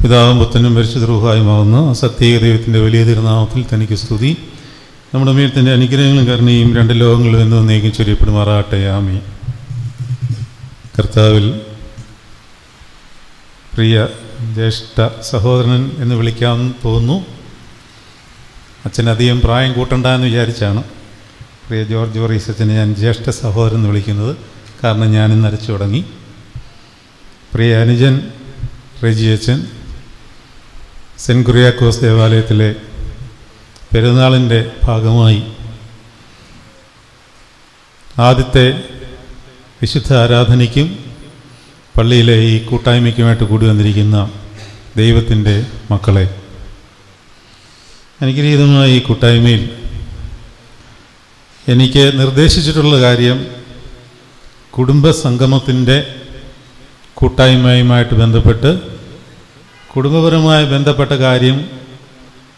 പിതാവും പുത്രനും പരിശുദ്ധ റൂഹായുമാവുന്ന സത്യേക ദൈവത്തിൻ്റെ വലിയ തിരുനാമത്തിൽ തനിക്ക് സ്തുതി. നമ്മുടെ മേൽ തൻ്റെ അനുഗ്രഹങ്ങളും കരുണയും രണ്ട് ലോകങ്ങളും എന്ന് നീക്കി ചൊരിയപ്പെടുമാറാകട്ടെ. ആമീൻ. കർത്താവിൽ പ്രിയ ജ്യേഷ്ഠ സഹോദരൻ എന്ന് വിളിക്കാൻ തോന്നുന്നു. അച്ഛനധികം പ്രായം കൂട്ടണ്ട എന്ന് വിചാരിച്ചാണ് പ്രിയ ജോർജ് വറീസ് അച്ഛനെ ഞാൻ ജ്യേഷ്ഠ സഹോദരൻ എന്ന് വിളിക്കുന്നത്. കാരണം ഞാനിന്ന് അരച്ചു തുടങ്ങി. പ്രിയ അനുജൻ റെജി അച്ഛൻ, സെൻറ്റ് കുര്യാക്കോസ് ദേവാലയത്തിലെ പെരുന്നാളിൻ്റെ ഭാഗമായി ആദ്യത്തെ വിശുദ്ധ ആരാധനയ്ക്കും പള്ളിയിലെ ഈ കൂട്ടായ്മയ്ക്കുമായിട്ട് കൂടി വന്നിരിക്കുന്ന ദൈവത്തിൻ്റെ മക്കളെ, അനുഗ്രഹീതമായ ഈ കൂട്ടായ്മയിൽ എനിക്ക് നിർദ്ദേശിച്ചിട്ടുള്ള കാര്യം കുടുംബസംഗമത്തിൻ്റെ കൂട്ടായ്മയുമായിട്ട് ബന്ധപ്പെട്ട് കുടുംബപരമായി ബന്ധപ്പെട്ട കാര്യം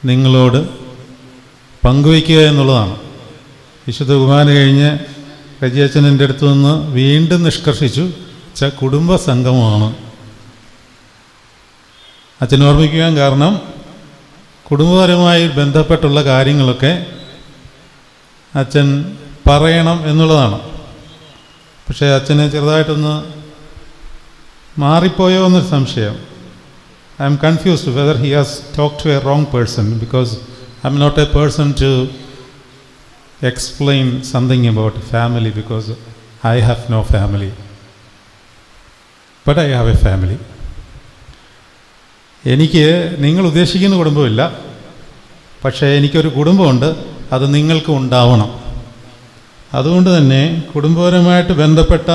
നിങ്ങളോട് പങ്കുവയ്ക്കുക എന്നുള്ളതാണ്. വിശുദ്ധ കുർബാന കഴിഞ്ഞ് റജിയച്ചൻ്റെ അടുത്ത് നിന്ന് വീണ്ടും നിഷ്കർഷിച്ചു, കുടുംബ സംഗമമാണ്. അച്ഛൻ ഓർമ്മിക്കാൻ കാരണം കുടുംബപരമായി ബന്ധപ്പെട്ടുള്ള കാര്യങ്ങളൊക്കെ അച്ഛൻ പറയണം എന്നുള്ളതാണ്. പക്ഷേ അച്ഛന് ചെറുതായിട്ടൊന്ന് മാറിപ്പോയോ എന്നൊരു സംശയം. I am confused whether he has talked to a wrong person, because I am not a person to explain something about family, because I have no family. But I have a family. എനിക്ക് നിങ്ങൾ ഉദ്ദേശിക്കുന്ന കുടുംബമില്ല, പക്ഷേ എനിക്കൊരു കുടുംബമുണ്ട്, അത് നിങ്ങൾക്ക് ഉണ്ടാവണം. അതുകൊണ്ട് തന്നെ കുടുംബപരമായിട്ട് ബന്ധപ്പെട്ട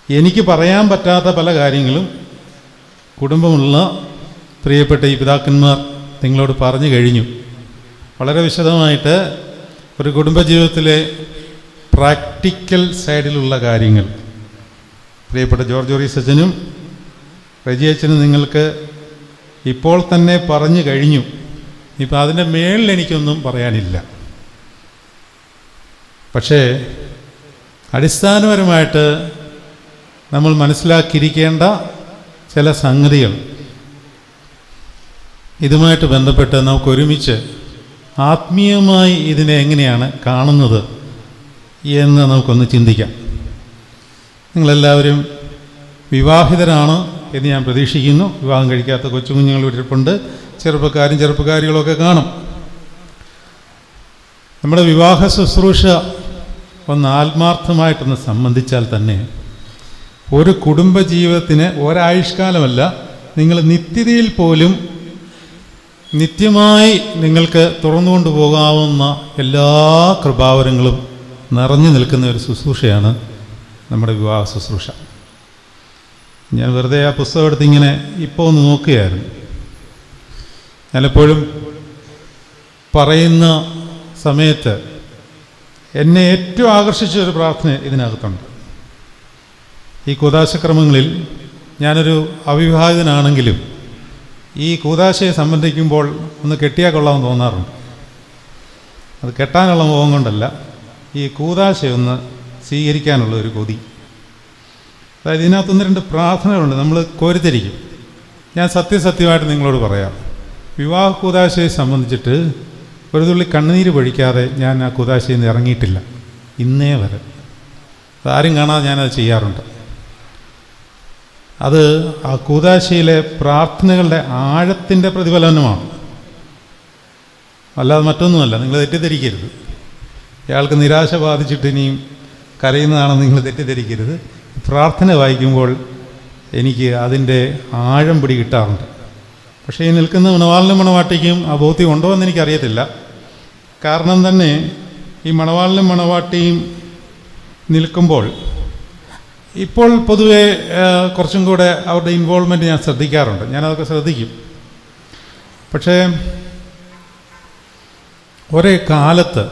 എനിക്ക് പറയാൻ പറ്റാത്ത പല കാര്യങ്ങളും കുടുംബമുള്ള പ്രിയപ്പെട്ട ഈ പിതാക്കന്മാർ നിങ്ങളോട് പറഞ്ഞു കഴിഞ്ഞു. വളരെ വിശദമായിട്ട് ഒരു കുടുംബജീവിതത്തിലെ പ്രാക്ടിക്കൽ സൈഡിലുള്ള കാര്യങ്ങൾ പ്രിയപ്പെട്ട ജോർജ് വറീസ് അച്ഛനും റെജി അച്ഛനും നിങ്ങൾക്ക് ഇപ്പോൾ തന്നെ പറഞ്ഞു കഴിഞ്ഞു. ഇപ്പം അതിൻ്റെ മേളിൽ എനിക്കൊന്നും പറയാനില്ല. പക്ഷേ അടിസ്ഥാനപരമായിട്ട് നമ്മൾ മനസ്സിലാക്കിയിരിക്കേണ്ട ചില സംഗതികൾ ഇതുമായിട്ട് ബന്ധപ്പെട്ട് നമുക്കൊരുമിച്ച് ആത്മീയമായി ഇതിനെ എങ്ങനെയാണ് കാണുന്നത് എന്ന് നമുക്കൊന്ന് ചിന്തിക്കാം. നിങ്ങളെല്ലാവരും വിവാഹിതരാണ് എന്ന് ഞാൻ പ്രതീക്ഷിക്കുന്നു. വിവാഹം കഴിക്കാത്ത കൊച്ചുകുഞ്ഞുങ്ങൾ ഇരിപ്പുണ്ട്, ചെറുപ്പക്കാരികളൊക്കെ കാണും. നമ്മുടെ വിവാഹ ശുശ്രൂഷ ഒന്ന് ആത്മാർത്ഥമായിട്ടൊന്ന് സംബന്ധിച്ചാൽ തന്നെ ഒരു കുടുംബജീവിതത്തിന് ഒരായുഷ്കാലമല്ല, നിങ്ങൾ നിത്യതയിൽ പോലും നിത്യമായി നിങ്ങൾക്ക് തുറന്നുകൊണ്ടു പോകാവുന്ന എല്ലാ കൃപാവരങ്ങളും നിറഞ്ഞു നിൽക്കുന്ന ഒരു ശുശ്രൂഷയാണ് നമ്മുടെ വിവാഹ ശുശ്രൂഷ. ഞാൻ വെറുതെ ആ പുസ്തകം എടുത്ത് ഇങ്ങനെ ഇപ്പോൾ ഒന്ന് നോക്കുകയായിരുന്നു. ഞാനെപ്പോഴും പറയുന്ന സമയത്ത് എന്നെ ഏറ്റവും ആകർഷിച്ച ഒരു പ്രാർത്ഥന ഇതിനകത്തുണ്ട്. ഈ കൂദാശക്രമങ്ങളിൽ ഞാനൊരു അവിവാഹിതനാണെങ്കിലും ഈ കൂദാശയെ സംബന്ധിക്കുമ്പോൾ ഒന്ന് കെട്ടിയാൽ കൊള്ളാമെന്ന് തോന്നാറുണ്ട്. അത് കെട്ടാനുള്ള മോഹം കൊണ്ടല്ല, ഈ കൂദാശയൊന്ന് സ്വീകരിക്കാനുള്ള ഒരു കൊതി. അതായത് ഇതിനകത്തൊന്ന് രണ്ട് പ്രാർത്ഥനകളുണ്ട്, നമ്മൾ കോരിത്തിരിക്കും. ഞാൻ സത്യമായിട്ട് നിങ്ങളോട് പറയാം, വിവാഹ കൂദാശയെ സംബന്ധിച്ചിട്ട് ഒരു തുള്ളി കണ്ണുനീര് പൊഴിക്കാതെ ഞാൻ ആ കൂദാശയിൽ നിന്ന് ഇറങ്ങിയിട്ടില്ല ഇന്നേ വരെ. അതാരും കാണാതെ ഞാനത് ചെയ്യാറുണ്ട്. അത് ആ കൂദാശയിലെ പ്രാർത്ഥനകളുടെ ആഴത്തിൻ്റെ പ്രതിഫലനമാണ്, അല്ലാതെ മറ്റൊന്നുമല്ല. നിങ്ങൾ തെറ്റിദ്ധരിക്കരുത്. ഇയാൾക്ക് നിരാശ ബാധിച്ചിട്ട് ഇനിയും കരയുന്നതാണെന്ന് നിങ്ങൾ തെറ്റിദ്ധരിക്കരുത്. പ്രാർത്ഥന വായിക്കുമ്പോൾ എനിക്ക് അതിൻ്റെ ആഴം പിടി കിട്ടാറുണ്ട്. പക്ഷേ ഈ നിൽക്കുന്ന മണവാളിനും മണവാട്ടിക്കും ആ ബോധ്യം ഉണ്ടോ എന്ന് എനിക്കറിയത്തില്ല. കാരണം തന്നെ ഈ മണവാളിനും മണവാട്ടിയും നിൽക്കുമ്പോൾ ഇപ്പോൾ പൊതുവെ കുറച്ചും കൂടെ അവരുടെ ഇൻവോൾവ്മെൻറ്റ് ഞാൻ ശ്രദ്ധിക്കാറുണ്ട്. ഞാനതൊക്കെ ശ്രദ്ധിക്കും. പക്ഷേ ഒരേ കാലത്ത്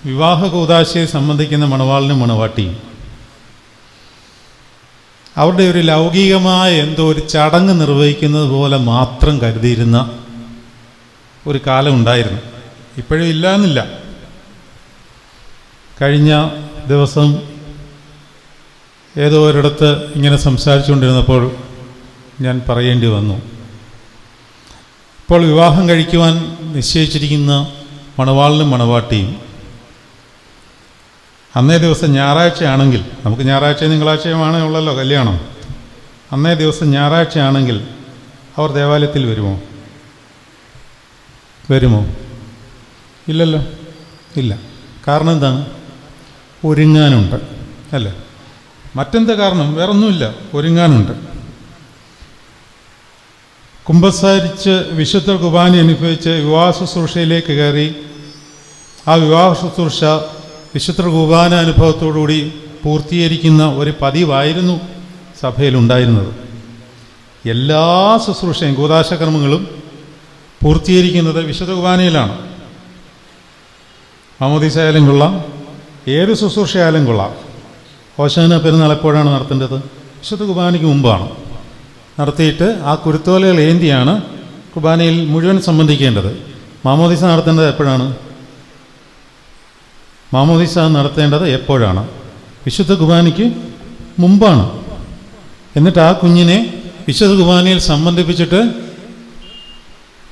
വിവാഹ കൂദാശയെ സംബന്ധിക്കുന്ന മണവാളിനും മണവാട്ടിയും അവരുടെ ഒരു ലൗകികമായ എന്തോ ഒരു ചടങ്ങ് നിർവഹിക്കുന്നത് പോലെ മാത്രം കരുതിയിരുന്ന ഒരു കാലം ഉണ്ടായിരുന്നു. ഇപ്പോഴും ഇല്ല എന്നില്ല. കഴിഞ്ഞ ദിവസം ഏതോ ഒരിടത്ത് ഇങ്ങനെ സംസാരിച്ചുകൊണ്ടിരുന്നപ്പോൾ ഞാൻ പറയേണ്ടി വന്നു. ഇപ്പോൾ വിവാഹം കഴിക്കുവാൻ നിശ്ചയിച്ചിരിക്കുന്ന മണവാളിനും മണവാട്ടിയും അന്നേ ദിവസം ഞായറാഴ്ചയാണെങ്കിൽ, നമുക്ക് ഞായറാഴ്ചയും തിങ്കളാഴ്ചയുമാണ് ഉള്ളല്ലോ കല്യാണം, അന്നേ ദിവസം ഞായറാഴ്ചയാണെങ്കിൽ അവർ ദേവാലയത്തിൽ വരുമോ? ഇല്ലല്ലോ, ഇല്ല. കാരണം എന്താണ്? ഒരുങ്ങാനുണ്ട്, അല്ലേ? മറ്റെന്താ കാരണം? വേറൊന്നുമില്ല, ഒരുങ്ങാനുണ്ട്. കുമ്പസാരിച്ച് വിശുദ്ധ കുർബാന അനുഭവിച്ച് വിവാഹ ശുശ്രൂഷയിലേക്ക് കയറി ആ വിവാഹ ശുശ്രൂഷ വിശുദ്ധ കുർബാന അനുഭവത്തോടുകൂടി പൂർത്തീകരിക്കുന്ന ഒരു പതിവായിരുന്നു സഭയിലുണ്ടായിരുന്നത്. എല്ലാ ശുശ്രൂഷയും കൂദാശകർമ്മങ്ങളും പൂർത്തീകരിക്കുന്നത് വിശുദ്ധ കുർബാനയിലാണ്. മാമോദീസയായാലും കൊള്ളാം, ഏത് ശുശ്രൂഷയായാലും കൊള്ളാം. ഹോശാന പെരുന്നാൾ എപ്പോഴാണ് നടത്തേണ്ടത്? വിശുദ്ധ കുർബാനയ്ക്ക് മുമ്പാണ്. നടത്തിയിട്ട് ആ കുരുത്തോലകൾ ഏന്തിയാണ് കുർബാനയിൽ മുഴുവൻ സംബന്ധിക്കേണ്ടത്. മാമോദീസ നടത്തേണ്ടത് എപ്പോഴാണ്? മാമോദീസ നടത്തേണ്ടത് എപ്പോഴാണ്? വിശുദ്ധ കുർബാനയ്ക്ക് മുമ്പാണ്. എന്നിട്ട് ആ കുഞ്ഞിനെ വിശുദ്ധ കുർബാനയിൽ സംബന്ധിപ്പിച്ചിട്ട്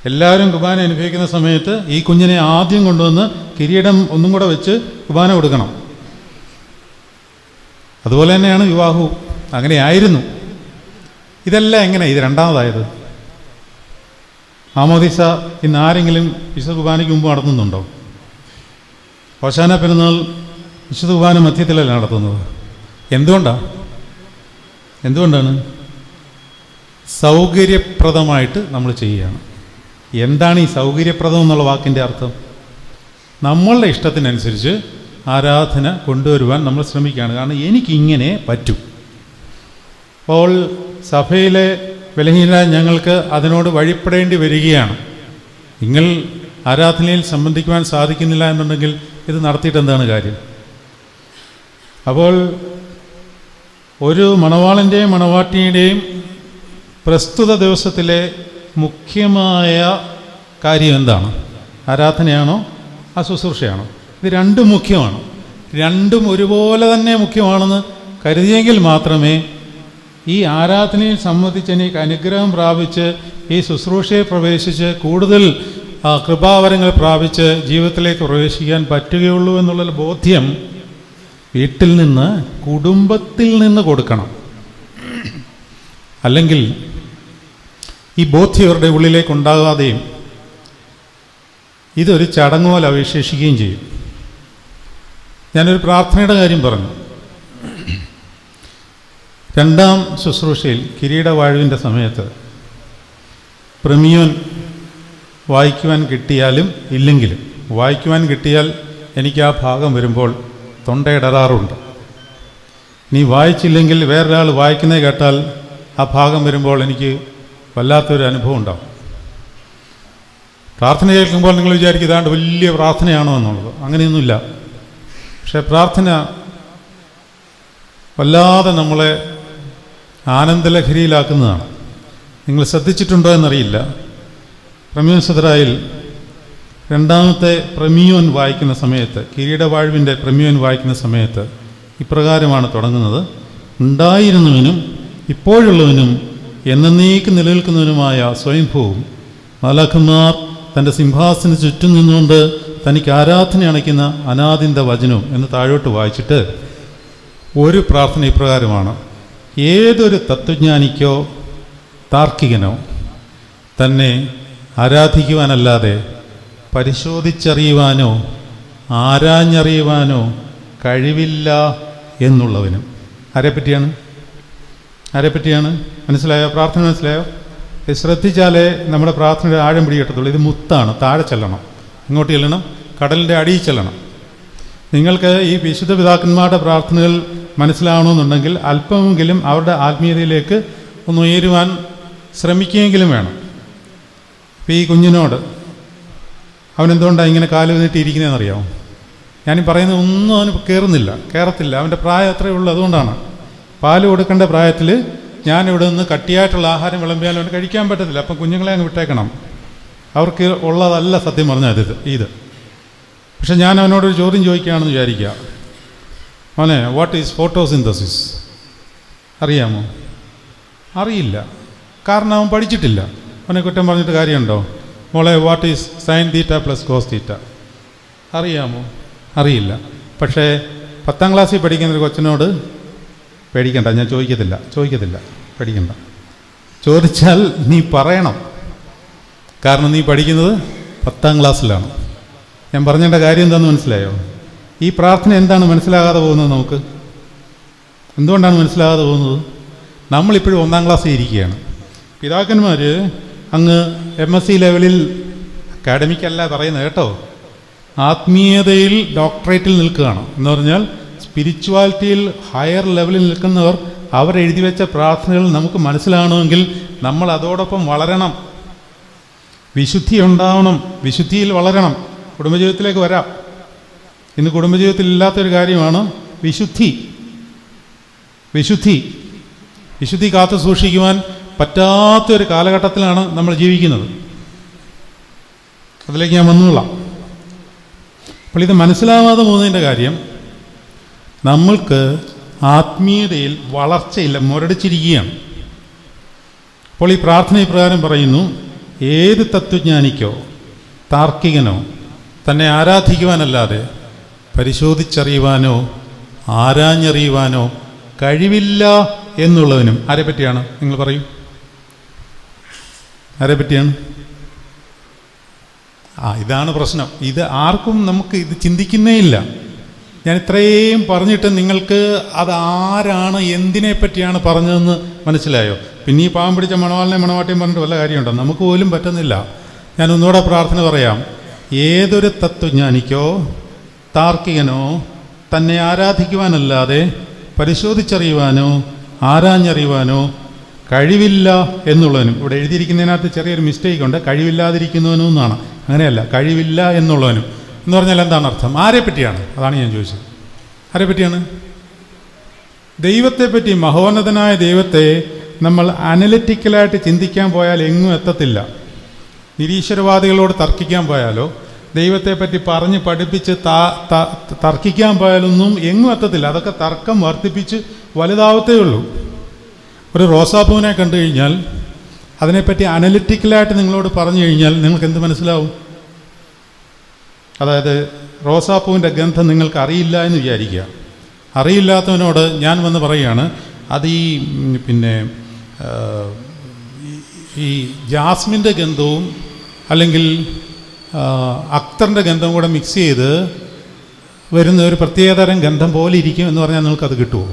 എല്ലാവരും കുർബാന അനുഭവിക്കുന്ന സമയത്ത് ഈ കുഞ്ഞിനെ ആദ്യം കൊണ്ടുവന്ന് കിരീടം ഒന്നും കൂടെ വെച്ച് കുർബാന കൊടുക്കണം. അതുപോലെ തന്നെയാണ് വിവാഹവും, അങ്ങനെയായിരുന്നു. ഇതെല്ലാം എങ്ങനെ ഇത് രണ്ടാമതായത്? മാമോദീസ ഇന്ന് ആരെങ്കിലും വിശുദ്ധ കുർബാനയ്ക്ക് മുമ്പ് നടത്തുന്നുണ്ടോ? ഹോശാന പെരുന്നാൾ വിശുദ്ധ കുർബാന മധ്യത്തിലല്ല നടത്തുന്നത്. എന്തുകൊണ്ടാണ്? സൗകര്യപ്രദമായിട്ട് നമ്മൾ ചെയ്യുകയാണ്. എന്താണ് ഈ സൗകര്യപ്രദം എന്നുള്ള വാക്കിൻ്റെ അർത്ഥം? നമ്മളുടെ ഇഷ്ടത്തിനനുസരിച്ച് ആരാധന കൊണ്ടുവരുവാൻ നമ്മൾ ശ്രമിക്കുകയാണ്. കാരണം എനിക്കിങ്ങനെ പറ്റും. അപ്പോൾ സഭയിലെ ബലഹീനരായ ഞങ്ങൾക്ക് അതിനോട് വഴിപ്പെടേണ്ടി വരികയാണ്. നിങ്ങൾ ആരാധനയിൽ സംബന്ധിക്കുവാൻ സാധിക്കുന്നില്ല എന്നുണ്ടെങ്കിൽ ഇത് നടത്തിയിട്ട് എന്താണ് കാര്യം? അപ്പോൾ ഒരു മണവാളൻ്റെയും മണവാട്ടിയുടെയും പ്രസ്തുത ദിവസത്തിലെ മുഖ്യമായ കാര്യം എന്താണ്? ആരാധനയാണോ ആ ശുശ്രൂഷയാണോ? ഇത് രണ്ടും മുഖ്യമാണ്. രണ്ടും ഒരുപോലെ തന്നെ മുഖ്യമാണെന്ന് കരുതിയെങ്കിൽ മാത്രമേ ഈ ആരാധനയിൽ സംബന്ധിച്ച് എനിക്ക് അനുഗ്രഹം പ്രാപിച്ച് ഈ ശുശ്രൂഷയെ പ്രവേശിച്ച് കൂടുതൽ കൃപാവരങ്ങൾ പ്രാപിച്ച് ജീവിതത്തിലേക്ക് പ്രവേശിക്കാൻ പറ്റുകയുള്ളൂ എന്നുള്ള ബോധ്യം വീട്ടിൽ നിന്ന്, കുടുംബത്തിൽ നിന്ന് കൊടുക്കണം. അല്ലെങ്കിൽ ഈ ബോധ്യം അവരുടെ ഉള്ളിലേക്ക് ഉണ്ടാകാതെയും ഇതൊരു ചടങ്ങ് പോലെ അവശേഷിക്കുകയും ചെയ്യും. ഞാനൊരു പ്രാർത്ഥനയുടെ കാര്യം പറഞ്ഞു. രണ്ടാം ശുശ്രൂഷയിൽ കിരീടവാഴുവിൻ്റെ സമയത്ത് പ്രമിയോൻ വായിക്കുവാൻ കിട്ടിയാലും ഇല്ലെങ്കിലും, വായിക്കുവാൻ കിട്ടിയാൽ എനിക്ക് ആ ഭാഗം വരുമ്പോൾ തൊണ്ടയിടറാറുണ്ട്. നീ വായിച്ചില്ലെങ്കിൽ വേറൊരാൾ വായിക്കുന്നത് കേട്ടാൽ ആ ഭാഗം വരുമ്പോൾ എനിക്ക് വല്ലാത്തൊരു അനുഭവം ഉണ്ടാകും. പ്രാർത്ഥന കേൾക്കുമ്പോൾ നിങ്ങൾ വിചാരിക്കും ഇതാണ്ട് വലിയ പ്രാർത്ഥനയാണോ എന്നുള്ളത്. അങ്ങനെയൊന്നുമില്ല. പക്ഷേ പ്രാർത്ഥന വല്ലാതെ നമ്മളെ ആനന്ദലഹരിയിലാക്കുന്നതാണ്. നിങ്ങൾ ശ്രദ്ധിച്ചിട്ടുണ്ടോ എന്നറിയില്ല. പ്രമിയോൻ സദറായിൽ രണ്ടാമത്തെ പ്രമിയോൻ വായിക്കുന്ന സമയത്ത്, കിരീടവാഴ്വിൻ്റെ പ്രമിയോൻ വായിക്കുന്ന സമയത്ത് ഇപ്രകാരമാണ് തുടങ്ങുന്നത്: ഉണ്ടായിരുന്നവനും ഇപ്പോഴുള്ളവനും എന്നേക്ക് നിലനിൽക്കുന്നവനുമായ സ്വയംഭൂവും മാലാഖമാർ തൻ്റെ സിംഹാസന ചുറ്റും നിന്നുകൊണ്ട് തനിക്ക് ആരാധന അണയ്ക്കുന്ന അനാദിന്ത വചനവും എന്ന് താഴോട്ട് വായിച്ചിട്ട് ഒരു പ്രാർത്ഥന ഇപ്രകാരമാണ്: ഏതൊരു തത്വജ്ഞാനിക്കോ താർക്കികനോ തന്നെ ആരാധിക്കുവാനല്ലാതെ പരിശോധിച്ചറിയുവാനോ ആരാഞ്ഞറിയുവാനോ കഴിവില്ല എന്നുള്ളവനും. ആരെപ്പറ്റിയാണ്? മനസ്സിലായോ? പ്രാർത്ഥന മനസ്സിലായോ? ശ്രദ്ധിച്ചാലേ നമ്മുടെ പ്രാർത്ഥനയുടെ ആഴം പിടികിട്ടത്തുള്ളൂ. ഇത് മുത്താണ്. താഴെ ചെല്ലണം. ഇങ്ങോട്ട് ചെല്ലണം, കടലിൻ്റെ അടിയിൽ ചെല്ലണം. നിങ്ങൾക്ക് ഈ വിശുദ്ധ പിതാക്കന്മാരുടെ പ്രാർത്ഥനകൾ മനസ്സിലാവണമെന്നുണ്ടെങ്കിൽ അല്പമെങ്കിലും അവരുടെ ആത്മീയതയിലേക്ക് ഒന്ന് ഉയരുവാൻ ശ്രമിക്കുകയെങ്കിലും വേണം. ഇപ്പോൾ ഈ കുഞ്ഞിനോട് അവനെന്തുകൊണ്ടാണ് ഇങ്ങനെ കാല് നീട്ടിയിരിക്കുന്നതെന്ന് അറിയാമോ? ഞാനീ പറയുന്നത് ഒന്നും അവന് കയറത്തില്ല. അവൻ്റെ പ്രായം അത്രയേ ഉള്ളൂ. അതുകൊണ്ടാണ് പാല് കൊടുക്കേണ്ട പ്രായത്തിൽ ഞാനിവിടെ നിന്ന് കട്ടിയായിട്ടുള്ള ആഹാരം വിളമ്പിയാലും അവന് കഴിക്കാൻ പറ്റത്തില്ല. അപ്പം കുഞ്ഞുങ്ങളെ അങ്ങ് വിട്ടേക്കണം. അവർക്ക് ഉള്ളതല്ല സത്യം പറഞ്ഞാൽ ഇത്. പക്ഷെ ഞാൻ അവനോടൊരു ചോദ്യം ചോദിക്കുകയാണെന്ന് വിചാരിക്കുക. മോനെ, വാട്ട് ഈസ് ഫോട്ടോസിന്തസിസ് അറിയാമോ? അറിയില്ല. കാരണം അവൻ പഠിച്ചിട്ടില്ല. അവനെ കുറ്റം പറഞ്ഞിട്ട് കാര്യമുണ്ടോ? മോളെ, what is sine theta plus cos theta അറിയാമോ? അറിയില്ല. പക്ഷേ 10ാം ക്ലാസ്സിൽ പഠിക്കുന്നൊരു കൊച്ചിനോട് പേടിക്കണ്ട, ഞാൻ ചോദിക്കത്തില്ല, പേടിക്കണ്ട. ചോദിച്ചാൽ നീ പറയണം, കാരണം നീ പഠിക്കുന്നത് 10ാം ക്ലാസ്സിലാണ്. ഞാൻ പറഞ്ഞേണ്ട കാര്യം എന്താണെന്ന് മനസ്സിലായോ? ഈ പ്രാർത്ഥന എന്താണ് മനസ്സിലാകാതെ പോകുന്നത്? നമുക്ക് എന്തുകൊണ്ടാണ് മനസ്സിലാകാതെ പോകുന്നത്? നമ്മളിപ്പോഴും 1ാം ക്ലാസ്സിൽ ഇരിക്കുകയാണ്. പിതാക്കന്മാർ അങ്ങ് MSc ലെവലിൽ, അക്കാഡമിക്കല്ല പറയുന്നത് കേട്ടോ, ആത്മീയതയിൽ ഡോക്ടറേറ്റിൽ നിൽക്കുകയാണ്. എന്ന് പറഞ്ഞാൽ സ്പിരിച്വാലിറ്റിയിൽ ഹയർ ലെവലിൽ നിൽക്കുന്നവർ അവരെഴുതി വെച്ച പ്രാർത്ഥനകൾ നമുക്ക് മനസ്സിലാകണമെങ്കിൽ നമ്മൾ അതോടൊപ്പം വളരണം, വിശുദ്ധി ഉണ്ടാവണം, വിശുദ്ധിയിൽ വളരണം. കുടുംബജീവിതത്തിലേക്ക് വരാം. ഇന്ന് കുടുംബജീവിതത്തിൽ ഇല്ലാത്തൊരു കാര്യമാണ് വിശുദ്ധി. വിശുദ്ധി കാത്തു സൂക്ഷിക്കുവാൻ പറ്റാത്തൊരു കാലഘട്ടത്തിലാണ് നമ്മൾ ജീവിക്കുന്നത്. അതിലേക്ക് ഞാൻ വന്നുകൊള്ളാം. അപ്പോൾ ഇത് മനസ്സിലാവാതെ പോകുന്നതിൻ്റെ കാര്യം, നമ്മൾക്ക് ആത്മീയതയിൽ വളർച്ചയില്ല, മുരടിച്ചിരിക്കുകയാണ്. അപ്പോൾ ഈ പ്രാർത്ഥന ഇപ്രകാരം പറയുന്നു: ഏത് തത്വജ്ഞാനിക്കോ താർക്കികനോ തന്നെ ആരാധിക്കുവാനല്ലാതെ പരിശോധിച്ചറിയുവാനോ ആരാഞ്ഞറിയുവാനോ കഴിവില്ല എന്നുള്ളവനും. ആരെ പറ്റിയാണ് നിങ്ങൾ പറയും? ആരെ പറ്റിയാണ്? ഇതാണ് പ്രശ്നം. ഇത് ആർക്കും നമുക്ക് ഇത് ചിന്തിക്കുന്നേ ഇല്ല. ഞാൻ ഇത്രയും പറഞ്ഞിട്ട് നിങ്ങൾക്ക് അത് ആരാണ്, എന്തിനെ പറ്റിയാണ് പറഞ്ഞതെന്ന് മനസ്സിലായോ? പിന്നെ ഈ പാവം പിടിച്ച മണവാളിനെ മണവാട്ടിയും പറഞ്ഞിട്ട് വല്ല കാര്യമുണ്ടോ? നമുക്ക് പോലും പറ്റുന്നില്ല. ഞാൻ ഒന്നുകൂടെ പ്രാർത്ഥന പറയാം. ഏതൊരു തത്വജ്ഞാനിക്കോ താർക്കികനോ തന്നെ ആരാധിക്കുവാനല്ലാതെ പരിശോധിച്ചറിയുവാനോ ആരാഞ്ഞറിയുവാനോ കഴിവില്ല എന്നുള്ളവനും. ഇവിടെ എഴുതിയിരിക്കുന്നതിനകത്ത് ചെറിയൊരു മിസ്റ്റേക്ക് ഉണ്ട്, കഴിവില്ലാതിരിക്കുന്നവനും എന്നാണ്. അങ്ങനെയല്ല, കഴിവില്ല എന്നുള്ളവനും എന്ന് പറഞ്ഞാൽ എന്താണ് അർത്ഥം? ആരെ പറ്റിയാണ്? അതാണ് ഞാൻ ചോദിച്ചത്. ആരെ പറ്റിയാണ്? ദൈവത്തെപ്പറ്റി, മഹോന്നതനായ ദൈവത്തെ നമ്മൾ അനലിറ്റിക്കലായിട്ട് ചിന്തിക്കാൻ പോയാൽ എങ്ങും എത്തത്തില്ല. നിരീശ്വരവാദികളോട് തർക്കിക്കാൻ പോയാലോ ദൈവത്തെപ്പറ്റി പറഞ്ഞ് പഠിപ്പിച്ച് തർക്കിക്കാൻ പോയാലൊന്നും എങ്ങും എത്തത്തില്ല. അതൊക്കെ തർക്കം വർദ്ധിപ്പിച്ച് വലുതാവത്തേ ഉള്ളൂ. ഒരു റോസാപ്പൂവിനെ കണ്ടു കഴിഞ്ഞാൽ അതിനെപ്പറ്റി അനലിറ്റിക്കലായിട്ട് നിങ്ങളോട് പറഞ്ഞു കഴിഞ്ഞാൽ നിങ്ങൾക്ക് എന്ത് മനസ്സിലാവും? അതായത് റോസാപ്പൂവിൻ്റെ ഗന്ധം നിങ്ങൾക്ക് അറിയില്ല എന്ന് വിചാരിക്കുക. അറിയില്ലാത്തവനോട് ഞാൻ വന്ന് പറയുകയാണ്, അത് ഈ ജാസ്മിൻ്റെ ഗന്ധവും അല്ലെങ്കിൽ അക്തറിൻ്റെ ഗന്ധവും കൂടെ മിക്സ് ചെയ്ത് വരുന്ന ഒരു പ്രത്യേകതരം ഗന്ധം പോലെ ഇരിക്കും എന്ന് പറഞ്ഞാൽ നിങ്ങൾക്കത് കിട്ടുമോ?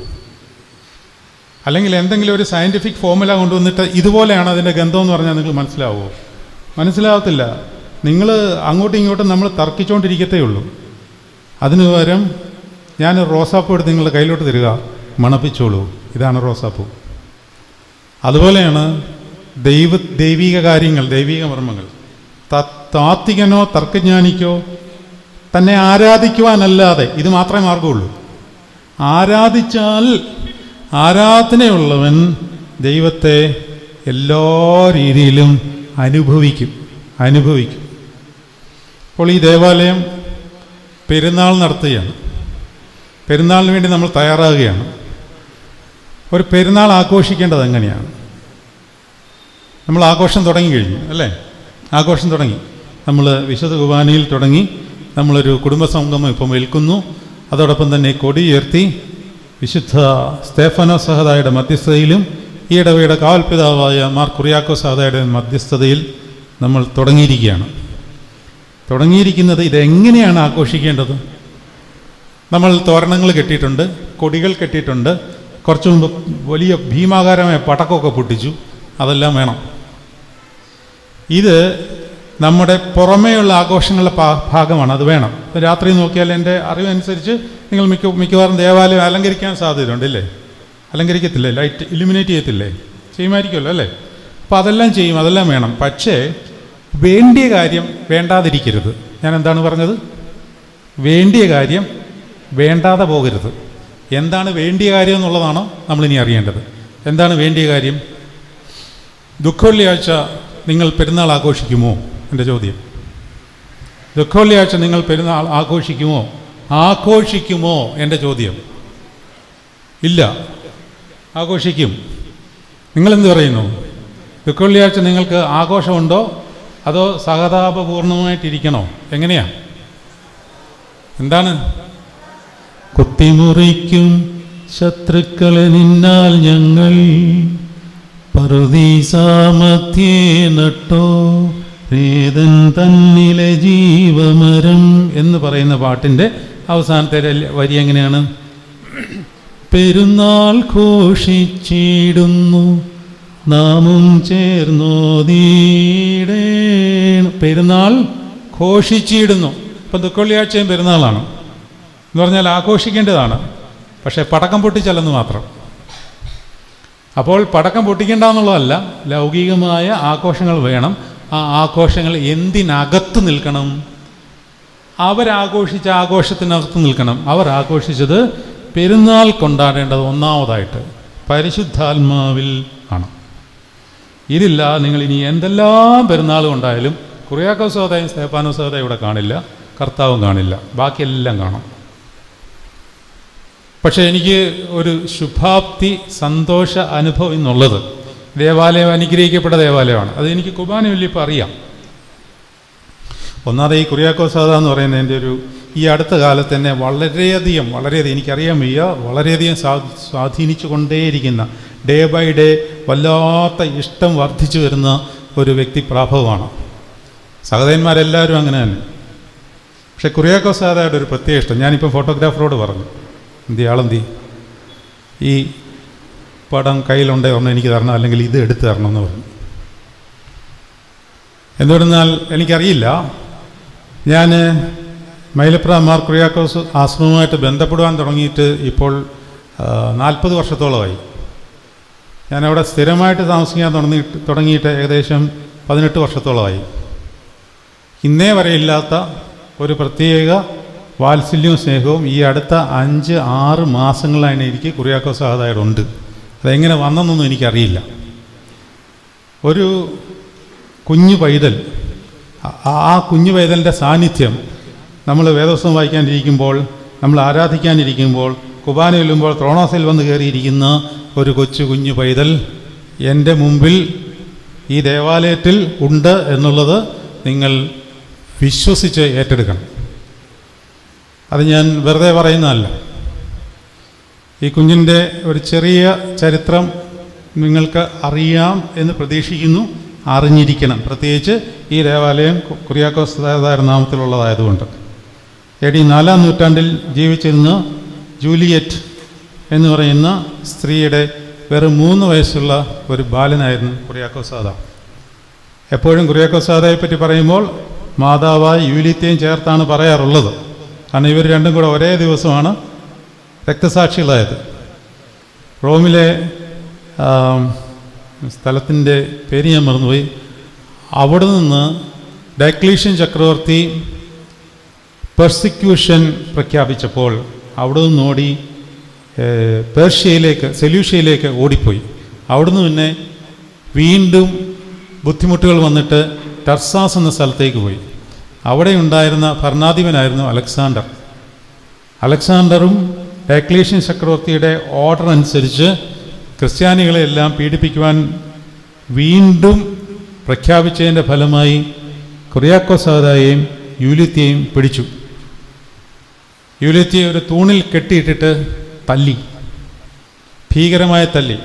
അല്ലെങ്കിൽ എന്തെങ്കിലും ഒരു സയൻറ്റിഫിക് ഫോർമുല കൊണ്ടുവന്നിട്ട് ഇതുപോലെയാണ് അതിൻ്റെ ഗന്ധം എന്ന് പറഞ്ഞാൽ നിങ്ങൾക്ക് മനസ്സിലാവുമോ? മനസ്സിലാവത്തില്ല. നിങ്ങൾ അങ്ങോട്ടും ഇങ്ങോട്ടും നമ്മൾ തർക്കിച്ചുകൊണ്ടിരിക്കത്തേ ഉള്ളൂ. അതിന് പകരം ഞാൻ റോസാപ്പൂ എടുത്ത് നിങ്ങളുടെ കയ്യിലോട്ട് തരിക, മണപ്പിച്ചോളൂ, ഇതാണ് റോസാപ്പൂ. അതുപോലെയാണ് ദൈവിക കാര്യങ്ങൾ, ദൈവിക മർമ്മങ്ങൾ. താത്വികനോ തർക്കജ്ഞാനിക്കോ തന്നെ ആരാധിക്കുവാനല്ലാതെ, ഇത് മാത്രമേ മാർഗമുള്ളൂ. ആരാധിച്ചാൽ ആരാധനയുള്ളവൻ ദൈവത്തെ എല്ലാ രീതിയിലും അനുഭവിക്കും. അപ്പോൾ ഈ ദേവാലയം പെരുന്നാൾ നടത്തുകയാണ്. പെരുന്നാളിന് വേണ്ടി നമ്മൾ തയ്യാറാകുകയാണ്. ഒരു പെരുന്നാൾ ആഘോഷിക്കേണ്ടത് എങ്ങനെയാണ്? നമ്മൾ ആഘോഷം തുടങ്ങി കഴിഞ്ഞു അല്ലേ? ആഘോഷം തുടങ്ങി. നമ്മൾ വിശുദ്ധ കുർബാനയിൽ തുടങ്ങി. നമ്മളൊരു കുടുംബസംഗമം ഇപ്പം ഏൽക്കുന്നു. അതോടൊപ്പം തന്നെ കൊടിയുയർത്തി വിശുദ്ധ സ്തേഫനോ സഹദായുടെ മധ്യസ്ഥതയിലും ഈ ഇടവയുടെ കാവൽപിതാവായ മാർ കുറിയാക്കോ സഹദായുടെ മധ്യസ്ഥതയിൽ നമ്മൾ തുടങ്ങിയിരിക്കുന്നത് ഇതെങ്ങനെയാണ് ആഘോഷിക്കേണ്ടത്? നമ്മൾ തോരണങ്ങൾ കെട്ടിയിട്ടുണ്ട്, കൊടികൾ കെട്ടിയിട്ടുണ്ട്, കുറച്ചു മുമ്പ് വലിയ ഭീമാകാരമായ പടക്കമൊക്കെ പൊട്ടിച്ചു. അതെല്ലാം വേണം. ഇത് നമ്മുടെ പുറമേയുള്ള ആഘോഷങ്ങളുടെ ഭാഗമാണ്, അത് വേണം. രാത്രി നോക്കിയാൽ എൻ്റെ അറിവനുസരിച്ച് നിങ്ങൾ മിക്കവാറും ദേവാലയം അലങ്കരിക്കാൻ സാധ്യതയുണ്ട് ഇല്ലേ? അലങ്കരിക്കത്തില്ലേ? Light illuminate ചെയ്യത്തില്ലേ? ചെയ്യുമായിരിക്കുമല്ലോ അല്ലേ? അപ്പോൾ അതെല്ലാം ചെയ്യും, അതെല്ലാം വേണം. പക്ഷേ വേണ്ടിയ കാര്യം വേണ്ടാതിരിക്കരുത്. ഞാൻ എന്താണ് പറഞ്ഞത്? വേണ്ടിയ കാര്യം വേണ്ടാതെ പോകരുത്. എന്താണ് വേണ്ടിയ കാര്യം എന്നുള്ളതാണ് നമ്മളിനി അറിയേണ്ടത്. എന്താണ് വേണ്ടിയ കാര്യം? ദുഃഖവെള്ളിയാഴ്ച നിങ്ങൾ പെരുന്നാൾ ആഘോഷിക്കുമോ? എൻ്റെ ചോദ്യം. ദുഃഖവെള്ളിയാഴ്ച നിങ്ങൾ പെരുന്നാൾ ആഘോഷിക്കുമോ? എൻ്റെ ചോദ്യം. ഇല്ല. ആഘോഷിക്കും. നിങ്ങളെന്ത് പറയുന്നു? ദുഃഖവെള്ളിയാഴ്ച നിങ്ങൾക്ക് ആഘോഷമുണ്ടോ അതോ സഹതാപപൂർണമായിട്ടിരിക്കണോ? എങ്ങനെയാ? എന്താണ്? കുത്തിമുറിക്കും ശത്രുക്കളെ നിന്നാൽ ഞങ്ങൾ പറുദീസാമധ്യേ നട്ടോ രേതൻ തന്നിലെ ജീവമരം എന്ന് പറയുന്ന പാട്ടിൻ്റെ അവസാനത്തെ വരി എങ്ങനെയാണ്? പെരുന്നാൾ ഘോഷിച്ചിടുന്നു നാമും ചേർന്നോതീടേണം. പെരുന്നാൾ ഘോഷിച്ചിടുന്നു. ഇപ്പം ദുഃഖവെള്ളിയാഴ്ചയും പെരുന്നാളാണ് എന്ന് പറഞ്ഞാൽ ആഘോഷിക്കേണ്ടതാണ്. പക്ഷേ പടക്കം പൊട്ടിച്ചല്ലെന്ന് മാത്രം. അപ്പോൾ പടക്കം പൊട്ടിക്കേണ്ടെന്നുള്ളതല്ല, ലൗകികമായ ആഘോഷങ്ങൾ വേണം. ആ ആഘോഷങ്ങൾ എന്തിനകത്ത് നിൽക്കണം? അവരാഘോഷിച്ച ആഘോഷത്തിനകത്ത് നിൽക്കണം. അവർ ആഘോഷിച്ചത് പെരുന്നാൾ കൊണ്ടാടേണ്ടത് ഒന്നാമതായിട്ട് പരിശുദ്ധാത്മാവിൽ ആണ്. ഇതില്ല നിങ്ങൾ ഇനി എന്തെല്ലാം പെരുന്നാൾ കൊണ്ടായാലും കുറിയാക്കോസ് സഹോദരൻ സ്തേഫാനോസ് സഹോദരൻ ഇവിടെ കാണില്ല, കർത്താവും കാണില്ല, ബാക്കിയെല്ലാം കാണാം. പക്ഷേ എനിക്ക് ഒരു ശുഭാപ്തി സന്തോഷ അനുഭവം എന്നുള്ളത് ദേവാലയം അനുഗ്രഹിക്കപ്പെട്ട ദേവാലയമാണ്. അത് എനിക്ക് കുർബാന വലിയപ്പോൾ അറിയാം. ഒന്നാമത് ഈ കുറിയാക്കോസ് സഹോദരൻ എന്ന് പറയുന്നത് എൻ്റെ ഈ അടുത്ത കാലത്ത് തന്നെ വളരെയധികം എനിക്കറിയാൻ വയ്യ, വളരെയധികം സ്വാധീനിച്ചു കൊണ്ടേയിരിക്കുന്ന, ഡേ ബൈ ഡേ വല്ലാത്ത ഇഷ്ടം വർദ്ധിച്ചു വരുന്ന ഒരു വ്യക്തിപ്രാഭവമാണ്. സഹോദരന്മാരെല്ലാവരും അങ്ങനെ തന്നെ. പക്ഷെ കുറിയാക്കോസ് സഹോദരയുടെ ഒരു പ്രത്യേക ഇഷ്ടം, ഞാനിപ്പോൾ ഫോട്ടോഗ്രാഫറോട് പറഞ്ഞു, ആളെന്തി ഈ പടം കയ്യിലുണ്ടേ ഒരെണ്ണം എനിക്ക് തരണം, അല്ലെങ്കിൽ ഇത് എടുത്തു തരണം എന്ന് പറഞ്ഞു. എന്തുകൊണ്ടെന്നാൽ എനിക്കറിയില്ല, ഞാൻ മൈലപ്ര മാർ കുറിയാക്കോസ് ആശ്രമവുമായിട്ട് ബന്ധപ്പെടുവാൻ തുടങ്ങിയിട്ട് ഇപ്പോൾ 40 വർഷത്തോളമായി. ഞാനവിടെ സ്ഥിരമായിട്ട് താമസിക്കാൻ തുടങ്ങിയിട്ട് ഏകദേശം 18 വർഷത്തോളമായി. ഇന്നേ വരെ ഇല്ലാത്ത ഒരു പ്രത്യേക വാത്സല്യവും സ്നേഹവും ഈ അടുത്ത 5-6 മാസങ്ങളാണ് എനിക്ക് കുറിയാക്കോസ് സഹോദരനുണ്ട്. അതെങ്ങനെ വന്നെന്നൊന്നും എനിക്കറിയില്ല. ഒരു കുഞ്ഞു പൈതൽ, ആ കുഞ്ഞു പൈതലിൻ്റെ സാന്നിധ്യം നമ്മൾ വേദപുസ്തകം വായിക്കാനിരിക്കുമ്പോൾ, നമ്മൾ ആരാധിക്കാനിരിക്കുമ്പോൾ, കുർബാന ചൊല്ലുമ്പോൾ ത്രോണോസിൽ വന്ന് കയറിയിരിക്കുന്ന ഒരു കുഞ്ഞു പൈതൽ എൻ്റെ മുമ്പിൽ ഈ ദേവാലയത്തിൽ ഉണ്ട് എന്നുള്ളത് നിങ്ങൾ വിശ്വസിച്ച് ഏറ്റെടുക്കണം. അത് ഞാൻ വെറുതെ പറയുന്നതല്ല. ഈ കുഞ്ഞിൻ്റെ ഒരു ചെറിയ ചരിത്രം നിങ്ങൾക്ക് അറിയാം എന്ന് പ്രതീക്ഷിക്കുന്നു, അറിഞ്ഞിരിക്കണം. പ്രത്യേകിച്ച് ഈ ദേവാലയം കുറിയാക്കോസ് സഹോദരൻ നാമത്തിലുള്ളതായതുകൊണ്ട്. AD 4-ാം നൂറ്റാണ്ടിൽ ജീവിച്ചിരുന്ന ജൂലിയറ്റ് എന്ന് പറയുന്ന സ്ത്രീയുടെ വെറും 3 വയസ്സുള്ള ഒരു ബാലനായിരുന്നു കുറിയാക്കോസ് സഹോദരൻ. എപ്പോഴും കുറിയാക്കോസ് സഹോദരനെ പറ്റി പറയുമ്പോൾ മാതാവായ യൂലിയത്തെയും ചേർത്താണ് പറയാറുള്ളത്. കാരണം ഇവർ രണ്ടും കൂടെ ഒരേ ദിവസമാണ് രക്തസാക്ഷികളായത്. റോമിലെ സ്ഥലത്തിൻ്റെ പേര് ഞാൻ മറന്നുപോയി. അവിടെ നിന്ന് ഡയക്ലീഷ്യൻ ചക്രവർത്തി പെർസിക്യൂഷൻ പ്രഖ്യാപിച്ചപ്പോൾ അവിടെ നിന്ന് ഓടി സെലൂഷ്യയിലേക്ക് ഓടിപ്പോയി. അവിടുന്ന് പിന്നെ വീണ്ടും ബുദ്ധിമുട്ടുകൾ വന്നിട്ട് ടർസാസ് എന്ന സ്ഥലത്തേക്ക് പോയി. അവിടെ ഉണ്ടായിരുന്ന ഭരണാധിപനായിരുന്നു അലക്സാണ്ടറും ഡയക്ലീഷ്യൻ ചക്രവർത്തിയുടെ ഓർഡർ അനുസരിച്ച് ക്രിസ്ത്യാനികളെല്ലാം പീഡിപ്പിക്കുവാൻ വീണ്ടും പ്രഖ്യാപിച്ചതിൻ്റെ ഫലമായി കുറിയാക്കോസ് സഹോദരനെയും യൂലിയത്തെയും പിടിച്ചു. യൂലിയത്തെ ഒരു തൂണിൽ കെട്ടിയിട്ടിട്ട് തല്ലി, ഭീകരമായ തല്ലി.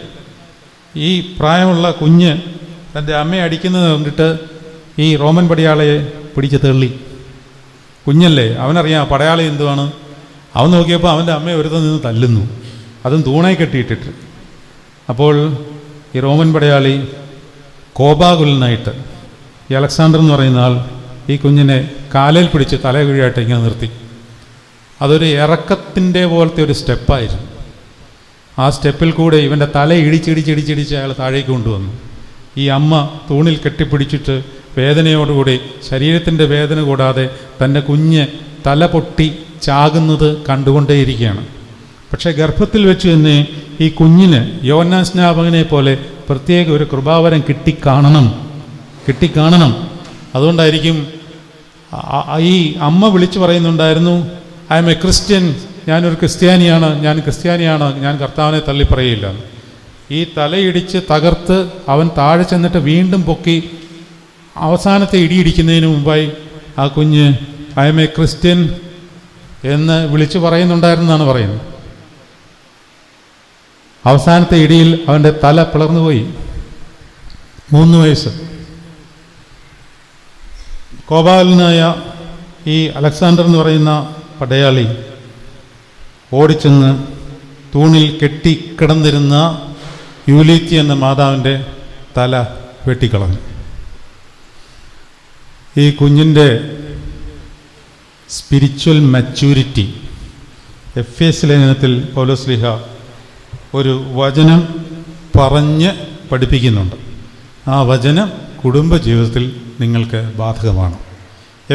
ഈ പ്രായമുള്ള കുഞ്ഞ് തൻ്റെ അമ്മയെ അടിക്കുന്നത് കണ്ടിട്ട് ഈ റോമൻ പടയാളിയെ പിടിച്ച് തള്ളി. കുഞ്ഞല്ലേ, അവനറിയാം പടയാളി എന്തുവാണ്. അവൻ നോക്കിയപ്പോൾ അവൻ്റെ അമ്മയെ ഒരുത്തം നിന്ന് തല്ലുന്നു, അതും തൂണായി കെട്ടിയിട്ടിട്ട്. അപ്പോൾ ഈ റോമൻ പടയാളി കോപാകുലനായിട്ട് ഈ അലക്സാണ്ടർ എന്ന് പറയുന്ന ആൾ ഈ കുഞ്ഞിനെ കാലിൽ പിടിച്ച് തലകീഴായിട്ട് ഇങ്ങനെ നിർത്തി. അതൊരു ഇറക്കത്തിൻ്റെ പോലത്തെ ഒരു സ്റ്റെപ്പായിരുന്നു. ആ സ്റ്റെപ്പിൽ കൂടെ ഇവൻ്റെ തല ഇടിച്ചിടിച്ചിടിച്ചിടിച്ച് അയാൾ താഴേക്ക് കൊണ്ടുവന്നു. ഈ അമ്മ തൂണിൽ കെട്ടിപ്പിടിച്ചിട്ട് വേദനയോടുകൂടി, ശരീരത്തിൻ്റെ വേദന കൂടാതെ തൻ്റെ കുഞ്ഞ് തല പൊട്ടി ചാകുന്നത് കണ്ടുകൊണ്ടേയിരിക്കുകയാണ്. പക്ഷേ ഗർഭത്തിൽ വെച്ച് തന്നെ ഈ കുഞ്ഞിന് യോഹന്നാൻ സ്നാപകനെ പോലെ പ്രത്യേക ഒരു കൃപാവരം കിട്ടിക്കാണണം. അതുകൊണ്ടായിരിക്കും ഈ അമ്മ വിളിച്ചു പറയുന്നുണ്ടായിരുന്നു, ഐ എം എ ക്രിസ്ത്യൻ, ഞാനൊരു ക്രിസ്ത്യാനിയാണ്, ഞാൻ കർത്താവിനെ തള്ളിപ്പറയില്ല. ഈ തലയിടിച്ച് തകർത്ത് അവൻ താഴെ ചെന്നിട്ട് വീണ്ടും പൊക്കി അവസാനത്തെ ഇടിയിടിക്കുന്നതിന് മുമ്പായി ആ കുഞ്ഞ് ഐ എം എ ക്രിസ്ത്യൻ എന്ന് വിളിച്ചു പറയുന്നുണ്ടായിരുന്നാണ് പറയുന്നത്. അവസാനത്തെ ഇടിയിൽ അവൻ്റെ തല പിളർന്നുപോയി. 3 വയസ്സ്. കോപാലനായ ഈ അലക്സാണ്ടർ എന്ന് പറയുന്ന പടയാളി ഓടിച്ചെന്ന് തൂണിൽ കെട്ടിക്കിടന്നിരുന്ന യൂലീത്തി എന്ന മാതാവിൻ്റെ തല വെട്ടിക്കളഞ്ഞു. ഈ കുഞ്ഞിൻ്റെ സ്പിരിച്വൽ മച്യൂരിറ്റി എഫേസ്യ ലേഖനത്തിൽ പൗലോസ്ലീഹ ഒരു വചനം പറഞ്ഞ് പഠിപ്പിക്കുന്നുണ്ട്. ആ വചനം കുടുംബജീവിതത്തിൽ നിങ്ങൾക്ക് ബാധകമാണ്.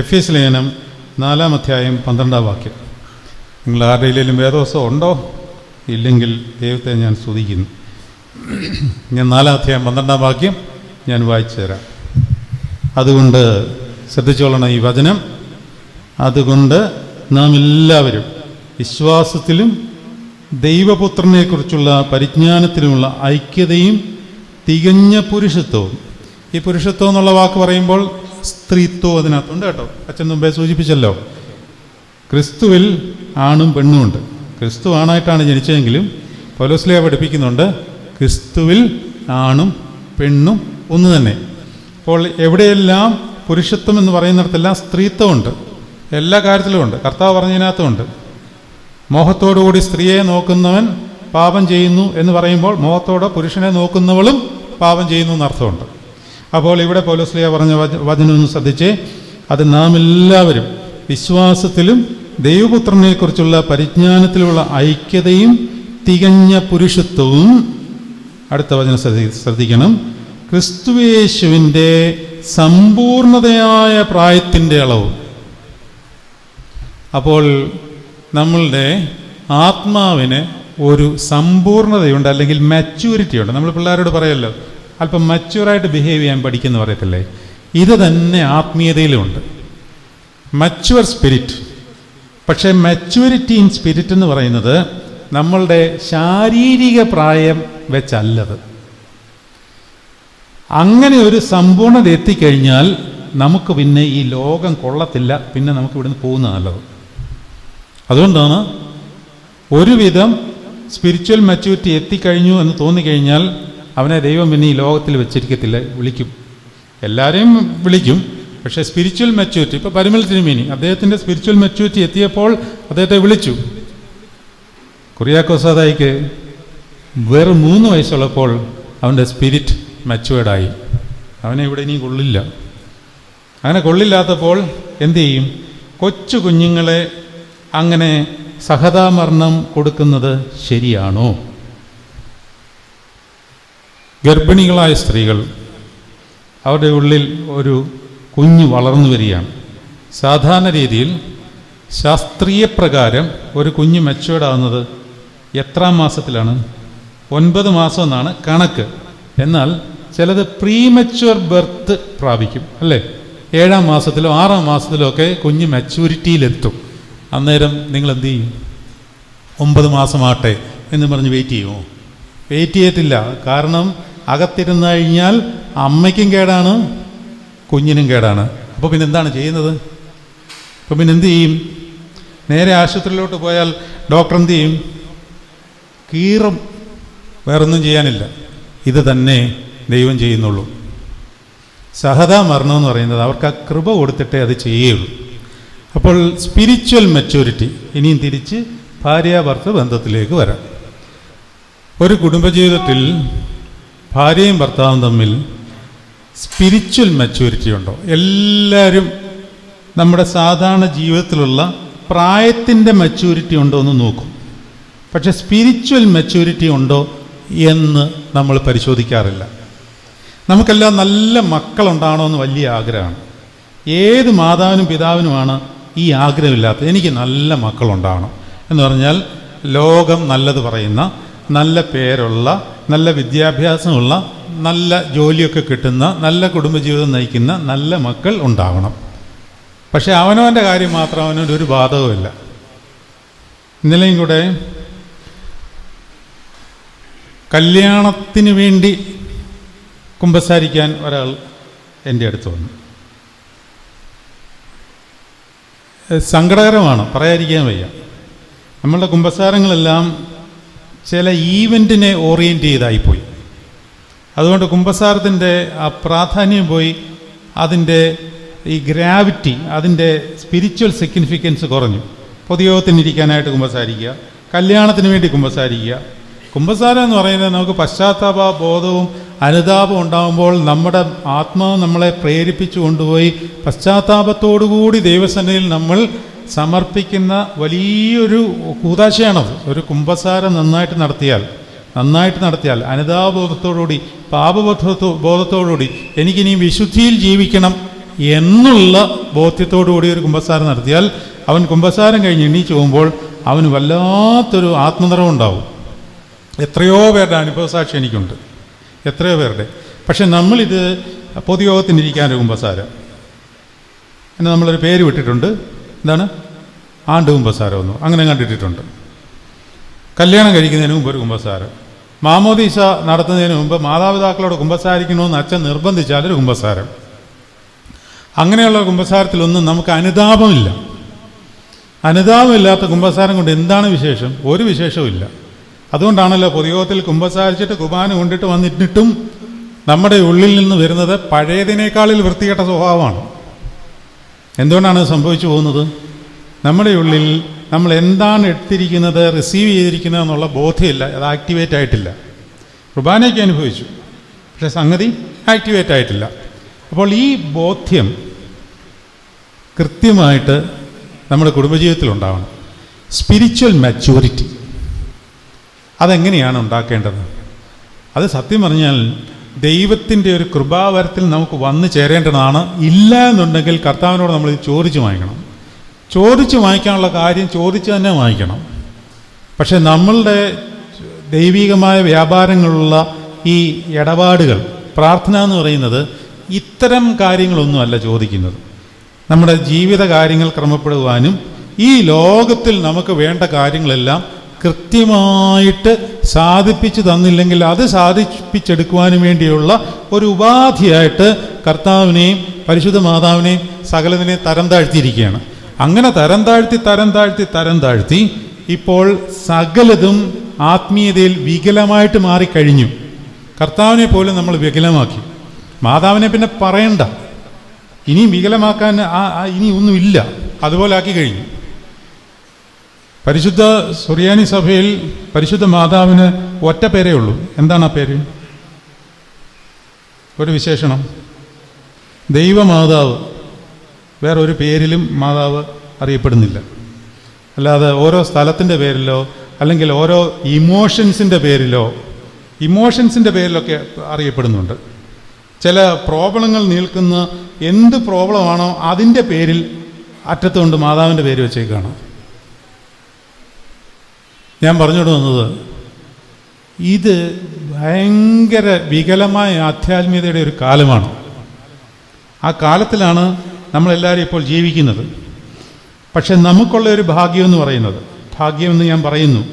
എഫേസ്യ ലേഖനം 4-ാം അധ്യായം 12-ാം വാക്യം. നിങ്ങൾ ആരുടെയിലും വേദോത്സവം ഉണ്ടോ? ഇല്ലെങ്കിൽ ദൈവത്തെ ഞാൻ സ്തുതിക്കുന്നു. ഞാൻ 4-ാം അധ്യായം 12-ാം വാക്യം ഞാൻ വായിച്ചു തരാം. അതുകൊണ്ട് ശ്രദ്ധിച്ചോളണം ഈ വചനം. അതുകൊണ്ട് നാം എല്ലാവരും വിശ്വാസത്തിലും ദൈവപുത്രനെക്കുറിച്ചുള്ള പരിജ്ഞാനത്തിലുമുള്ള ഐക്യതയും തികഞ്ഞ പുരുഷത്വവും. ഈ പുരുഷത്വം എന്നുള്ള വാക്ക് പറയുമ്പോൾ സ്ത്രീത്വം അതിനകത്തുണ്ട് കേട്ടോ. അച്ഛൻ മുമ്പേ സൂചിപ്പിച്ചല്ലോ, ക്രിസ്തുവിൽ ആണും പെണ്ണുമുണ്ട്. ക്രിസ്തു ആണായിട്ടാണ് ജനിച്ചതെങ്കിലും പൗലോസ്ലീഹ പഠിപ്പിക്കുന്നുണ്ട് ക്രിസ്തുവിൽ ആണും പെണ്ണും ഒന്ന് തന്നെ. അപ്പോൾ എവിടെയെല്ലാം പുരുഷത്വം എന്ന് പറയുന്നിടത്തെല്ലാം സ്ത്രീത്വമുണ്ട്. എല്ലാ കാര്യത്തിലുമുണ്ട്. കർത്താവ് പറഞ്ഞതിനകത്തുമുണ്ട്. മോഹത്തോടുകൂടി സ്ത്രീയെ നോക്കുന്നവൻ പാപം ചെയ്യുന്നു എന്ന് പറയുമ്പോൾ മോഹത്തോടെ പുരുഷനെ നോക്കുന്നവളും പാപം ചെയ്യുന്നു എന്നർത്ഥമുണ്ട്. അപ്പോൾ ഇവിടെ പൗലോസ്ലീഹ പറഞ്ഞ വചനം ഒന്ന് ശ്രദ്ധിച്ചേ. അത് നാം എല്ലാവരും വിശ്വാസത്തിലും ദൈവപുത്രനെക്കുറിച്ചുള്ള പരിജ്ഞാനത്തിലുള്ള ഐക്യതയും തികഞ്ഞ പുരുഷത്വവും. അടുത്ത വചനം ശ്രദ്ധിക്കണം. ക്രിസ്തുയേശുവിൻ്റെ സമ്പൂർണതയായ പ്രായത്തിൻ്റെ അളവും. അപ്പോൾ നമ്മളുടെ ആത്മാവിന് ഒരു സമ്പൂർണതയുണ്ട്, അല്ലെങ്കിൽ മാച്യൂരിറ്റി ഉണ്ട്. നമ്മൾ പിള്ളേരോട് പറയല്ലോ അല്പം മച്യൂറായിട്ട് ബിഹേവ് ചെയ്യാൻ പഠിക്കുന്നു പറയത്തില്ലേ. ഇത് തന്നെ ആത്മീയതയിലുമുണ്ട്, മച്യൂർ സ്പിരിറ്റ്. പക്ഷേ മച്യൂരിറ്റി ഇൻ സ്പിരിറ്റ് എന്ന് പറയുന്നത് നമ്മളുടെ ശാരീരിക പ്രായം വെച്ചല്ലത്. അങ്ങനെ ഒരു സമ്പൂർണ്ണത എത്തിക്കഴിഞ്ഞാൽ നമുക്ക് പിന്നെ ഈ ലോകം കൊള്ളത്തില്ല, പിന്നെ നമുക്ക് ഇവിടുന്ന് പോകുന്നത് നല്ലത്. അതുകൊണ്ടാണ് ഒരുവിധം സ്പിരിച്വൽ മച്യൂരിറ്റി എത്തിക്കഴിഞ്ഞു എന്ന് തോന്നിക്കഴിഞ്ഞാൽ അവനെ ദൈവം പിന്നെ ഈ ലോകത്തിൽ വെച്ചിരിക്കത്തില്ല, വിളിക്കും. എല്ലാവരെയും വിളിക്കും. പക്ഷേ സ്പിരിച്വൽ മച്യൂരിറ്റി, ഇപ്പോൾ പരിമൽ തിരുമേനി അദ്ദേഹത്തിൻ്റെ സ്പിരിച്വൽ മച്യൂരിറ്റി എത്തിയപ്പോൾ അദ്ദേഹത്തെ വിളിച്ചു. കുറിയാക്കോസാദായിക്ക് വെറും 3 വയസ്സുള്ളപ്പോൾ അവൻ്റെ സ്പിരിറ്റ് മച്യൂർഡായി. അവനെ ഇവിടെ ഇനിയും കൊള്ളില്ല. അങ്ങനെ കൊള്ളില്ലാത്തപ്പോൾ എന്തു ചെയ്യും? കൊച്ചു കുഞ്ഞുങ്ങളെ അങ്ങനെ സഹതാമരണം കൊടുക്കുന്നത് ശരിയാണോ? ഗർഭിണികളായ സ്ത്രീകൾ, അവരുടെ ഉള്ളിൽ ഒരു കുഞ്ഞ് വളർന്നു വരികയാണ്. സാധാരണ രീതിയിൽ ശാസ്ത്രീയ പ്രകാരം ഒരു കുഞ്ഞ് മെച്യൂർഡാകുന്നത് എത്രാം മാസത്തിലാണ്? 9 മാസം എന്നാണ് കണക്ക്. എന്നാൽ ചിലത് പ്രീമെച്യൂർ ബർത്ത് പ്രാപിക്കും, അല്ലേ? 7-ാം മാസത്തിലോ 6-ാം മാസത്തിലോ ഒക്കെ കുഞ്ഞ് മെച്യൂരിറ്റിയിലെത്തും. അന്നേരം നിങ്ങൾ എന്തു ചെയ്യും? 9 മാസമാട്ടെ എന്ന് പറഞ്ഞ് വെയിറ്റ് ചെയ്യുമോ? വെയിറ്റ് ചെയ്യത്തില്ല. കാരണം അകത്തിരുന്ന് കഴിഞ്ഞാൽ അമ്മയ്ക്കും കേടാണ്, കുഞ്ഞിനും കേടാണ്. അപ്പോൾ പിന്നെ എന്താണ് ചെയ്യുന്നത്? അപ്പോൾ പിന്നെ എന്തു ചെയ്യും? നേരെ ആശുപത്രിയിലോട്ട് പോയാൽ ഡോക്ടർ എന്തു ചെയ്യും? കീറും. വേറൊന്നും ചെയ്യാനില്ല. ഇത് തന്നെ ദൈവം ചെയ്യുന്നുള്ളൂ. സഹതാ മരണം എന്ന് പറയുന്നത് അവർക്ക് ആ കൃപ കൊടുത്തിട്ടേ അത് ചെയ്യുള്ളൂ. അപ്പോൾ സ്പിരിച്വൽ മെച്യൂരിറ്റി. ഇനിയും തിരിച്ച് ഭാര്യാഭർത്തൃ ബന്ധത്തിലേക്ക് വരാം. ഒരു കുടുംബജീവിതത്തിൽ ഭാര്യയും ഭർത്താവും തമ്മിൽ സ്പിരിച്വൽ മെച്യൂരിറ്റി ഉണ്ടോ? എല്ലാവരും നമ്മുടെ സാധാരണ ജീവിതത്തിലുള്ള പ്രായത്തിൻ്റെ മെച്യൂരിറ്റി ഉണ്ടോ എന്ന് നോക്കും. പക്ഷെ സ്പിരിച്വൽ മെച്യൂരിറ്റി ഉണ്ടോ എന്ന് നമ്മൾ പരിശോധിക്കാറില്ല. നമുക്കെല്ലാം നല്ല മക്കളുണ്ടാകണോ എന്ന് വലിയ ആഗ്രഹമാണ്. ഏത് മാതാവിനും പിതാവിനുമാണ് ഈ ആഗ്രഹമില്ലാത്തത്? എനിക്ക് നല്ല മക്കളുണ്ടാകണം എന്ന് പറഞ്ഞാൽ ലോകം നല്ലത് പറയുന്ന, നല്ല പേരുള്ള, നല്ല വിദ്യാഭ്യാസമുള്ള, നല്ല ജോലിയൊക്കെ കിട്ടുന്ന, നല്ല കുടുംബജീവിതം നയിക്കുന്ന നല്ല മക്കൾ ഉണ്ടാകണം. പക്ഷേ അവനവൻ്റെ കാര്യം മാത്രം അവനൊരു ബാധകമില്ല. ഇന്നലെയും കൂടെ കല്യാണത്തിന് വേണ്ടി കുമ്പസാരിക്കാൻ ഒരാൾ എൻ്റെ അടുത്ത് വന്നു. സങ്കടകരമാണ്, പറയാതിരിക്കാൻ വയ്യ. നമ്മളുടെ കുമ്പസാരങ്ങളെല്ലാം ചില ഈവൻറ്റിനെ ഓറിയൻറ്റ് ചെയ്തായിപ്പോയി. അതുകൊണ്ട് കുമ്പസാരത്തിൻ്റെ ആ പ്രാധാന്യം പോയി, അതിൻ്റെ ഈ ഗ്രാവിറ്റി, അതിൻ്റെ സ്പിരിച്വൽ സിഗ്നിഫിക്കൻസ് കുറഞ്ഞു. പൊതുയോഗത്തിനിരിക്കാനായിട്ട് കുമ്പസാരിക്കുക, കല്യാണത്തിന് വേണ്ടി കുമ്പസാരിക്കുക. കുമ്പസാരം എന്ന് പറയുന്നത് നമുക്ക് പശ്ചാത്താപ ബോധവും അനുതാപം ഉണ്ടാകുമ്പോൾ നമ്മുടെ ആത്മാവ് നമ്മളെ പ്രേരിപ്പിച്ചു കൊണ്ടുപോയി പശ്ചാത്താപത്തോടുകൂടി ദൈവസന്നിധിയിൽ നമ്മൾ സമർപ്പിക്കുന്ന വലിയൊരു കൂതാശയാണത്. ഒരു കുമ്പസാരം നന്നായിട്ട് നടത്തിയാൽ അനുതാപബോധത്തോടുകൂടി, പാപബോധത്തോടുകൂടി എനിക്കിനി വിശുദ്ധിയിൽ ജീവിക്കണം എന്നുള്ള ബോധ്യത്തോടുകൂടി ഒരു കുമ്പസാരം നടത്തിയാൽ അവൻ കുമ്പസാരം കഴിഞ്ഞ് എണീച്ചു പോകുമ്പോൾ അവന് വല്ലാത്തൊരു ആത്മനിറവുണ്ടാവും. എത്രയോ പേരുടെ അനുഭവസാക്ഷി എനിക്കുണ്ട്, എത്രയോ പേരുടെ. പക്ഷെ നമ്മളിത് പൊതുയോഗത്തിനിരിക്കാനൊരു കുമ്പസാരം, പിന്നെ നമ്മളൊരു പേര് വിട്ടിട്ടുണ്ട്, എന്താണ്, ആണ്ട് കുമ്പസാരമൊന്നും അങ്ങനെ കണ്ടിട്ടിട്ടുണ്ട്. കല്യാണം കഴിക്കുന്നതിന് മുമ്പ് ഒരു കുമ്പസാരം, മാമോദീസ നടത്തുന്നതിന് മുമ്പ് മാതാപിതാക്കളോട് കുമ്പസാരിക്കണമെന്ന് അച്ഛൻ നിർബന്ധിച്ചാലൊരു കുമ്പസാരം. അങ്ങനെയുള്ള കുമ്പസാരത്തിലൊന്നും നമുക്ക് അനുതാപമില്ല. അനുതാപമില്ലാത്ത കുമ്പസാരം കൊണ്ട് എന്താണ് വിശേഷം? ഒരു വിശേഷവും ഇല്ല. അതുകൊണ്ടാണല്ലോ പൊതുയോഗത്തിൽ കുമ്പസാരിച്ചിട്ട് കുർബാന കൊണ്ടിട്ട് വന്നിട്ടും നമ്മുടെ ഉള്ളിൽ നിന്ന് വരുന്നത് പഴയതിനേക്കാളിൽ വൃത്തികെട്ട സ്വഭാവമാണ്. എന്തുകൊണ്ടാണ് സംഭവിച്ചു പോകുന്നത്? നമ്മുടെ ഉള്ളിൽ നമ്മൾ എന്താണ് എടുത്തിരിക്കുന്നത്, റിസീവ് ചെയ്തിരിക്കുന്നത് എന്നുള്ള ബോധ്യമില്ല, അത് ആക്ടിവേറ്റ് ആയിട്ടില്ല. കുർബാനയ്ക്ക് അനുഭവിച്ചു, പക്ഷെ സംഗതി ആക്ടിവേറ്റ് ആയിട്ടില്ല. അപ്പോൾ ഈ ബോധ്യം കൃത്യമായിട്ട് നമ്മുടെ കുടുംബജീവിതത്തിലുണ്ടാവണം. സ്പിരിച്വൽ മാച്യൂരിറ്റി അതെങ്ങനെയാണ് ഉണ്ടാക്കേണ്ടത്? അത് സത്യം പറഞ്ഞാൽ ദൈവത്തിൻ്റെ ഒരു കൃപാവരത്തിൽ നമുക്ക് വന്നു ചേരേണ്ടതാണ്. ഇല്ല എന്നുണ്ടെങ്കിൽ കർത്താവിനോട് നമ്മൾ ചോദിച്ച് വാങ്ങിക്കണം. ചോദിച്ച് വാങ്ങിക്കാനുള്ള കാര്യം ചോദിച്ച് തന്നെ വാങ്ങിക്കണം. പക്ഷെ നമ്മളുടെ ദൈവികമായ വ്യാപാരങ്ങളുള്ള ഈ ഇടപാടുകൾ, പ്രാർത്ഥന എന്ന് പറയുന്നത് ഇത്തരം കാര്യങ്ങളൊന്നുമല്ല ചോദിക്കുന്നത്. നമ്മുടെ ജീവിത കാര്യങ്ങൾ ക്രമപ്പെടുവാനും ഈ ലോകത്തിൽ നമുക്ക് വേണ്ട കാര്യങ്ങളെല്ലാം കൃത്യമായിട്ട് സാധിപ്പിച്ചു തന്നില്ലെങ്കിൽ അത് സാധിപ്പിച്ചെടുക്കുവാനും വേണ്ടിയുള്ള ഒരു ഉപാധിയായിട്ട് കർത്താവിനെയും പരിശുദ്ധ മാതാവിനെയും സകലതിനെയും തരം താഴ്ത്തിയിരിക്കുകയാണ്. അങ്ങനെ തരം താഴ്ത്തി ഇപ്പോൾ സകലതും ആത്മീയതയിൽ വികലമായിട്ട് മാറിക്കഴിഞ്ഞു. കർത്താവിനെ പോലും നമ്മൾ വികലമാക്കി. മാതാവിനെ പിന്നെ പറയണ്ട, ഇനിയും വികലമാക്കാൻ ഇനി ഒന്നുമില്ല, അതുപോലെ ആക്കി കഴിഞ്ഞു. പരിശുദ്ധ സുറിയാനി സഭയിൽ പരിശുദ്ധ മാതാവിന് ഒറ്റ പേരേ ഉള്ളൂ. എന്താണ് ആ പേര്? ഒരു വിശേഷണം, ദൈവമാതാവ്. വേറൊരു പേരിലും മാതാവ് അറിയപ്പെടുന്നില്ല. അല്ലാതെ ഓരോ സ്ഥലത്തിൻ്റെ പേരിലോ അല്ലെങ്കിൽ ഓരോ ഇമോഷൻസിൻ്റെ പേരിലൊക്കെ അറിയപ്പെടുന്നുണ്ട്. ചില പ്രോബ്ലങ്ങൾ നിൽക്കുന്ന എന്ത് പ്രോബ്ലമാണോ അതിൻ്റെ പേരിൽ അറ്റത്തുകൊണ്ട് മാതാവിൻ്റെ പേര് വെച്ചേക്കാണ്. ഞാൻ പറഞ്ഞോട് വന്നത്, ഇത് ഭയങ്കര വികലമായ ആധ്യാത്മികതയുടെ ഒരു കാലമാണ്. ആ കാലത്തിലാണ് നമ്മളെല്ലാവരും ഇപ്പോൾ ജീവിക്കുന്നത്. പക്ഷെ നമുക്കുള്ള ഒരു ഭാഗ്യമെന്ന് പറയുന്നത്, ഭാഗ്യമെന്ന് ഞാൻ പറയുന്നു,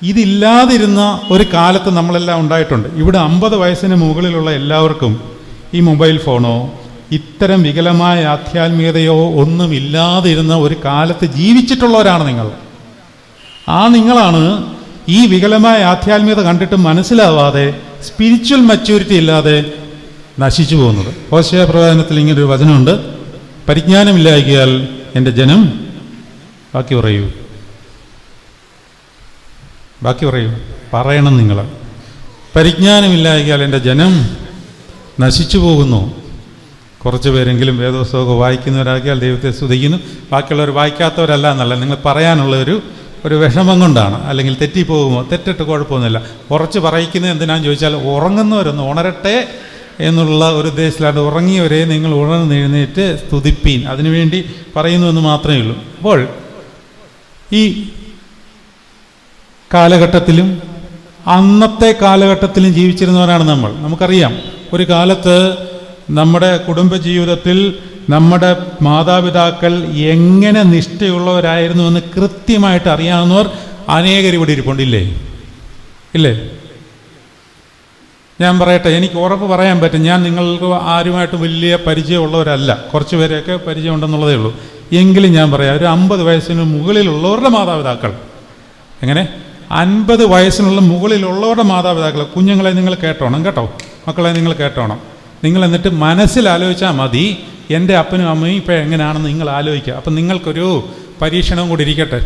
ഇതില്ലാതിരുന്ന ഒരു കാലത്ത് നമ്മളെല്ലാം ഉണ്ടായിട്ടുണ്ട്. ഇവിടെ 50 വയസ്സിന് മുകളിലുള്ള എല്ലാവർക്കും ഈ മൊബൈൽ ഫോണോ ഇത്തരം വികലമായ ആധ്യാത്മികതയോ ഒന്നുമില്ലാതിരുന്ന ഒരു കാലത്ത് ജീവിച്ചിട്ടുള്ളവരാണ് നിങ്ങൾ. നിങ്ങളാണ് ഈ വികലമായ ആധ്യാത്മികത കണ്ടിട്ട് മനസ്സിലാവാതെ സ്പിരിച്വൽ മച്യൂരിറ്റി ഇല്ലാതെ നശിച്ചു പോകുന്നത്. ഹോശേയ പ്രവചനത്തിൽ ഇങ്ങനൊരു വചനമുണ്ട്, പരിജ്ഞാനമില്ലായ്കയാൽ എൻ്റെ ജനം ബാക്കി പറയൂ പറയണം നിങ്ങൾ. പരിജ്ഞാനമില്ലായ്കയാൽ എൻ്റെ ജനം നശിച്ചു പോകുന്നു. കുറച്ച് പേരെങ്കിലും വേദപുസ്തകമൊക്കെ വായിക്കുന്നവരാക്കിയാൽ ദൈവത്തെ സ്തുതിക്കുന്നു, ബാക്കിയുള്ളവർ വായിക്കാത്തവരല്ല എന്നല്ല, നിങ്ങൾ പറയാനുള്ള ഒരു വിഷമം കൊണ്ടാണ്. അല്ലെങ്കിൽ തെറ്റിപ്പോകുമോ? തെറ്റിട്ട് കുഴപ്പമൊന്നുമില്ല. കുറച്ച് പറയിക്കുന്നത് എന്തിനാന്ന് ചോദിച്ചാൽ ഉറങ്ങുന്നവരൊന്ന് ഉണരട്ടെ എന്നുള്ള ഒരു ഉദ്ദേശത്തിലാണ്. ഉറങ്ങിയവരെ നിങ്ങൾ ഉണർന്നെഴുന്നേറ്റ് സ്തുതിപ്പീൻ, അതിനുവേണ്ടി പറയുന്നു എന്ന് മാത്രമേ ഉള്ളൂ. അപ്പോൾ ഈ കാലഘട്ടത്തിലും അന്നത്തെ കാലഘട്ടത്തിലും ജീവിച്ചിരുന്നവരാണ് നമ്മൾ. നമുക്കറിയാം, ഒരു കാലത്ത് നമ്മുടെ കുടുംബജീവിതത്തിൽ നമ്മുടെ മാതാപിതാക്കൾ എങ്ങനെ നിഷ്ഠയുള്ളവരായിരുന്നുവെന്ന് കൃത്യമായിട്ട് അറിയാവുന്നവർ അനേകർ ഇവിടെ ഇരിപ്പുണ്ടില്ലേ? ഇല്ലേ? ഞാൻ പറയട്ടെ, എനിക്ക് ഉറപ്പ് പറയാൻ പറ്റും, ഞാൻ നിങ്ങൾക്ക് ആരുമായിട്ട് വലിയ പരിചയമുള്ളവരല്ല, കുറച്ച് പേരെയൊക്കെ പരിചയമുണ്ടെന്നുള്ളതേ ഉള്ളൂ. എങ്കിലും ഞാൻ പറയാം, ഒരു 50 വയസ്സിന് മുകളിലുള്ളവരുടെ മാതാപിതാക്കൾ, എങ്ങനെ 50 വയസ്സിനുള്ള മുകളിലുള്ളവരുടെ മാതാപിതാക്കൾ, കുഞ്ഞുങ്ങളെ നിങ്ങൾ കേട്ടോണം കേട്ടോ, മക്കളെ നിങ്ങൾ കേട്ടോണം. നിങ്ങൾ എന്നിട്ട് മനസ്സിലാലോചിച്ചാൽ മതി, എൻ്റെ അപ്പനും അമ്മയും ഇപ്പോൾ എങ്ങനെയാണെന്ന് നിങ്ങൾ ആലോചിക്കുക. അപ്പം നിങ്ങൾക്കൊരു പരീക്ഷണവും കൂടി ഇരിക്കട്ടെ.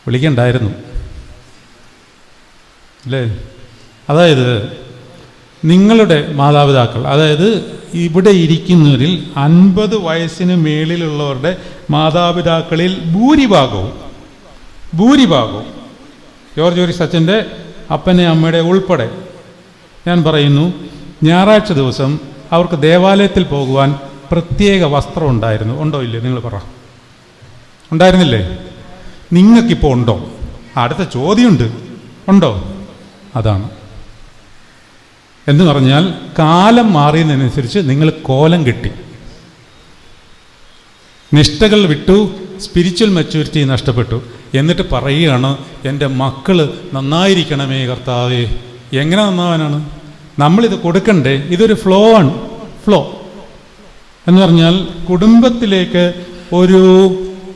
വിളിക്കണ്ടായിരുന്നു അല്ലേ? അതായത് നിങ്ങളുടെ മാതാപിതാക്കൾ, അതായത് ഇവിടെ ഇരിക്കുന്നവരിൽ 50 വയസ്സിന് മേളിലുള്ളവരുടെ മാതാപിതാക്കളിൽ ഭൂരിഭാഗവും ജോർജ് അച്ഛൻ്റെ അപ്പനെ അമ്മയുടെ ഉൾപ്പെടെ ഞാൻ പറയുന്നു, ഞായറാഴ്ച ദിവസം അവർക്ക് ദേവാലയത്തിൽ പോകുവാൻ പ്രത്യേക വസ്ത്രം ഉണ്ടായിരുന്നു. ഉണ്ടോ ഇല്ലേ? നിങ്ങൾ പറ. ഉണ്ടായിരുന്നില്ലേ? നിങ്ങൾക്കിപ്പോൾ ഉണ്ടോ? അടുത്ത ചോദ്യമുണ്ട്, ഉണ്ടോ? അതാണ് എന്ന് പറഞ്ഞാൽ കാലം മാറിയതിനനുസരിച്ച് നിങ്ങൾ കോലം കെട്ടി, നിഷ്ഠകൾ വിട്ടു, സ്പിരിച്വൽ മെച്യൂരിറ്റി നഷ്ടപ്പെട്ടു. എന്നിട്ട് പറയുകയാണ്, എൻ്റെ മക്കൾ നന്നായിരിക്കണമേ കർത്താവേ. എങ്ങനെ നന്നാവാനാണ്? നമ്മളിത് കൊടുക്കണ്ടേ? ഇതൊരു ഫ്ലോ എന്ന് പറഞ്ഞാൽ കുടുംബത്തിലേക്ക് ഒരു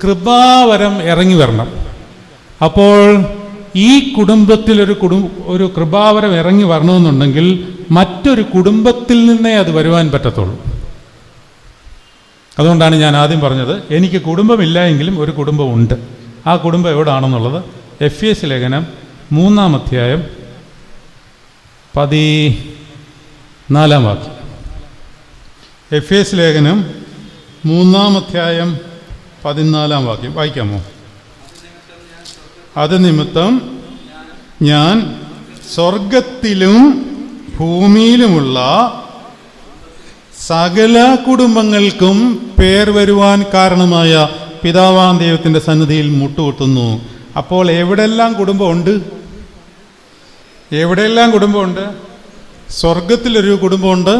കൃപാവരം ഇറങ്ങി വരണം. അപ്പോൾ ഈ കുടുംബത്തിൽ ഒരു കൃപാവരം ഇറങ്ങി വരണമെന്നുണ്ടെങ്കിൽ മറ്റൊരു കുടുംബത്തിൽ നിന്നേ അത് വരുവാൻ പറ്റത്തുള്ളൂ. അതുകൊണ്ടാണ് ഞാൻ ആദ്യം പറഞ്ഞത്, എനിക്ക് കുടുംബമില്ല എങ്കിലും ഒരു കുടുംബമുണ്ട്. ആ കുടുംബം എവിടാണെന്നുള്ളത് എഫേസ്യ ലേഖനം 3-ാം അധ്യായം 14-ാം വാക്യം. എഫേസ്യ ലേഖനം 3-ാം അധ്യായം 14-ാം വാക്യം വായിക്കാമോ? അത് നിമിത്തം ഞാൻ സ്വർഗത്തിലും ഭൂമിയിലുമുള്ള സകല കുടുംബങ്ങൾക്കും പേർ വരുവാൻ കാരണമായ പിതാവാം ദൈവത്തിൻ്റെ സന്നിധിയിൽ മുട്ടുകുത്തുന്നു. അപ്പോൾ എവിടെല്ലാം കുടുംബമുണ്ട്? സ്വർഗത്തിലൊരു കുടുംബമുണ്ട്,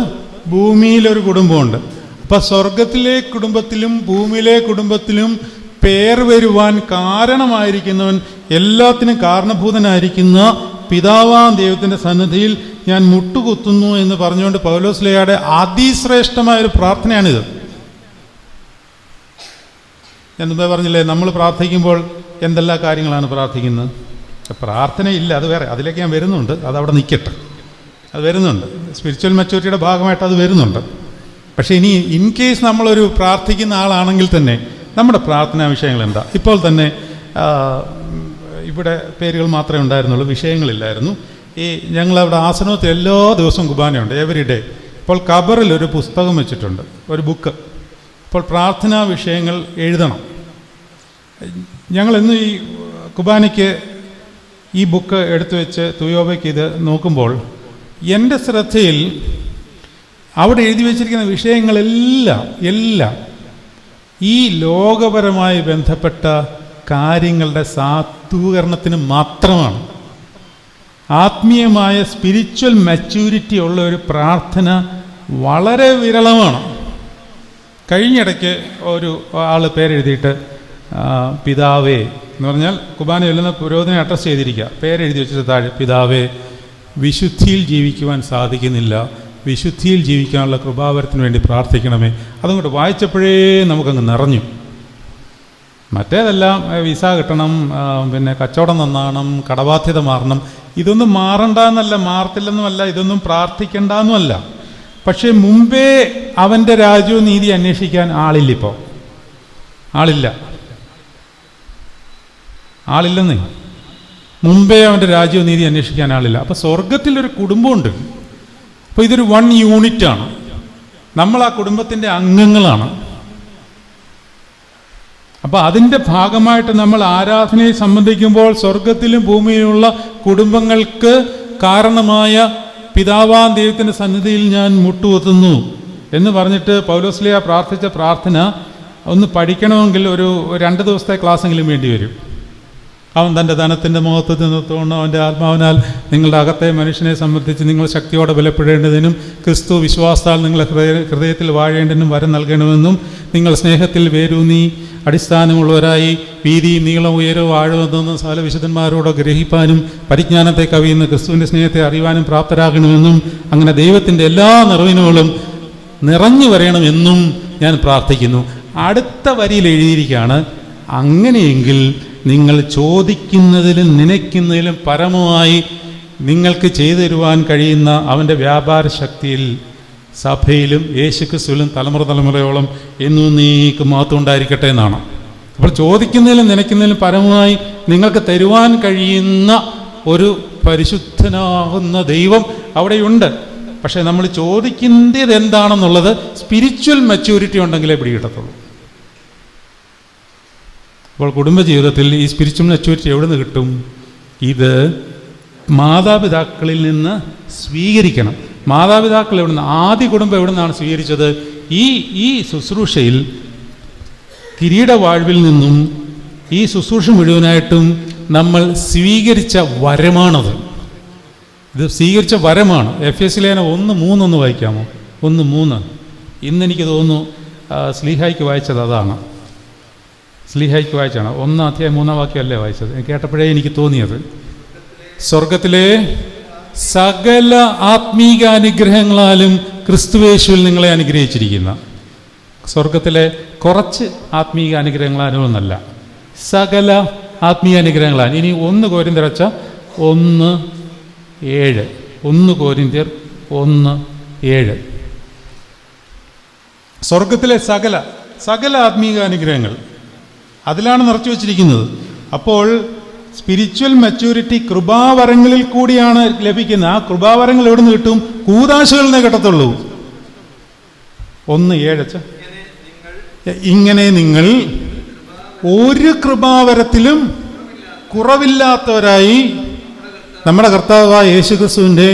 ഭൂമിയിലൊരു കുടുംബമുണ്ട്. അപ്പം സ്വർഗത്തിലെ കുടുംബത്തിലും ഭൂമിയിലെ കുടുംബത്തിലും പേർ വരുവാൻ കാരണമായിരിക്കുന്നവൻ, എല്ലാത്തിനും കാരണഭൂതനായിരിക്കുന്ന പിതാവാം ദൈവത്തിൻ്റെ സന്നിധിയിൽ ഞാൻ മുട്ടുകുത്തുന്നു എന്ന് പറഞ്ഞുകൊണ്ട് പൗലോസ്ലീഹയുടെ അതിശ്രേഷ്ഠമായൊരു പ്രാർത്ഥനയാണിത്. ഞാൻ മുമ്പേ പറഞ്ഞില്ലേ, നമ്മൾ പ്രാർത്ഥിക്കുമ്പോൾ എന്തെല്ലാം കാര്യങ്ങളാണ് പ്രാർത്ഥിക്കുന്നത്? പ്രാർത്ഥനയില്ല, അത് വേറെ, അതിലേക്ക് ഞാൻ വരുന്നുണ്ട്, അതവിടെ നിൽക്കട്ടെ, അത് വരുന്നുണ്ട്, സ്പിരിച്വൽ മെച്യൂരിറ്റിയുടെ ഭാഗമായിട്ട് അത് വരുന്നുണ്ട്. പക്ഷേ ഇനി ഇൻ കേസ് നമ്മളൊരു പ്രാർത്ഥിക്കുന്ന ആളാണെങ്കിൽ തന്നെ നമ്മുടെ പ്രാർത്ഥനാ വിഷയങ്ങൾ എന്താ? ഇപ്പോൾ തന്നെ ഇവിടെ പേരുകൾ മാത്രമേ ഉണ്ടായിരുന്നുള്ളൂ, വിഷയങ്ങളില്ലായിരുന്നു. ഞങ്ങളവിടെ ആശ്രമത്തിൽ എല്ലാ ദിവസവും കുർബാനയുണ്ട്, എവറി ഡേ. ഇപ്പോൾ ഖബറിൽ ഒരു പുസ്തകം വെച്ചിട്ടുണ്ട്, ഒരു ബുക്ക്. ഇപ്പോൾ പ്രാർത്ഥനാ വിഷയങ്ങൾ എഴുതണം. ഞങ്ങളിന്ന് ഈ കുർബാനയ്ക്ക് ഈ ബുക്ക് എടുത്തു വെച്ച് തുയോബയ്ക്ക് ഇത് നോക്കുമ്പോൾ എൻ്റെ ശ്രദ്ധയിൽ അവിടെ എഴുതി വച്ചിരിക്കുന്ന വിഷയങ്ങളെല്ലാം ഈ ലോകപരമായി ബന്ധപ്പെട്ട കാര്യങ്ങളുടെ സാധൂകരണത്തിന് മാത്രമാണ്. ആത്മീയമായ സ്പിരിച്വൽ മെച്യൂരിറ്റി ഉള്ള ഒരു പ്രാർത്ഥന വളരെ വിരളമാണ്. കഴിഞ്ഞിടയ്ക്ക് ഒരു ആൾ പേരെഴുതിയിട്ട് പിതാവേ എന്ന് പറഞ്ഞാൽ കുർബാന ചൊല്ലുന്ന പുരോഹിതനെ അഡ്രസ് ചെയ്തിരിക്കുക, പേരെഴുതി വെച്ചിട്ട് താഴെ പിതാവേ, വിശുദ്ധിയിൽ ജീവിക്കുവാൻ സാധിക്കുന്നില്ല, വിശുദ്ധിയിൽ ജീവിക്കാനുള്ള കൃപാവരത്തിന് വേണ്ടി പ്രാർത്ഥിക്കണമേ. അതുകൊണ്ട് വായിച്ചപ്പോഴേ നമുക്കങ്ങ് നിറഞ്ഞു. മറ്റേതെല്ലാം വിസ കിട്ടണം, പിന്നെ കച്ചവടം നന്നാകണം, കടബാധ്യത മാറണം, ഇതൊന്നും മാറണ്ടെന്നല്ല, മാറത്തില്ലെന്നുമല്ല, ഇതൊന്നും പ്രാർത്ഥിക്കേണ്ടെന്നുമല്ല. പക്ഷേ മുമ്പേ അവൻ്റെ രാജ്യവും നീതി അന്വേഷിക്കാൻ ആളില്ലിപ്പോൾ, ആളില്ലെന്നേ. മുമ്പേ അവൻ്റെ രാജ്യവും നീതി അന്വേഷിക്കാൻ ആളില്ല. അപ്പോൾ സ്വർഗത്തിലൊരു കുടുംബമുണ്ട്. അപ്പോൾ ഇതൊരു 1 യൂണിറ്റാണ്. നമ്മൾ ആ കുടുംബത്തിൻ്റെ അംഗങ്ങളാണ്. അപ്പോൾ അതിൻ്റെ ഭാഗമായിട്ട് നമ്മൾ ആരാധനയെ സംബന്ധിക്കുമ്പോൾ സ്വർഗത്തിലും ഭൂമിയിലുമുള്ള കുടുംബങ്ങൾക്ക് കാരണമായ പിതാവാം ദൈവത്തിൻ്റെ സന്നിധിയിൽ ഞാൻ മുട്ടുകുത്തുന്നു എന്ന് പറഞ്ഞിട്ട് പൗലോസ്ലീഹ പ്രാർത്ഥിച്ച പ്രാർത്ഥന ഒന്ന് പഠിക്കണമെങ്കിൽ ഒരു 2 ദിവസത്തെ ക്ലാസ്സെങ്കിലും വേണ്ടി വരും. അവൻ തൻ്റെ ധനത്തിൻ്റെ മഹത്വത്തിൽ നിർത്തുകൊണ്ട് അവൻ്റെ ആത്മാവിനാൽ നിങ്ങളുടെ അകത്തെ മനുഷ്യനെ സംബന്ധിച്ച് നിങ്ങൾ ശക്തിയോടെ ബലപ്പെടേണ്ടതിനും ക്രിസ്തു വിശ്വാസത്താൽ നിങ്ങളുടെ ഹൃദയത്തിൽ വാഴേണ്ടതിനും വരം നൽകണമെന്നും നിങ്ങൾ സ്നേഹത്തിൽ വേരൂന്നി അടിസ്ഥാനമുള്ളവരായി വീതിയും നീളവും ഉയരവും ആഴമെന്ന് സകല വിശുദ്ധന്മാരോട് ഗ്രഹിപ്പാനും പരിജ്ഞാനത്തെ കവിയുന്ന ക്രിസ്തുവിൻ്റെ സ്നേഹത്തെ അറിയുവാനും പ്രാപ്തരാകണമെന്നും അങ്ങനെ ദൈവത്തിൻ്റെ എല്ലാ നിറവിനോളും നിറഞ്ഞു വരണമെന്നും ഞാൻ പ്രാർത്ഥിക്കുന്നു. അടുത്ത വരിയിൽ എഴുതിയിരിക്കുകയാണ്, അങ്ങനെയെങ്കിൽ നിങ്ങൾ ചോദിക്കുന്നതിലും നനയ്ക്കുന്നതിലും പരമമായി നിങ്ങൾക്ക് ചെയ്തു തരുവാൻ കഴിയുന്ന അവൻ്റെ വ്യാപാര ശക്തിയിൽ സഭയിലും യേശുക്രിസ്തുവിലും തലമുറ തലമുറയോളം എന്നും നീക്ക് മഹത്വം ഉണ്ടായിരിക്കട്ടെ എന്നാണ്. അപ്പോൾ ചോദിക്കുന്നതിലും നനയ്ക്കുന്നതിലും പരമമായി നിങ്ങൾക്ക് തരുവാൻ കഴിയുന്ന ഒരു പരിശുദ്ധനാകുന്ന ദൈവം അവിടെയുണ്ട്. പക്ഷേ നമ്മൾ ചോദിക്കുന്നത് എന്താണെന്നുള്ളത് സ്പിരിച്വൽ മെച്യൂരിറ്റി ഉണ്ടെങ്കിലേ പിടികിട്ടത്തുള്ളൂ. അപ്പോൾ കുടുംബജീവിതത്തിൽ ഈ സ്പിരിച്വൽ മെച്യൂരിറ്റി എവിടെ നിന്ന് കിട്ടും? ഇത് മാതാപിതാക്കളിൽ നിന്ന് സ്വീകരിക്കണം. മാതാപിതാക്കൾ എവിടെ നിന്ന്, ആദ്യ കുടുംബം എവിടെ നിന്നാണ് സ്വീകരിച്ചത്? ഈ ശുശ്രൂഷയിൽ കിരീടവാഴ്വിൽ നിന്നും ഈ ശുശ്രൂഷ മുഴുവനായിട്ടും നമ്മൾ സ്വീകരിച്ച വരമാണത്. ഇത് സ്വീകരിച്ച വരമാണ്. എഫെസ്യ ലേഖനം 1:3 വായിക്കാമോ? 1:3. ഇന്നെനിക്ക് തോന്നുന്നു സ്ലീഹായ്ക്ക് വായിച്ചത് അതാണ്. സ്ലീഹായ്ക്ക് വായിച്ചാണ് 1:3 വായിച്ചത്. കേട്ടപ്പോഴേ എനിക്ക് തോന്നിയത്, സ്വർഗത്തിലെ സകല ആത്മീക അനുഗ്രഹങ്ങളാലും ക്രിസ്തുവേശുവിൽ നിങ്ങളെ അനുഗ്രഹിച്ചിരിക്കുന്ന, സ്വർഗത്തിലെ കുറച്ച് ആത്മീക അനുഗ്രഹങ്ങളാലും ഒന്നല്ല, സകല ആത്മീയ അനുഗ്രഹങ്ങളാണ്. ഇനി 1 കൊരിന്ത്യർ 1:7, 1 കൊരിന്ത്യർ 1:7. സ്വർഗത്തിലെ സകല ആത്മീക അനുഗ്രഹങ്ങൾ അതിലാണ് നിറച്ചു വച്ചിരിക്കുന്നത്. അപ്പോൾ സ്പിരിച്വൽ മെച്യൂരിറ്റി കൃപാവരങ്ങളിൽ കൂടിയാണ് ലഭിക്കുന്നത്. ആ കൃപാവരങ്ങൾ എവിടെ നിന്ന് കിട്ടും? കൂദാശകളിൽ നിന്ന് കിട്ടത്തുള്ളൂ. 1:7. ഇങ്ങനെ നിങ്ങൾ ഒരു കൃപാവരത്തിലും കുറവില്ലാത്തവരായി നമ്മുടെ കർത്താവായ യേശുക്രിസ്തുവിൻ്റെ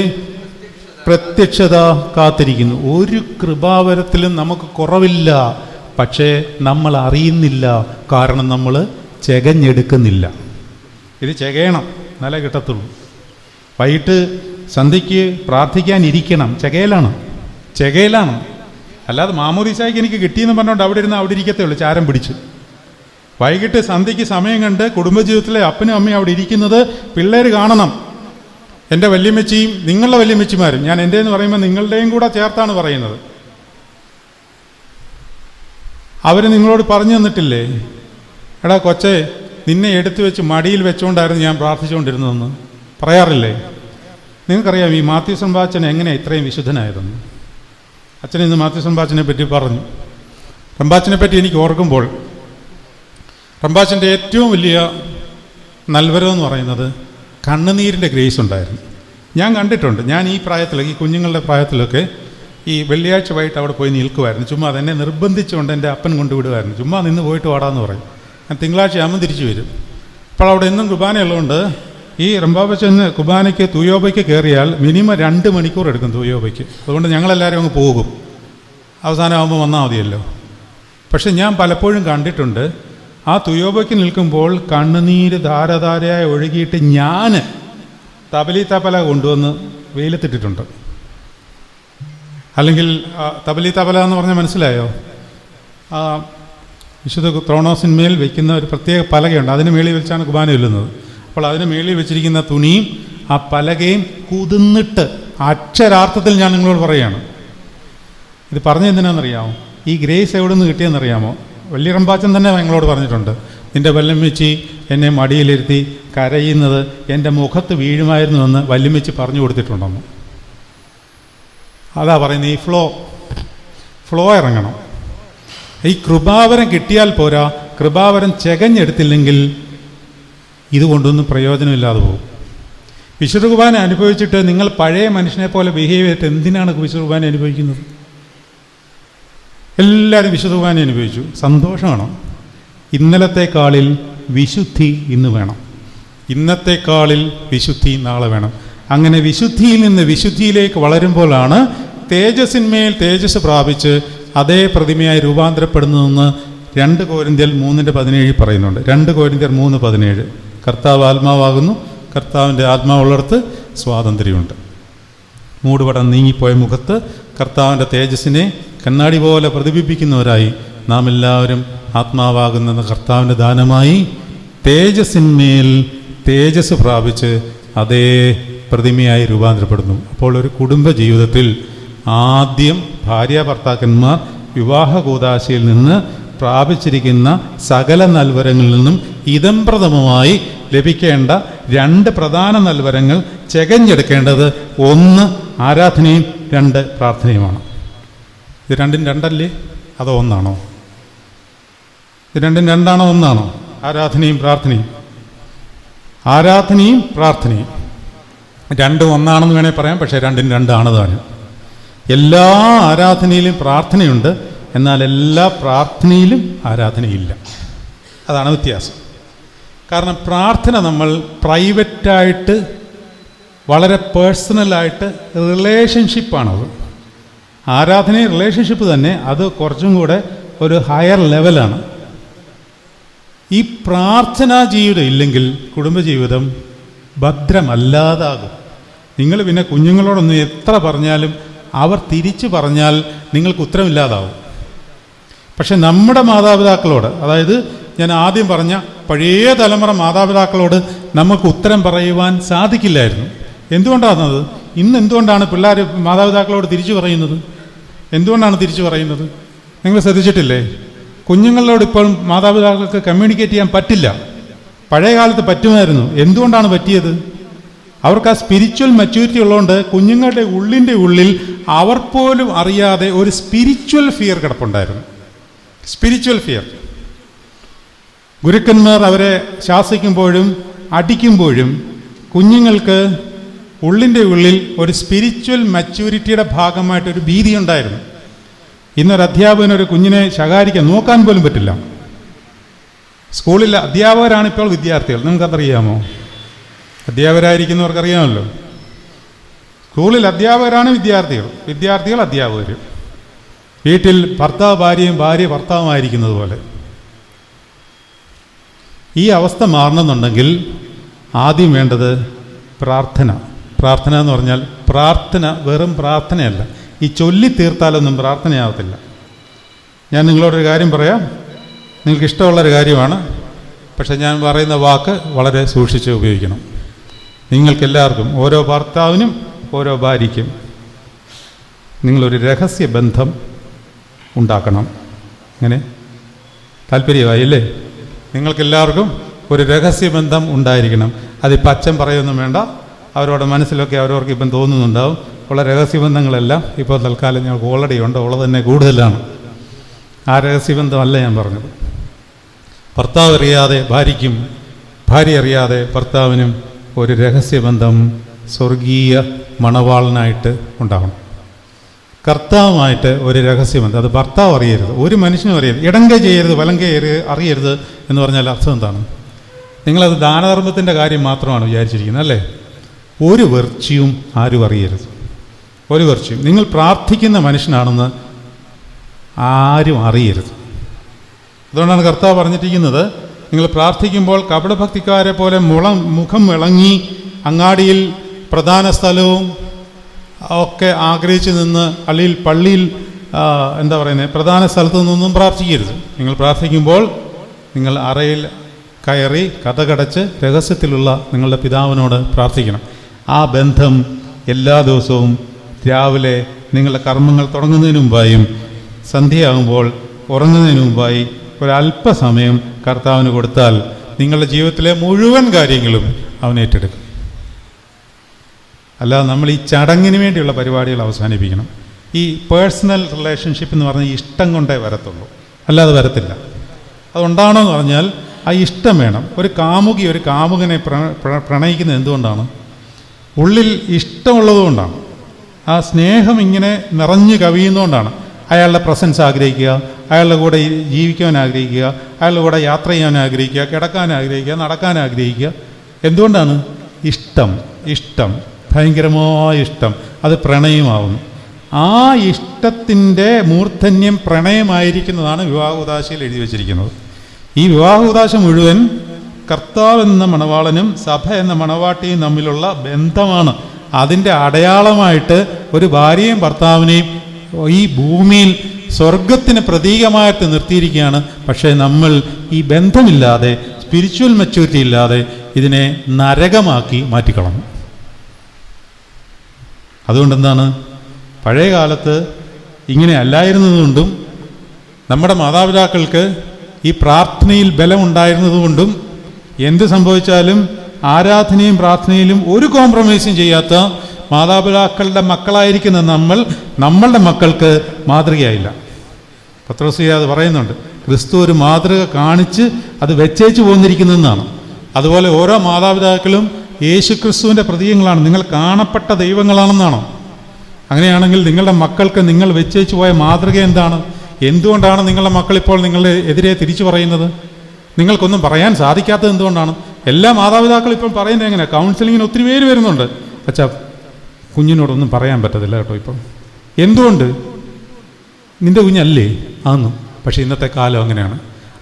പ്രത്യക്ഷത കാത്തിരിക്കുന്നു. ഒരു കൃപാവരത്തിലും നമുക്ക് കുറവില്ല. പക്ഷേ നമ്മൾ അറിയുന്നില്ല. കാരണം നമ്മൾ ചെകഞ്ഞെടുക്കുന്നില്ല. ഇത് ചെകയണം, നല്ല കിട്ടത്തുള്ളൂ. വൈകിട്ട് സന്ധ്യയ്ക്ക് പ്രാർത്ഥിക്കാനിരിക്കണം, ചെകയിലാണ്. അല്ലാതെ മാമോദീസായ്ക്ക് എനിക്ക് കിട്ടിയെന്ന് പറഞ്ഞുകൊണ്ട് അവിടെ ഇരിക്കത്തേ ഉള്ളൂ, ചാരം പിടിച്ച്. വൈകിട്ട് സന്ധ്യയ്ക്ക് സമയം കണ്ട് കുടുംബജീവിതത്തിലെ അപ്പനും അമ്മയും അവിടെ ഇരിക്കുന്നത് പിള്ളേർ കാണണം. എൻ്റെ വല്യമ്മച്ചിയും നിങ്ങളുടെ വല്യമ്മച്ചിമാരും, ഞാൻ എൻ്റെ എന്ന് പറയുമ്പോൾ നിങ്ങളുടെയും കൂടെ ചേർത്താണ് പറയുന്നത്, അവർ നിങ്ങളോട് പറഞ്ഞു തന്നിട്ടില്ലേ, എടാ കൊച്ചേ, നിന്നെ എടുത്തു വെച്ച് മടിയിൽ വെച്ചുകൊണ്ടായിരുന്നു ഞാൻ പ്രാർത്ഥിച്ചുകൊണ്ടിരുന്നതെന്ന് പറയാറില്ലേ? നിങ്ങൾക്കറിയാം ഈ മാത്യൂസ് റമ്പാച്ചൻ എങ്ങനെയാണ് ഇത്രയും വിശുദ്ധനായതെന്ന്. അച്ഛൻ ഇന്ന് മാത്യൂസ് റമ്പാച്ചനെ പറ്റി പറഞ്ഞു. റമ്പാച്ചനെ പറ്റി എനിക്ക് ഓർക്കുമ്പോൾ റമ്പാച്ചൻ്റെ ഏറ്റവും വലിയ നൽവരമെന്ന് പറയുന്നത് കണ്ണുനീരിൻ്റെ ഗ്രേസ് ഉണ്ടായിരുന്നു. ഞാൻ കണ്ടിട്ടുണ്ട്. ഞാൻ ഈ പ്രായത്തിലൊക്കെ, ഈ കുഞ്ഞുങ്ങളുടെ പ്രായത്തിലൊക്കെ ഈ വെള്ളിയാഴ്ച വൈകിട്ട് അവിടെ പോയി നിൽക്കുമായിരുന്നു. ചുമ്മാ അതെന്നെ നിർബന്ധിച്ചുകൊണ്ട് എൻ്റെ അപ്പൻ കൊണ്ടുവിടുമായിരുന്നു. ചുമ്മാ നിന്ന് പോയിട്ട് വാടാന്ന് പറയും. ഞാൻ തിങ്കളാഴ്ച ആകുമ്പോൾ തിരിച്ചു വരും. അപ്പോൾ അവിടെ എന്നും കുർബാനയുള്ളതുകൊണ്ട് ഈ റമ്പാപ്പച്ചന് കുർബാനയ്ക്ക് തുയോബയ്ക്ക് കയറിയാൽ മിനിമം 2 മണിക്കൂർ എടുക്കും തുയോബയ്ക്ക്. അതുകൊണ്ട് ഞങ്ങളെല്ലാവരും അങ്ങ് പോകും, അവസാനമാകുമ്പോൾ വന്നാൽ മതിയല്ലോ. പക്ഷെ ഞാൻ പലപ്പോഴും കണ്ടിട്ടുണ്ട്, ആ തുയോബയ്ക്ക് നിൽക്കുമ്പോൾ കണ്ണുനീര് ധാരധാരയായി ഒഴുകിയിട്ട് ഞാൻ തബല കൊണ്ടുവന്ന് വെയിലത്തിട്ടിട്ടുണ്ട്. അല്ലെങ്കിൽ തബല എന്ന് പറഞ്ഞാൽ മനസ്സിലായോ? വിശുദ്ധ ത്രോണോസിന്മേൽ വയ്ക്കുന്ന ഒരു പ്രത്യേക പലകയുണ്ട്, അതിന് മേളിൽ വെച്ചാണ് കുർബാന ചൊല്ലുന്നത്. അപ്പോൾ അതിന് മേളിൽ വെച്ചിരിക്കുന്ന തുണിയും ആ പലകയും കുതിർന്നിട്ട്, അക്ഷരാർത്ഥത്തിൽ ഞാൻ നിങ്ങളോട് പറയുകയാണ്. ഇത് പറഞ്ഞെന്തിനാണെന്നറിയാമോ? ഈ ഗ്രേസ് എവിടെ നിന്ന് കിട്ടിയെന്നറിയാമോ? വലിയ റമ്പാച്ചൻ തന്നെ ഞങ്ങളോട് പറഞ്ഞിട്ടുണ്ട്, നിൻ്റെ വല്യമ്മച്ചി എന്നെ മടിയിലിരുത്തി കരയുന്നത് എൻ്റെ മുഖത്ത് വീഴുമായിരുന്നുവെന്ന് വല്യമ്മച്ചി പറഞ്ഞു കൊടുത്തിട്ടുണ്ടെന്ന്. അതാ പറയുന്നത്, ഈ ഫ്ലോ ഇറങ്ങണം. ഈ കൃപാവരം കിട്ടിയാൽ പോരാ, കൃപാവരം ചെകഞ്ഞെടുത്തില്ലെങ്കിൽ ഇതുകൊണ്ടൊന്നും പ്രയോജനമില്ലാതെ പോകും. വിശുദ്ധ കുർബാന അനുഭവിച്ചിട്ട് നിങ്ങൾ പഴയ മനുഷ്യനെ പോലെ ബിഹേവ് ചെയ്തിട്ട് എന്തിനാണ് വിശുദ്ധ കുർബാന അനുഭവിക്കുന്നത്? എല്ലാവരും വിശുദ്ധ കുർബാന അനുഭവിച്ചു, സന്തോഷമാണ്. ഇന്നലത്തെക്കാളിൽ വിശുദ്ധി ഇന്ന് വേണം, ഇന്നത്തെക്കാളിൽ വിശുദ്ധി നാളെ വേണം. അങ്ങനെ വിശുദ്ധിയിൽ നിന്ന് വിശുദ്ധിയിലേക്ക് വളരുമ്പോഴാണ് തേജസ്സിന്മേൽ തേജസ് പ്രാപിച്ച് അതേ പ്രതിമയായി രൂപാന്തരപ്പെടുന്നതെന്ന് 2 കൊരിന്ത്യർ 3:17 പറയുന്നുണ്ട്. 2 കൊരിന്ത്യർ 3:17. കർത്താവ് ആത്മാവാകുന്നു, കർത്താവിൻ്റെ ആത്മാവുള്ളിടത്ത് സ്വാതന്ത്ര്യമുണ്ട്. മൂടുപടം നീങ്ങിപ്പോയ മുഖത്ത് കർത്താവിൻ്റെ തേജസ്സിനെ കണ്ണാടി പോലെ പ്രതിബിംബിക്കുന്നവരായി നാം എല്ലാവരും ആത്മാവാകുന്ന കർത്താവിൻ്റെ ദാനമായി തേജസ്സിന്മേൽ തേജസ് പ്രാപിച്ച് അതേ പ്രതിമയായി രൂപാന്തരപ്പെടുന്നു. അപ്പോൾ ഒരു കുടുംബ ജീവിതത്തിൽ ആദ്യം ഭാര്യ ഭർത്താക്കന്മാർ വിവാഹ കൂദാശയിൽ നിന്ന് പ്രാപിച്ചിരിക്കുന്ന സകല നൽവരങ്ങളിൽ നിന്നും ഇദംപ്രഥമമായി ലഭിക്കേണ്ട 2 പ്രധാന നൽവരങ്ങൾ ചെകഞ്ഞെടുക്കേണ്ടത് 1 ആരാധനയും 2 പ്രാർത്ഥനയുമാണ്. ഇത് 2 2 അതോ 1 ഇത് 2 2 1 ആരാധനയും പ്രാർത്ഥനയും? ആരാധനയും പ്രാർത്ഥനയും 2 1 വേണേൽ പറയാം. പക്ഷേ 2 2 താനും. എല്ലാ ആരാധനയിലും പ്രാർത്ഥനയുണ്ട്, എന്നാൽ എല്ലാ പ്രാർത്ഥനയിലും ആരാധനയില്ല. അതാണ് വ്യത്യാസം. കാരണം പ്രാർത്ഥന നമ്മൾ പ്രൈവറ്റായിട്ട്, വളരെ പേഴ്സണലായിട്ട് റിലേഷൻഷിപ്പാണത്. ആരാധന റിലേഷൻഷിപ്പ് തന്നെ, അത് കുറച്ചും കൂടെ ഒരു ഹയർ ലെവലാണ്. ഈ പ്രാർത്ഥനാ ജീവിതം ഇല്ലെങ്കിൽ കുടുംബജീവിതം ഭദ്രമല്ലാതാകും. നിങ്ങൾ പിന്നെ കുഞ്ഞുങ്ങളോടൊന്ന് എത്ര പറഞ്ഞാലും അവർ തിരിച്ചു പറഞ്ഞാൽ നിങ്ങൾക്ക് ഉത്തരമില്ലാതാവും. പക്ഷെ നമ്മുടെ മാതാപിതാക്കളോട്, അതായത് ഞാൻ ആദ്യം പറഞ്ഞ പഴയ തലമുറ മാതാപിതാക്കളോട് നമുക്ക് ഉത്തരം പറയുവാൻ സാധിക്കില്ലായിരുന്നു. എന്തുകൊണ്ടാണത്? ഇന്ന് എന്തുകൊണ്ടാണ് പിള്ളേർ മാതാപിതാക്കളോട് തിരിച്ചു പറയുന്നത്? എന്തുകൊണ്ടാണ് തിരിച്ചു പറയുന്നത്? നിങ്ങൾ ശ്രദ്ധിച്ചിട്ടില്ലേ? കുഞ്ഞുങ്ങളോട് ഇപ്പോൾ മാതാപിതാക്കൾക്ക് കമ്മ്യൂണിക്കേറ്റ് ചെയ്യാൻ പറ്റില്ല. പഴയ കാലത്ത് പറ്റുമായിരുന്നു. എന്തുകൊണ്ടാണ് പറ്റിയത്? അവർക്ക് ആ സ്പിരിച്വൽ മച്യൂരിറ്റി ഉള്ളതുകൊണ്ട് കുഞ്ഞുങ്ങളുടെ ഉള്ളിൽ അവർ പോലും അറിയാതെ ഒരു സ്പിരിച്വൽ ഫിയർ കിടപ്പുണ്ടായിരുന്നു. Spiritual fear. ഗുരുക്കന്മാർ അവരെ ശാസിക്കുമ്പോഴും അടിക്കുമ്പോഴും കുഞ്ഞുങ്ങൾക്ക് ഉള്ളിൽ ഒരു സ്പിരിച്വൽ മച്യൂരിറ്റിയുടെ ഭാഗമായിട്ടൊരു ഭീതി ഉണ്ടായിരുന്നു. ഇന്നൊരു അധ്യാപകനൊരു കുഞ്ഞിനെ ശകാരിക്കാൻ നോക്കാൻ പോലും പറ്റില്ല. സ്കൂളിൽ അധ്യാപകരാണ് ഇപ്പോൾ വിദ്യാർത്ഥികൾ. നിങ്ങൾക്കതറിയാമോ? അധ്യാപകരായിരിക്കുന്നവർക്കറിയാമല്ലോ. സ്കൂളിൽ അധ്യാപകരാണ് വിദ്യാർത്ഥികൾ, വിദ്യാർത്ഥികൾ അധ്യാപകർ. വീട്ടിൽ ഭർത്താവ് ഭാര്യയും ഭാര്യ ഭർത്താവുമായിരിക്കുന്നത് പോലെ. ഈ അവസ്ഥ മാറണമെന്നുണ്ടെങ്കിൽ ആദ്യം വേണ്ടത് പ്രാർത്ഥന. പ്രാർത്ഥന എന്ന് പറഞ്ഞാൽ പ്രാർത്ഥന വെറും പ്രാർത്ഥനയല്ല. ഈ ചൊല്ലി തീർത്താലൊന്നും പ്രാർത്ഥനയാവത്തില്ല. ഞാൻ നിങ്ങളോടൊരു കാര്യം പറയാം. നിങ്ങൾക്ക് ഇഷ്ടമുള്ളൊരു കാര്യമാണ്. പക്ഷെ ഞാൻ പറയുന്ന വാക്ക് വളരെ സൂക്ഷിച്ച് ഉപയോഗിക്കണം. നിങ്ങൾക്കെല്ലാവർക്കും, ഓരോ ഭർത്താവിനും ഓരോ ഭാര്യയ്ക്കും നിങ്ങളൊരു രഹസ്യ ബന്ധം ഉണ്ടാക്കണം. അങ്ങനെ താല്പര്യമായില്ലേ? നിങ്ങൾക്കെല്ലാവർക്കും ഒരു രഹസ്യബന്ധം ഉണ്ടായിരിക്കണം. അതിപ്പോൾ അച്ഛൻ പറയൊന്നും വേണ്ട. അവരുടെ മനസ്സിലൊക്കെ അവരവർക്ക് ഇപ്പം തോന്നുന്നുണ്ടാവും. ഉള്ള രഹസ്യബന്ധങ്ങളെല്ലാം ഇപ്പോൾ തൽക്കാലം ഞങ്ങൾക്ക് ഓൾറെഡി ഉണ്ട്, ഉള്ളത് തന്നെ കൂടുതലാണ്. ആ രഹസ്യബന്ധമല്ല ഞാൻ പറഞ്ഞത്. ഭർത്താവ് അറിയാതെ ഭാര്യയ്ക്കും, ഭാര്യ അറിയാതെ ഭർത്താവിനും ഒരു രഹസ്യബന്ധം സ്വർഗീയ മണവാളനായിട്ട് ഉണ്ടാവണം. കർത്താവുമായിട്ട് ഒരു രഹസ്യബന്ധം. അത് ഭർത്താവ് അറിയരുത്, ഒരു മനുഷ്യനും അറിയരുത്. ഇടങ്കൈ ചെയ്യരുത്, വലങ്കൈ അറിയരുത് എന്ന് പറഞ്ഞാൽ അർത്ഥം എന്താണ്? നിങ്ങളത് ദാനധർമ്മത്തിൻ്റെ കാര്യം മാത്രമാണ് വിചാരിച്ചിരിക്കുന്നത് അല്ലേ? ഒരു വെർച്ച്യും ആരും അറിയരുത്. ഒരു വെർച്ച്യും നിങ്ങൾ പ്രാർത്ഥിക്കുന്ന മനുഷ്യനാണെന്ന് ആരും അറിയരുത്. അതുകൊണ്ടാണ് കർത്താവ് പറഞ്ഞിരിക്കുന്നത്, നിങ്ങൾ പ്രാർത്ഥിക്കുമ്പോൾ കപടഭക്തിക്കാരെ പോലെ മുഖം വിളങ്ങി അങ്ങാടിയിൽ പ്രധാന സ്ഥലവും ഒക്കെ ആഗ്രഹിച്ച് നിന്ന് അല്ലെങ്കിൽ പള്ളിയിൽ പ്രധാന സ്ഥലത്തു നിന്നൊന്നും പ്രാർത്ഥിക്കരുത്. നിങ്ങൾ പ്രാർത്ഥിക്കുമ്പോൾ നിങ്ങൾ അറയിൽ കയറി കതകടച്ച് രഹസ്യത്തിലുള്ള നിങ്ങളുടെ പിതാവിനോട് പ്രാർത്ഥിക്കണം. ആ ബന്ധം എല്ലാ ദിവസവും രാവിലെ നിങ്ങളുടെ കർമ്മങ്ങൾ തുടങ്ങുന്നതിന് മുമ്പായും സന്ധ്യയാകുമ്പോൾ ഉറങ്ങുന്നതിന് മുമ്പായി ഒരല്പസമയം കർത്താവിന് കൊടുത്താൽ നിങ്ങളുടെ ജീവിതത്തിലെ മുഴുവൻ കാര്യങ്ങളും അവൻ ഏറ്റെടുക്കും. അല്ലാതെ നമ്മൾ ഈ ചടങ്ങിന് വേണ്ടിയുള്ള പരിപാടികൾ അവസാനിപ്പിക്കണം. ഈ പേഴ്സണൽ റിലേഷൻഷിപ്പ് എന്ന് പറഞ്ഞാൽ ഇഷ്ടം കൊണ്ടേ വരത്തുള്ളൂ, അല്ലാതെ വരത്തില്ല. അതുണ്ടാണോ എന്ന് പറഞ്ഞാൽ ആ ഇഷ്ടം വേണം. ഒരു കാമുകി ഒരു കാമുകനെ പ്രണയിക്കുന്നത് എന്തുകൊണ്ടാണ്? ഉള്ളിൽ ഇഷ്ടമുള്ളതുകൊണ്ടാണ്. ആ സ്നേഹം ഇങ്ങനെ നിറഞ്ഞു കവിയുന്നതുകൊണ്ടാണ്. അയാളുടെ പ്രസൻസ് ആഗ്രഹിക്കുക, അയാളുടെ കൂടെ ജീവിക്കാൻ ആഗ്രഹിക്കുക, അയാളുടെ കൂടെ യാത്ര ചെയ്യാൻ ആഗ്രഹിക്കുക, കിടക്കാൻ ആഗ്രഹിക്കുക, നടക്കാൻ ആഗ്രഹിക്കുക. എന്തുകൊണ്ടാണ്? ഇഷ്ടം, ഭയങ്കരമായ ഇഷ്ടം. അത് പ്രണയമാവുന്നു. ആ ഇഷ്ടത്തിൻ്റെ മൂർധന്യം പ്രണയമായിരിക്കുന്നതാണ് വിവാഹോദാശയിൽ എഴുതി വച്ചിരിക്കുന്നത്. ഈ വിവാഹോദാശ മുഴുവൻ കർത്താവ് എന്ന മണവാളനും സഭ എന്ന മണവാട്ടിയും തമ്മിലുള്ള ബന്ധമാണ്. അതിൻ്റെ അടയാളമായിട്ട് ഒരു ഭാര്യയും ഭർത്താവിനെയും ഈ ഭൂമിയിൽ സ്വർഗത്തിന് പ്രതീകമായിട്ട് നിർത്തിയിരിക്കുകയാണ്. പക്ഷേ നമ്മൾ ഈ ബന്ധമില്ലാതെ, സ്പിരിച്വൽ മെച്യൂരിറ്റി ഇല്ലാതെ ഇതിനെ നരകമാക്കി മാറ്റിക്കളഞ്ഞു. അതുകൊണ്ടെന്താണ്, പഴയ കാലത്ത് ഇങ്ങനെ അല്ലായിരുന്നതുകൊണ്ടും നമ്മുടെ മാതാപിതാക്കൾക്ക് ഈ പ്രാർത്ഥനയിൽ ബലമുണ്ടായിരുന്നതുകൊണ്ടും എന്ത് സംഭവിച്ചാലും ആരാധനയും പ്രാർത്ഥനയിലും ഒരു കോംപ്രമൈസും ചെയ്യാത്ത മാതാപിതാക്കളുടെ മക്കളായിരിക്കുന്ന നമ്മളുടെ മക്കൾക്ക് മാതൃകയായില്ല. പത്രോസ് അത് പറയുന്നുണ്ട്, ക്രിസ്തു ഒരു മാതൃക കാണിച്ച് അത് വെച്ചേച്ച് പോന്നിരിക്കുന്നതെന്നാണ്. അതുപോലെ ഓരോ മാതാപിതാക്കളും യേശു ക്രിസ്തുവിൻ്റെ പ്രതീകങ്ങളാണ്, നിങ്ങൾ കാണപ്പെട്ട ദൈവങ്ങളാണെന്നാണോ? അങ്ങനെയാണെങ്കിൽ നിങ്ങളുടെ മക്കൾക്ക് നിങ്ങൾ വെച്ചേച്ച് പോയ മാതൃക എന്താണ്? എന്തുകൊണ്ടാണ് നിങ്ങളുടെ മക്കൾ ഇപ്പോൾ നിങ്ങളുടെ എതിരെ തിരിച്ചു പറയുന്നത്? നിങ്ങൾക്കൊന്നും പറയാൻ സാധിക്കാത്തത് എന്തുകൊണ്ടാണ്? എല്ലാ മാതാപിതാക്കളും ഇപ്പം പറയുന്നത് എങ്ങനെ? കൗൺസിലിങ്ങിന് ഒത്തിരി പേര് വരുന്നുണ്ട്, അച്ഛാ കുഞ്ഞിനോടൊന്നും പറയാൻ പറ്റത്തില്ല കേട്ടോ ഇപ്പം. എന്തുകൊണ്ട്? നിൻ്റെ കുഞ്ഞല്ലേ ആന്നും. പക്ഷേ ഇന്നത്തെ കാലം അങ്ങനെയാണ്.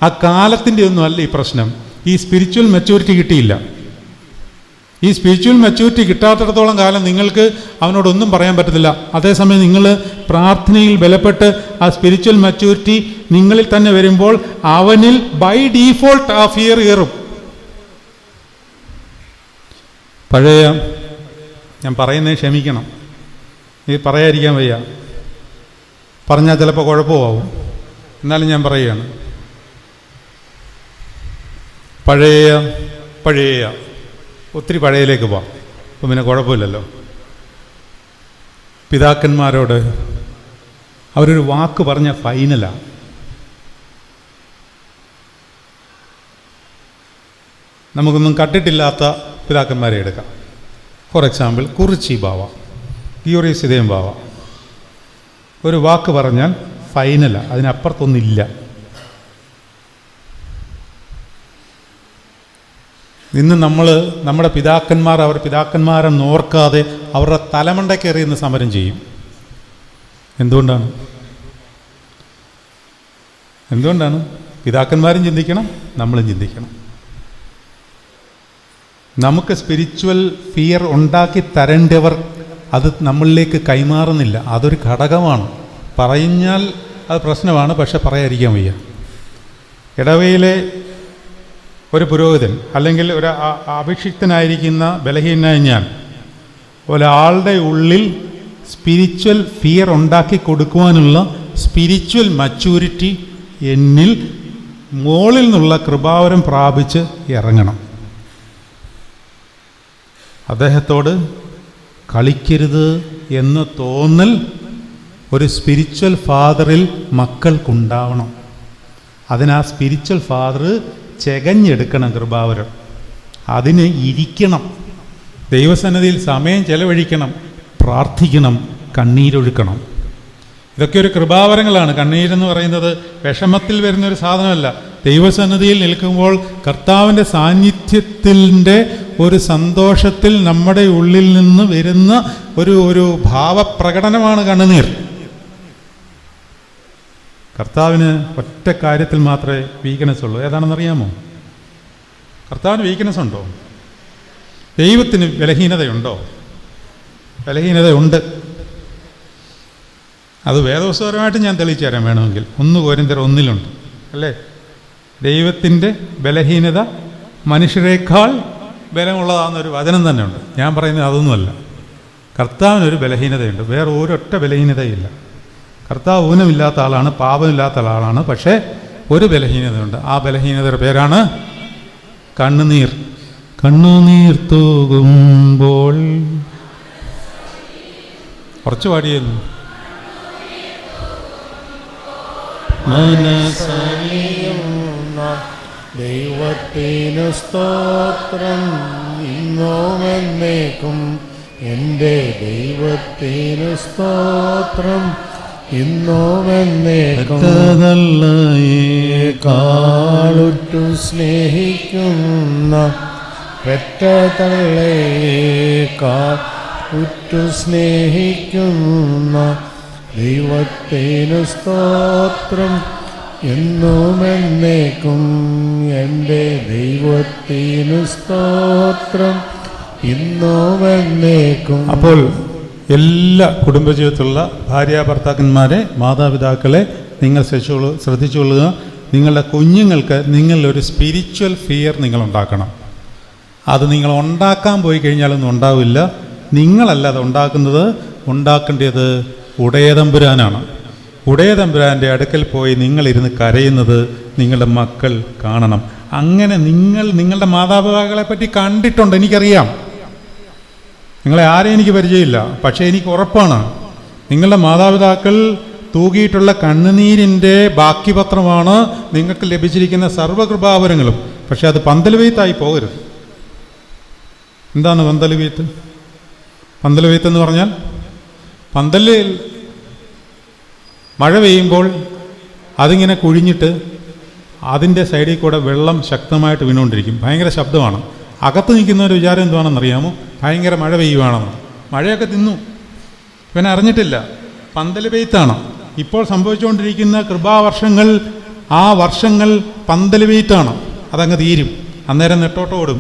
ആ കാലത്തിൻ്റെ ഒന്നും അല്ല ഈ പ്രശ്നം. ഈ സ്പിരിച്വൽ മെച്യൂരിറ്റി കിട്ടിയില്ല. ഈ സ്പിരിച്വൽ മെച്യൂരിറ്റി കിട്ടാത്തിടത്തോളം കാലം നിങ്ങൾക്ക് അവനോടൊന്നും പറയാൻ പറ്റത്തില്ല. അതേസമയം നിങ്ങൾ പ്രാർത്ഥനയിൽ ബലപ്പെട്ട് ആ സ്പിരിച്വൽ മെച്യൂരിറ്റി നിങ്ങളിൽ തന്നെ വരുമ്പോൾ അവനിൽ ബൈ ഡീഫോൾട്ട് ആ ഫിയർ കയറും. പഴയ, ഞാൻ പറയുന്നത് ക്ഷമിക്കണം, ഈ പറയാതിരിക്കാൻ വയ്യ, പറഞ്ഞാൽ ചിലപ്പോൾ കുഴപ്പമാവും, എന്നാലും ഞാൻ പറയുകയാണ്. പഴയ ഒത്തിരി പഴയയിലേക്ക് പോവാം, അപ്പം പിന്നെ കുഴപ്പമില്ലല്ലോ. പിതാക്കന്മാരോട് അവരൊരു വാക്ക് പറഞ്ഞ ഫൈനലാണ്. നമുക്കൊന്നും കണ്ടിട്ടില്ലാത്ത പിതാക്കന്മാരെ എടുക്കാം. ഫോർ എക്സാമ്പിൾ കുറിച്ചി ബാവ, ഗീവർഗീസ് ഇതയം ബാവ. ഒരു വാക്ക് പറഞ്ഞാൽ ഫൈനലാണ്, അതിനപ്പുറത്തൊന്നില്ല. ഇന്ന് നമ്മുടെ പിതാക്കന്മാർ അവർ പിതാക്കന്മാരെ നോർക്കാതെ അവരുടെ തലമണ്ടയ്ക്ക് എറിയുന്ന സമരം ചെയ്യും. എന്തുകൊണ്ടാണ്? പിതാക്കന്മാരും ചിന്തിക്കണം, നമ്മളും ചിന്തിക്കണം. നമുക്ക് സ്പിരിച്വൽ ഫിയർ ഉണ്ടാക്കി തരേണ്ടവർ അത് നമ്മളിലേക്ക് കൈമാറുന്നില്ല. അതൊരു ഘടകമാണ്. പറഞ്ഞാൽ അത് പ്രശ്നമാണ്, പക്ഷെ പറയാതിരിക്കാൻ വയ്യ. ഇടവയിലെ ഒരു പുരോഹിതൻ അല്ലെങ്കിൽ ഒരു അഭിഷിക്തനായിരിക്കുന്ന ബലഹീനായ ഞാൻ ഒരാളുടെ ഉള്ളിൽ സ്പിരിച്വൽ ഫിയർ ഉണ്ടാക്കി കൊടുക്കുവാനുള്ള സ്പിരിച്വൽ മച്യൂരിറ്റി എന്നിൽ മുകളിൽ നിന്നുള്ള കൃപാവരം പ്രാപിച്ച് ഇറങ്ങണം. അദ്ദേഹത്തോട് കളിക്കരുത് എന്ന് തോന്നൽ ഒരു സ്പിരിച്വൽ ഫാദറിൽ മക്കൾക്കുണ്ടാവണം. അതിനാ സ്പിരിച്വൽ ഫാദർ ചെകഞ്ഞെടുക്കണം കൃപാവരം. അതിന് ഇരിക്കണം, ദൈവസന്നിധിയിൽ സമയം ചെലവഴിക്കണം, പ്രാർത്ഥിക്കണം, കണ്ണീരൊഴുക്കണം. ഇതൊക്കെ ഒരു കൃപാവരങ്ങളാണ്. കണ്ണീരെന്ന് പറയുന്നത് വിഷമത്തിൽ വരുന്നൊരു സാധനമല്ല. ദൈവസന്നിധിയിൽ നിൽക്കുമ്പോൾ കർത്താവിൻ്റെ സാന്നിധ്യത്തിൻ്റെ ഒരു സന്തോഷത്തിൽ നമ്മുടെ ഉള്ളിൽ നിന്ന് വരുന്ന ഒരു ഭാവപ്രകടനമാണ് കണ്ണുനീർ. കർത്താവിന് ഒറ്റ കാര്യത്തിൽ മാത്രമേ വീക്ക്നെസ് ഉള്ളൂ. ഏതാണെന്നറിയാമോ? കർത്താവിന് വീക്ക്നെസ് ഉണ്ടോ? ദൈവത്തിന് ബലഹീനതയുണ്ടോ? ബലഹീനതയുണ്ട്. അത് വേദപുസ്തകപരമായിട്ട് ഞാൻ തെളിയിച്ചു തരാൻ വേണമെങ്കിൽ 1 കൊരിന്ത്യർ 1 അല്ലേ? ദൈവത്തിൻ്റെ ബലഹീനത മനുഷ്യരെക്കാൾ ബലമുള്ളതാണെന്നൊരു വചനം തന്നെ ഉണ്ട്. ഞാൻ പറയുന്നത് അതൊന്നുമല്ല. കർത്താവിനൊരു ബലഹീനതയുണ്ട്, വേറെ ഒരൊറ്റ ബലഹീനതയില്ല. കർത്താവ് ഊനമില്ലാത്ത ആളാണ്, പാപമില്ലാത്ത ആളാണ്. പക്ഷേ ഒരു ബലഹീനതയുണ്ട്. ആ ബലഹീനതയുടെ പേരാണ് കണ്ണുനീർ. കണ്ണുനീർ തൂകുമ്പോൾ കുറച്ച് പാടിയെന്നു ദൈവത്തിനു സ്തോത്രം ഇന്നോമെന്നേക്കും. എൻ്റെ ദൈവത്തിനു സ്തോത്രം ഇന്നോമെന്നേക്കും. കാളുറ്റു സ്നേഹിക്കുന്ന പെറ്റ തള്ളയേക്കാൾ ഉറ്റു സ്നേഹിക്കുന്ന ദൈവത്തിനു സ്തോത്രം എന്നുമെന്നേക്കും. എൻ്റെ ദൈവത്തിനു സ്തോത്രം ഇന്നുമെന്നേക്കും. അപ്പോൾ എല്ലാ കുടുംബജീവിതത്തിലുള്ള ഭാര്യാഭർത്താക്കന്മാരെ, മാതാപിതാക്കളെ നിങ്ങൾ ശ്രദ്ധിച്ചുകൊള്ളുക. നിങ്ങളുടെ കുഞ്ഞുങ്ങൾക്ക് നിങ്ങളൊരു സ്പിരിച്വൽ ഫിയർ നിങ്ങൾ ഉണ്ടാക്കണം. അത് നിങ്ങൾ ഉണ്ടാക്കാൻ പോയി കഴിഞ്ഞാലൊന്നും ഉണ്ടാവില്ല. നിങ്ങളല്ല അത് ഉണ്ടാക്കുന്നത്, ഉണ്ടാക്കേണ്ടത് ഉടയതമ്പുരാനാണ്. ഉടയതമ്പുരാൻ്റെ അടുക്കൽ പോയി നിങ്ങളിരുന്ന് കരയുന്നത് നിങ്ങളുടെ മക്കൾ കാണണം. അങ്ങനെ നിങ്ങൾ നിങ്ങളുടെ മാതാപിതാക്കളെ പറ്റി കണ്ടിട്ടുണ്ട്, എനിക്കറിയാം. നിങ്ങളെ ആരെയും എനിക്ക് പരിചയമില്ല, പക്ഷേ എനിക്ക് ഉറപ്പാണ് നിങ്ങളുടെ മാതാപിതാക്കൾ തൂകിയിട്ടുള്ള കണ്ണുനീരിൻ്റെ ബാക്കി പത്രമാണ് നിങ്ങൾക്ക് ലഭിച്ചിരിക്കുന്ന സർവ്വകൃപാവരങ്ങളും. പക്ഷെ അത് പന്തലുവെയ്ത്തായി പോകരുത്. എന്താണ് പന്തലുവെയ്ത്ത്? പന്തലുവെയ്ത്ത് എന്ന് പറഞ്ഞാൽ, പന്തലിൽ മഴ പെയ്യുമ്പോൾ അതിങ്ങനെ കുഴിഞ്ഞിട്ട് അതിൻ്റെ സൈഡിൽ കൂടെ വെള്ളം ശക്തമായിട്ട് വീണുകൊണ്ടിരിക്കും. ഭയങ്കര ശബ്ദമാണ്. അകത്ത് നിൽക്കുന്നവർ വിചാരം എന്തുവാണെന്നറിയാമോ? ഭയങ്കര മഴ പെയ്യുവാണെന്ന്. മഴയൊക്കെ തിന്നു, ഇവനെ അറിഞ്ഞിട്ടില്ല. പന്തൽ പെയ്ത്താണ് ഇപ്പോൾ സംഭവിച്ചുകൊണ്ടിരിക്കുന്ന കൃപാവർഷങ്ങൾ. ആ വർഷങ്ങൾ പന്തൽ പെയ്ത്താണ്. അതങ്ങ് തീരും, അന്നേരം നെട്ടോട്ട് ഓടും.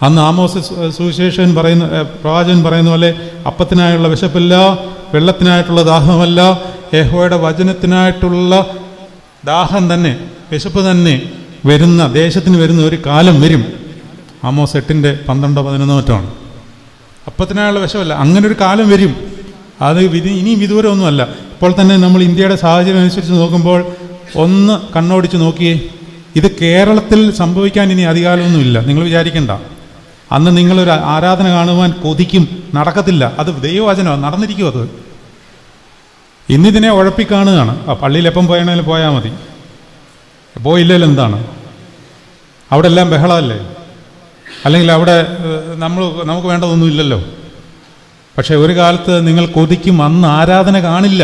അന്ന് ആമോസ് സുവിശേഷൻ പറയുന്ന പ്രവാചകൻ പറയുന്ന പോലെ, അപ്പത്തിനായുള്ള വിശപ്പില്ല, വെള്ളത്തിനായിട്ടുള്ള ദാഹമല്ല, യഹോവയുടെ വചനത്തിനായിട്ടുള്ള ദാഹം തന്നെ, വിശപ്പ് തന്നെ വരുന്ന ദേശത്തിന് വരുന്ന ഒരു കാലം വരും. ആമോസ് 8:12-11 മറ്റാണ്. അപ്പത്തിനായുള്ള വിശമല്ല, അങ്ങനൊരു കാലം വരും. അത് ഇനി വിദൂരമൊന്നുമല്ല. ഇപ്പോൾ തന്നെ നമ്മൾ ഇന്ത്യയുടെ സാഹചര്യം അനുസരിച്ച് നോക്കുമ്പോൾ ഒന്ന് കണ്ണോടിച്ച് നോക്കിയേ. ഇത് കേരളത്തിൽ സംഭവിക്കാൻ ഇനി അധികാരമൊന്നുമില്ല, നിങ്ങൾ വിചാരിക്കണ്ട. അന്ന് നിങ്ങളൊരു ആരാധന കാണുവാൻ കൊതിക്കും, നടക്കത്തില്ല. അത് ദൈവവചനമാണ്, നടന്നിരിക്കും. അത് ഇന്നിതിനെ ഉഴപ്പിക്കാണുകയാണ്. പള്ളിയിൽ എപ്പം പോയാണേലും പോയാൽ മതി, പോയില്ലല്ലോ എന്താണ്? അവിടെ എല്ലാം ബഹളമല്ലേ? അല്ലെങ്കിൽ അവിടെ നമുക്ക് വേണ്ടതൊന്നുമില്ലല്ലോ. പക്ഷേ ഒരു കാലത്ത് നിങ്ങൾ കൊതിക്കും, അന്ന് ആരാധന കാണില്ല.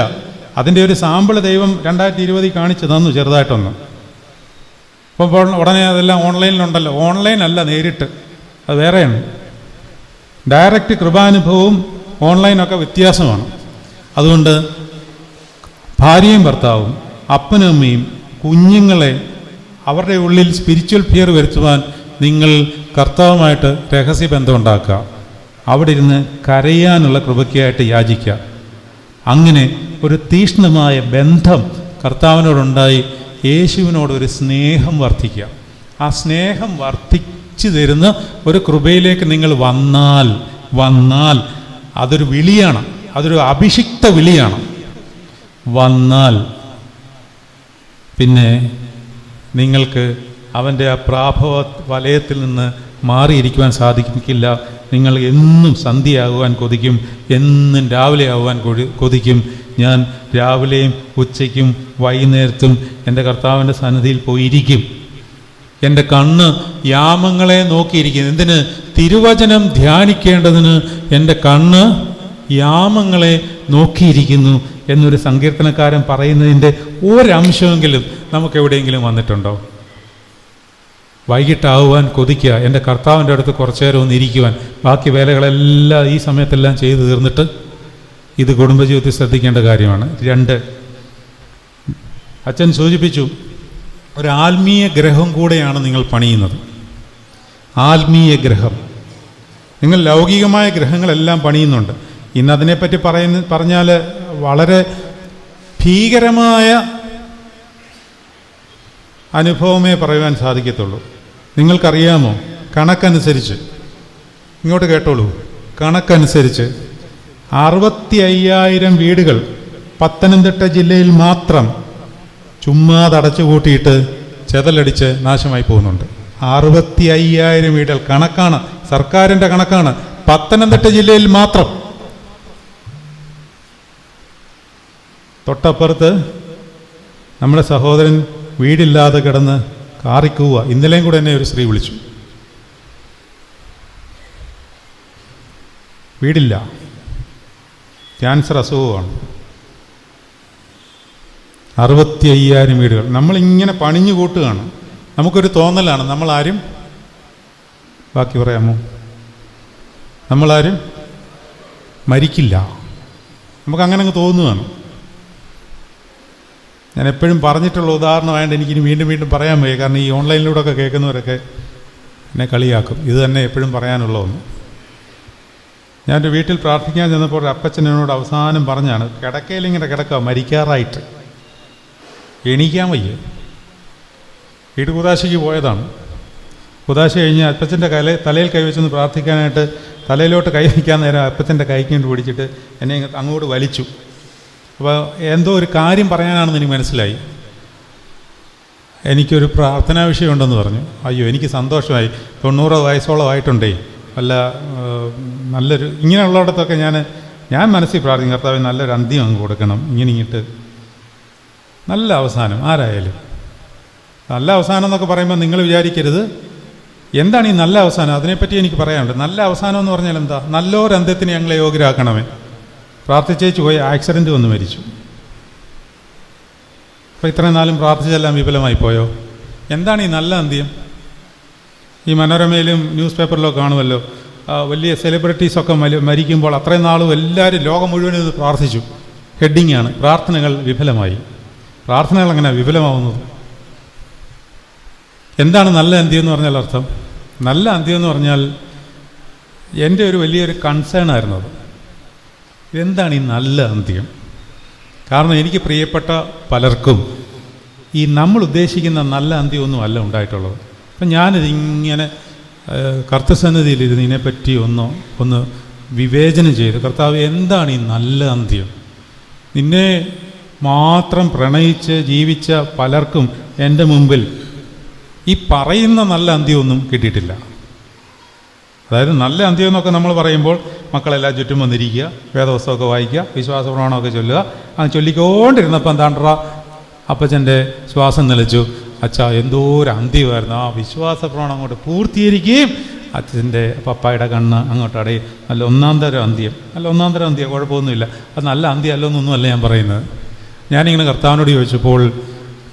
അതിൻ്റെ ഒരു സാമ്പിൾ ദൈവം 2020 കാണിച്ചു തന്നു ചെറുതായിട്ടൊന്ന്. ഇപ്പോൾ ഉടനെ അതെല്ലാം ഓൺലൈനിലുണ്ടല്ലോ. ഓൺലൈൻ അല്ല, നേരിട്ട്, അത് വേറെയാണ്. ഡയറക്റ്റ് കൃപാനുഭവവും ഓൺലൈനൊക്കെ വ്യത്യാസമാണ്. അതുകൊണ്ട് ഭാര്യയും ഭർത്താവും അപ്പനും അമ്മയും കുഞ്ഞുങ്ങളെ അവരുടെ ഉള്ളിൽ സ്പിരിച്വൽ ഫിയർ വരുത്തുവാൻ നിങ്ങൾ കർത്താവുമായിട്ട് രഹസ്യബന്ധം ഉണ്ടാക്കുക. അവിടെ ഇരുന്ന് കരയാനുള്ള കൃപയ്ക്കായിട്ട് യാചിക്കുക. അങ്ങനെ ഒരു തീക്ഷ്ണമായ ബന്ധം കർത്താവിനോടുണ്ടായി യേശുവിനോടൊരു സ്നേഹം വർദ്ധിക്കുക. ആ സ്നേഹം വർദ്ധിച്ചു തരുന്ന ഒരു കൃപയിലേക്ക് നിങ്ങൾ വന്നാൽ അതൊരു വിളിയാണ്, അതൊരു അഭിഷിക്ത വിളിയാണ്. വന്നാൽ പിന്നെ നിങ്ങൾക്ക് അവൻ്റെ ആ പ്രാഭവ വലയത്തിൽ നിന്ന് മാറിയിരിക്കുവാൻ സാധിക്കില്ല. നിങ്ങൾ എന്നും സന്ധ്യയാകുവാൻ കൊതിക്കും, എന്നും രാവിലെ ആകുവാൻ കൊതിക്കും. ഞാൻ രാവിലെയും ഉച്ചയ്ക്കും വൈകുന്നേരത്തും എൻ്റെ കർത്താവിൻ്റെ സന്നിധിയിൽ പോയിരിക്കും. എൻ്റെ കണ്ണ് യാമങ്ങളെ നോക്കിയിരിക്കുന്നു. എന്തിന്? തിരുവചനം ധ്യാനിക്കേണ്ടതിന് എൻ്റെ കണ്ണ് യാമങ്ങളെ നോക്കിയിരിക്കുന്നു എന്നൊരു സങ്കീർത്തനക്കാരൻ പറയുന്നതിൻ്റെ ഒരംശമെങ്കിലും നമുക്ക് എവിടെയെങ്കിലും വന്നിട്ടുണ്ടോ? വൈകിട്ടാവുവാൻ കൊതിക്കുക, എൻ്റെ കർത്താവിൻ്റെ അടുത്ത് കുറച്ചു നേരം ഒന്ന് ഇരിക്കുവാൻ. ബാക്കി വേലകളെല്ലാം ഈ സമയത്തെല്ലാം ചെയ്തു തീർന്നിട്ട്. ഇത് കുടുംബജീവിതത്തിൽ ശ്രദ്ധിക്കേണ്ട കാര്യമാണ്. 2, അച്ഛൻ സൂചിപ്പിച്ചു, ഒരു ആത്മീയ ഗ്രഹം കൂടെയാണ് നിങ്ങൾ പണിയുന്നത്. ആത്മീയ ഗ്രഹം. നിങ്ങൾ ലൗകികമായ ഗ്രഹങ്ങളെല്ലാം പണിയുന്നുണ്ട്. ഇന്നതിനെപ്പറ്റി പറഞ്ഞാൽ വളരെ ഭീകരമായ അനുഭവമേ പറയുവാൻ സാധിക്കത്തുള്ളൂ. നിങ്ങൾക്കറിയാമോ, കണക്കനുസരിച്ച്, ഇങ്ങോട്ട് കേട്ടോളൂ, കണക്കനുസരിച്ച് 65,000 വീടുകൾ പത്തനംതിട്ട ജില്ലയിൽ മാത്രം ചുമ്മാതടച്ചു കൂട്ടിയിട്ട് ചെതലടിച്ച് നാശമായി പോകുന്നുണ്ട്. 65,000 വീടുകൾ. കണക്കാണ്, സർക്കാരിൻ്റെ കണക്കാണ്. പത്തനംതിട്ട ജില്ലയിൽ മാത്രം. തൊട്ടപ്പുറത്ത് നമ്മുടെ സഹോദരൻ വീടില്ലാതെ കിടന്ന് കാറിക്കൂവ. ഇന്നലെയും കൂടെ എന്നെ ഒരു സ്ത്രീ വിളിച്ചു, വീടില്ല, ക്യാൻസർ അസുഖമാണ്. 65,000 വീടുകൾ. നമ്മളിങ്ങനെ പണിഞ്ഞു കൂട്ടുകയാണ്. നമുക്കൊരു തോന്നലാണ്, നമ്മളാരും, ബാക്കി പറയാമോ, നമ്മളാരും മരിക്കില്ല. നമുക്കങ്ങനെ അങ്ങ് തോന്നുകയാണ്. ഞാൻ എപ്പോഴും പറഞ്ഞിട്ടുള്ള ഉദാഹരണമായതുകൊണ്ട് എനിക്കിനി വീണ്ടും വീണ്ടും പറയാൻ വയ്യ. കാരണം ഈ ഓൺലൈനിലൂടെയൊക്കെ കേൾക്കുന്നവരൊക്കെ എന്നെ കളിയാക്കും. ഇത് തന്നെ എപ്പോഴും പറയാനുള്ള ഒന്ന്. ഞാനൊരു വീട്ടിൽ പ്രാർത്ഥിക്കാൻ ചെന്നപ്പോൾ ഒരു അപ്പച്ചൻ എന്നോട് അവസാനം പറഞ്ഞാണ്, കിടക്കയിലിങ്ങനെ കിടക്കുക, മരിക്കാറായിട്ട് എണീക്കാൻ വയ്യ. വീട് കുദാശയ്ക്ക് പോയതാണ്. കുദാശ കഴിഞ്ഞ് അപ്പച്ചൻ്റെ തലയിൽ കൈവച്ചൊന്ന് പ്രാർത്ഥിക്കാനായിട്ട് തലയിലോട്ട് കൈ വയ്ക്കാൻ നേരം അപ്പച്ചൻ്റെ കൈക്ക് കൊണ്ട് പിടിച്ചിട്ട് എന്നെ അങ്ങോട്ട് വലിച്ചു. അപ്പോൾ എന്തോ ഒരു കാര്യം പറയാനാണെന്ന് എനിക്ക് മനസ്സിലായി. എനിക്കൊരു പ്രാർത്ഥനാ വിഷയമുണ്ടെന്ന് പറഞ്ഞു. അയ്യോ, എനിക്ക് സന്തോഷമായി. 90 വയസ്സോളം ആയിട്ടുണ്ടേ, നല്ലൊരു ഇങ്ങനെയുള്ളിടത്തൊക്കെ ഞാൻ മനസ്സിൽ പ്രാർത്ഥിക്കും, കർത്താവ് നല്ലൊരു അന്ത്യം അങ്ങ് കൊടുക്കണം. ഇങ്ങോട്ട് നല്ല അവസാനം. ആരായാലും നല്ല അവസാനം എന്നൊക്കെ പറയുമ്പോൾ നിങ്ങൾ വിചാരിക്കരുത് എന്താണ് ഈ നല്ല അവസാനം. അതിനെപ്പറ്റി എനിക്ക് പറയാനുണ്ട്. നല്ല അവസാനം എന്ന് പറഞ്ഞാൽ എന്താ? നല്ലൊരു അന്ത്യത്തിന് ഞങ്ങളെ യോഗ്യരാക്കണമേ. പ്രാർത്ഥിച്ചേച്ച് പോയി ആക്സിഡൻറ്റ് വന്ന് മരിച്ചു. അപ്പോൾ ഇത്രയും നാളും പ്രാർത്ഥിച്ചെല്ലാം വിഫലമായി പോയോ? എന്താണ് ഈ നല്ല അന്ത്യം? ഈ മനോരമയിലും ന്യൂസ് പേപ്പറിലൊക്കെ കാണുമല്ലോ, വലിയ സെലിബ്രിറ്റീസൊക്കെ മരിക്കുമ്പോൾ അത്രയും നാളും എല്ലാവരും ലോകം മുഴുവനും ഇത് പ്രാർത്ഥിച്ചു. ഹെഡിങ്ങാണ്, പ്രാർത്ഥനകൾ വിഫലമായി. പ്രാർത്ഥനകൾ എങ്ങനെയാണ് വിഫലമാവുന്നത്? എന്താണ് നല്ല അന്ത്യം എന്ന് പറഞ്ഞാൽ അർത്ഥം? നല്ല അന്ത്യം എന്ന് പറഞ്ഞാൽ എൻ്റെ ഒരു വലിയൊരു കൺസേൺ ആയിരുന്നു അത്. എന്താണ് ഈ നല്ല അന്ത്യം? കാരണം എനിക്ക് പ്രിയപ്പെട്ട പലർക്കും ഈ നമ്മൾ ഉദ്ദേശിക്കുന്ന നല്ല അന്ത്യമൊന്നും അല്ല ഉണ്ടായിട്ടുള്ളത്. അപ്പം ഞാനിതിങ്ങനെ കർത്തൃസന്നിധിയിലിരുന്ന് ഇതിനെപ്പറ്റി ഒന്ന് വിവേചനം ചെയ്ത്, കർത്താവ് എന്താണ് ഈ നല്ല അന്ത്യം? നിന്നെ മാത്രം പ്രണയിച്ച് ജീവിച്ച പലർക്കും എൻ്റെ മുമ്പിൽ ഈ പറയുന്ന നല്ല അന്ത്യമൊന്നും കിട്ടിയിട്ടില്ല. അതായത് നല്ല അന്ത്യം എന്നൊക്കെ നമ്മൾ പറയുമ്പോൾ മക്കളെല്ലാം ചുറ്റും വന്നിരിക്കുക, വേദപുസ്തകമൊക്കെ വായിക്കുക, വിശ്വാസ പ്രമാണമൊക്കെ ചൊല്ലുക. അത് ചൊല്ലിക്കൊണ്ടിരുന്നപ്പം എന്താണ്ടാ അപ്പച്ചൻ്റെ ശ്വാസം നിലച്ചു. അച്ഛാ, എന്തോ ഒരു അന്ത്യമായിരുന്നു. ആ വിശ്വാസ പ്രമാണം അങ്ങോട്ട് പൂർത്തീകരിക്കുകയും അച്ഛൻ്റെ പപ്പായുടെ കണ്ണ് അങ്ങോട്ട് അടയും. നല്ല ഒന്നാം തരം അന്ത്യം, കുഴപ്പമൊന്നുമില്ല. അത് നല്ല അന്ത്യം അല്ലോന്നൊന്നുമല്ല ഞാൻ പറയുന്നത്. ഞാനിങ്ങനെ കർത്താവിനോട് ചോദിച്ചപ്പോൾ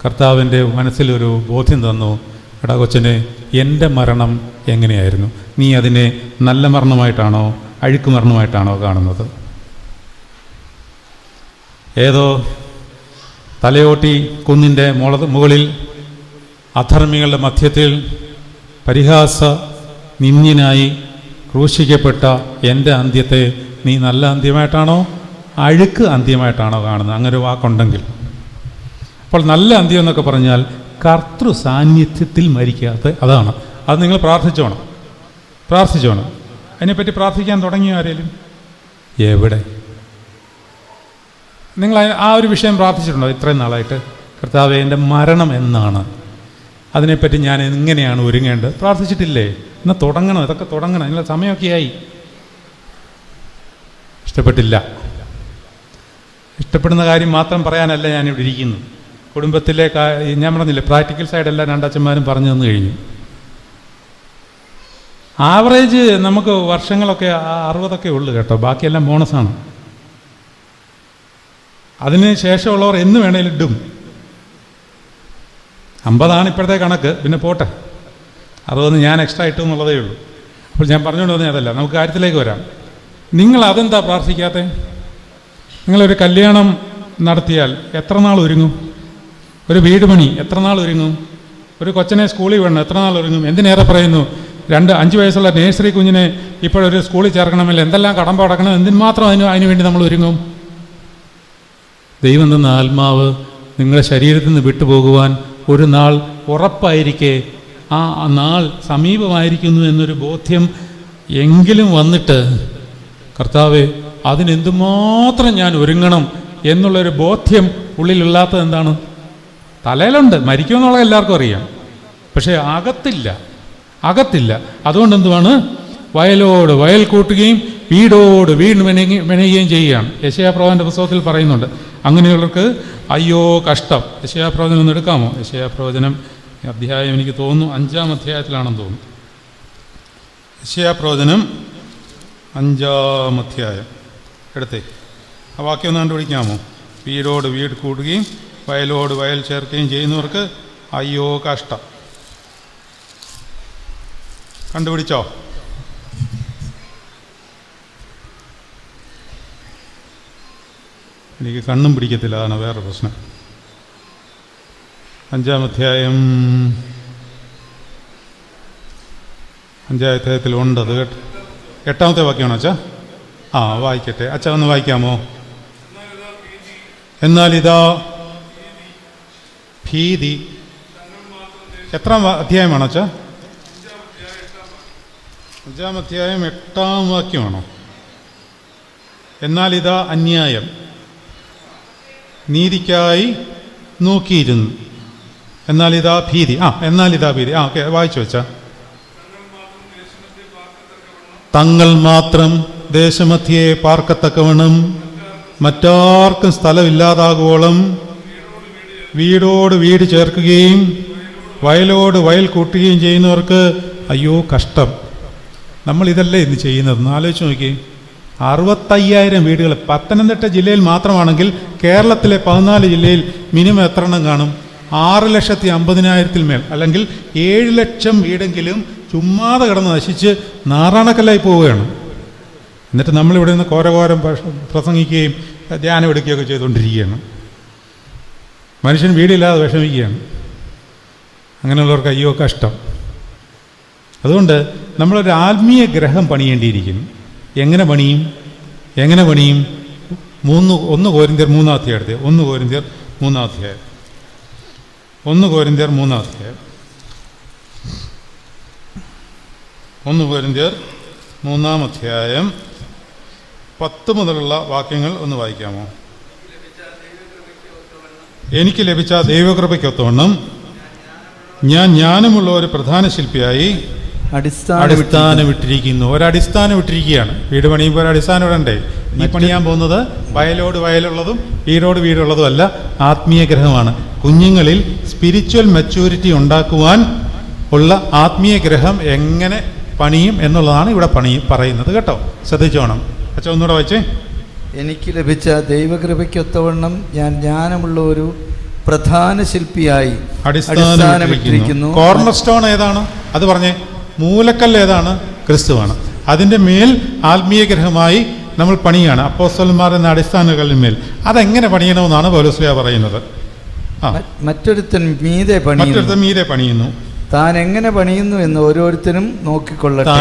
കർത്താവിൻ്റെ മനസ്സിലൊരു ബോധ്യം തന്നു. എടാ കൊച്ചനെ, എൻ്റെ മരണം എങ്ങനെയായിരുന്നു? നീ അതിനെ നല്ല മരണമായിട്ടാണോ അഴുക്ക് മരണമായിട്ടാണോ കാണുന്നത്? ഏതോ തലയോട്ടി കുന്നിൻ്റെ മുകളിൽ അധർമ്മികളുടെ മധ്യത്തിൽ പരിഹാസ നിന്ദ്യനായി ക്രൂശിക്കപ്പെട്ട എൻ്റെ അന്ത്യത്തെ നീ നല്ല അന്ത്യമായിട്ടാണോ അഴുക്ക് അന്ത്യമായിട്ടാണോ കാണുന്നത്? അങ്ങനെ ഒരു വാക്കുണ്ടെങ്കിൽ. അപ്പോൾ നല്ല അന്ത്യം എന്നൊക്കെ പറഞ്ഞാൽ കർത്തൃ സാന്നിധ്യത്തിൽ മരിക്കാത്ത അതാണ്. അത് നിങ്ങൾ പ്രാർത്ഥിച്ചോണം. അതിനെപ്പറ്റി പ്രാർത്ഥിക്കാൻ തുടങ്ങിയോ ആരെങ്കിലും? എവിടെ? നിങ്ങൾ ആ ഒരു വിഷയം പ്രാർത്ഥിച്ചിട്ടുണ്ടോ ഇത്രയും നാളായിട്ട്? കർത്താവേ, എൻ്റെ മരണം എന്നാണ്, അതിനെപ്പറ്റി ഞാൻ എങ്ങനെയാണ് ഒരുങ്ങേണ്ടത്? പ്രാർത്ഥിച്ചിട്ടില്ലേ? എന്നാൽ തുടങ്ങണം, ഇതൊക്കെ തുടങ്ങണം. നിങ്ങളുടെ സമയമൊക്കെ ആയി. ഇഷ്ടപ്പെടുന്ന കാര്യം മാത്രം പറയാനല്ല ഞാനിവിടെ ഇരിക്കുന്നു. കുടുംബത്തിലെ ഞാൻ പറഞ്ഞില്ലേ, പ്രാക്ടിക്കൽ സൈഡെല്ലാം രണ്ടച്ഛന്മാരും പറഞ്ഞു തന്നു കഴിഞ്ഞു. ആവറേജ് നമുക്ക് വർഷങ്ങളൊക്കെ 60 ഉള്ളു കേട്ടോ, ബാക്കിയെല്ലാം ബോണസാണ്. അതിന് ശേഷമുള്ളവർ എന്ന് വേണേലും ഇടും. 50 ഇപ്പോഴത്തെ കണക്ക്, പിന്നെ പോട്ടെ, 60 ഞാൻ എക്സ്ട്രാ ഇട്ടു എന്നുള്ളതേ ഉള്ളൂ. അപ്പോൾ ഞാൻ പറഞ്ഞുകൊണ്ട് വന്നേ അതല്ല. നമുക്ക് കാര്യത്തിലേക്ക് വരാം. നിങ്ങൾ അതെന്താ പ്രാർത്ഥിക്കാത്തത്? നിങ്ങളൊരു കല്യാണം നടത്തിയാൽ എത്ര നാൾ ഒരുങ്ങും? ഒരു വീട് പണി എത്ര നാൾ ഒരുങ്ങും? ഒരു കൊച്ചനെ സ്കൂളിൽ വിടണം എത്ര നാൾ ഒരുങ്ങും? എന്തിനേറെ പറയുന്നു, 2-5 വയസ്സുള്ള നേഴ്സറി കുഞ്ഞിനെ ഇപ്പോഴൊരു സ്കൂളിൽ ചേർക്കണമെങ്കിൽ എന്തെല്ലാം കടമ്പ അടക്കണം, എന്തിന് മാത്രം അതിനു വേണ്ടി നമ്മൾ ഒരുങ്ങും? ദൈവം തന്ന ആത്മാവ് നിങ്ങളുടെ ശരീരത്തിൽ നിന്ന് വിട്ടുപോകുവാൻ ഒരു നാൾ ഉറപ്പായിരിക്കെ ആ നാൾ സമീപമായിരിക്കുന്നു എന്നൊരു ബോധ്യം എങ്കിലും വന്നിട്ട്, കർത്താവേ, അതിനെന്തുമാത്രം ഞാൻ ഒരുങ്ങണം എന്നുള്ളൊരു ബോധ്യം ഉള്ളിലില്ലാത്തത് എന്താണ്? തലയിലുണ്ട്, മരിക്കുമെന്നുള്ള എല്ലാവർക്കും അറിയാം, പക്ഷേ അകത്തില്ല. അതുകൊണ്ട് എന്തുവാണ്? വയലോട് വയൽ കൂട്ടുകയും വീടോട് വീട് മെനയുകയും ചെയ്യുകയാണ്. യെശയ്യാപ്രവാചകന്റെ പുസ്തകത്തിൽ പറയുന്നുണ്ട്. അങ്ങനെയുള്ളവർക്ക് അയ്യോ കഷ്ടം. യെശയ്യാപ്രവചനം ഒന്ന് എടുക്കാമോ? യെശയ്യാപ്രവചനം അധ്യായം എനിക്ക് തോന്നുന്നു 5-ാം അധ്യായത്തിലാണെന്ന് തോന്നുന്നു. യെശയ്യാപ്രവചനം 5-ാം അധ്യായം എടുത്തേ. ആ വാക്യം ഒന്ന് കണ്ടുപിടിക്കാമോ? വീടോട് വീട് കൂട്ടുകയും വയലോട് വയൽ ചേർക്കുകയും ചെയ്യുന്നവർക്ക് അയ്യോ കഷ്ടം. കണ്ടുപിടിച്ചോ? എനിക്ക് കണ്ണും പിടിക്കത്തില്ല, അതാണ് വേറെ പ്രശ്നം. 5-ാം അധ്യായം 5-ാം അധ്യായത്തിൽ ഉണ്ട്. അത് 8-ാമത്തെ വാക്യമാണോ അച്ഛാ? ആ വായിക്കട്ടെ, അച്ഛ ഒന്ന് വായിക്കാമോ? എന്നാലിതാ ഭീതി. എത്രാം അധ്യായമാണോ അച്ഛ? 5-ാം അധ്യായം 8-ാം വാക്യമാണോ? എന്നാലിതാ അന്യായം നീതിക്കായി നോക്കിയിരുന്നു, എന്നാലിതാ ഭീതി. എന്നാലിതാ ഭീതി. ഓക്കെ, വായിച്ചു വെച്ചാ. തങ്ങൾ മാത്രം ദേശമധ്യേ പാർക്കത്തക്കവണ്ണം മറ്റാർക്കും സ്ഥലമില്ലാതാകുവോളം വീടോട് വീട് ചേർക്കുകയും വയലോട് വയൽ കൂട്ടുകയും ചെയ്യുന്നവർക്ക് അയ്യോ കഷ്ടം. നമ്മളിതല്ലേ ഇന്ന് ചെയ്യുന്നത്? ആലോചിച്ച് നോക്കി. 65,000 വീടുകൾ പത്തനംതിട്ട ജില്ലയിൽ മാത്രമാണെങ്കിൽ കേരളത്തിലെ 14 ജില്ലയിൽ മിനിമം എത്ര എണ്ണം കാണും? 6,50,000 മേൽ, അല്ലെങ്കിൽ 7 ലക്ഷം വീടെങ്കിലും ചുമ്മാതെ കിടന്ന് നശിച്ച് നാറാണക്കല്ലായി പോവുകയാണ്. എന്നിട്ട് നമ്മളിവിടെ നിന്ന് ഘോരഘോരം പ്രസംഗിക്കുകയും ധ്യാനം എടുക്കുകയൊക്കെ ചെയ്തുകൊണ്ടിരിക്കുകയാണ്. മനുഷ്യൻ വീടില്ലാതെ വിഷമിക്കുകയാണ്. അങ്ങനെയുള്ളവർക്ക് അയ്യോ കഷ്ടം. അതുകൊണ്ട് നമ്മളൊരു ആത്മീയ ഗ്രഹം പണിയേണ്ടിയിരിക്കുന്നു. എങ്ങനെ പണിയും? 1 കൊരിന്ത്യർ 3-ാം അധ്യായം. 1 കൊരിന്ത്യർ 3-ാം അധ്യായം. 1 കൊരിന്ത്യർ 3-ാം അധ്യായം. 1 കൊരിന്ത്യർ 3-ാം അധ്യായം 10 മുതലുള്ള വാക്യങ്ങൾ ഒന്ന് വായിക്കാമോ? എനിക്ക് ലഭിച്ച ദൈവകൃപയ്ക്കൊത്തവണ്ണം ഞാൻ ജ്ഞാനമുള്ള ഒരു പ്രധാന ശില്പിയായി അടിസ്ഥാനം ഇട്ടിരിക്കുന്നു. ഒരടിസ്ഥാനം ഇട്ടിരിക്കുകയാണ്. വീട് പണിയുമ്പോൾ ഒരടിസ്ഥാനം ഇടണ്ടേ? ഈ പണിയാൻ പോകുന്നത് വയലോട് വയലുള്ളതും വീടോട് വീടുള്ളതും അല്ല, ആത്മീയ ഗ്രഹമാണ്. കുഞ്ഞുങ്ങളിൽ സ്പിരിച്വൽ മെച്യൂരിറ്റി ഉണ്ടാക്കുവാൻ ഉള്ള ആത്മീയ ഗ്രഹം എങ്ങനെ പണിയും എന്നുള്ളതാണ് ഇവിടെ പറയുന്നത് കേട്ടോ. ശ്രദ്ധിച്ചോണം. അച്ഛൻ ഒന്നുകൂടെ വായിച്ചേ. എനിക്ക് ലഭിച്ച ദൈവകൃപയ്ക്കൊത്തവണ്ണം ഞാൻ ജ്ഞാനമുള്ള ഒരു പ്രധാന ശില്പിയായി അടിസ്ഥാനമിട്ടിരിക്കുന്നു. കോർണർ സ്റ്റോൺ ഏതാണ്? അത് പറഞ്ഞേ. മൂലക്കല്ല് ഏതാണ്? ക്രിസ്തുവാണ്. അതിൻ്റെ മേൽ ആത്മീയ ഗ്രഹമായി നമ്മൾ പണിയാണ്. അപ്പോസ്തലന്മാർ എന്ന അടിസ്ഥാന കല്ലിന്മേൽ. അതെങ്ങനെ പണിയണമെന്നാണ് പൗലോസ്ലീഹ പറയുന്നത്. മറ്റൊരുത്തൻ മീതെ പണിയുന്നു. താൻ എങ്ങനെ പണിയുന്നു എന്ന് ഓരോരുത്തരും നോക്കിക്കൊള്ളട്ടെ.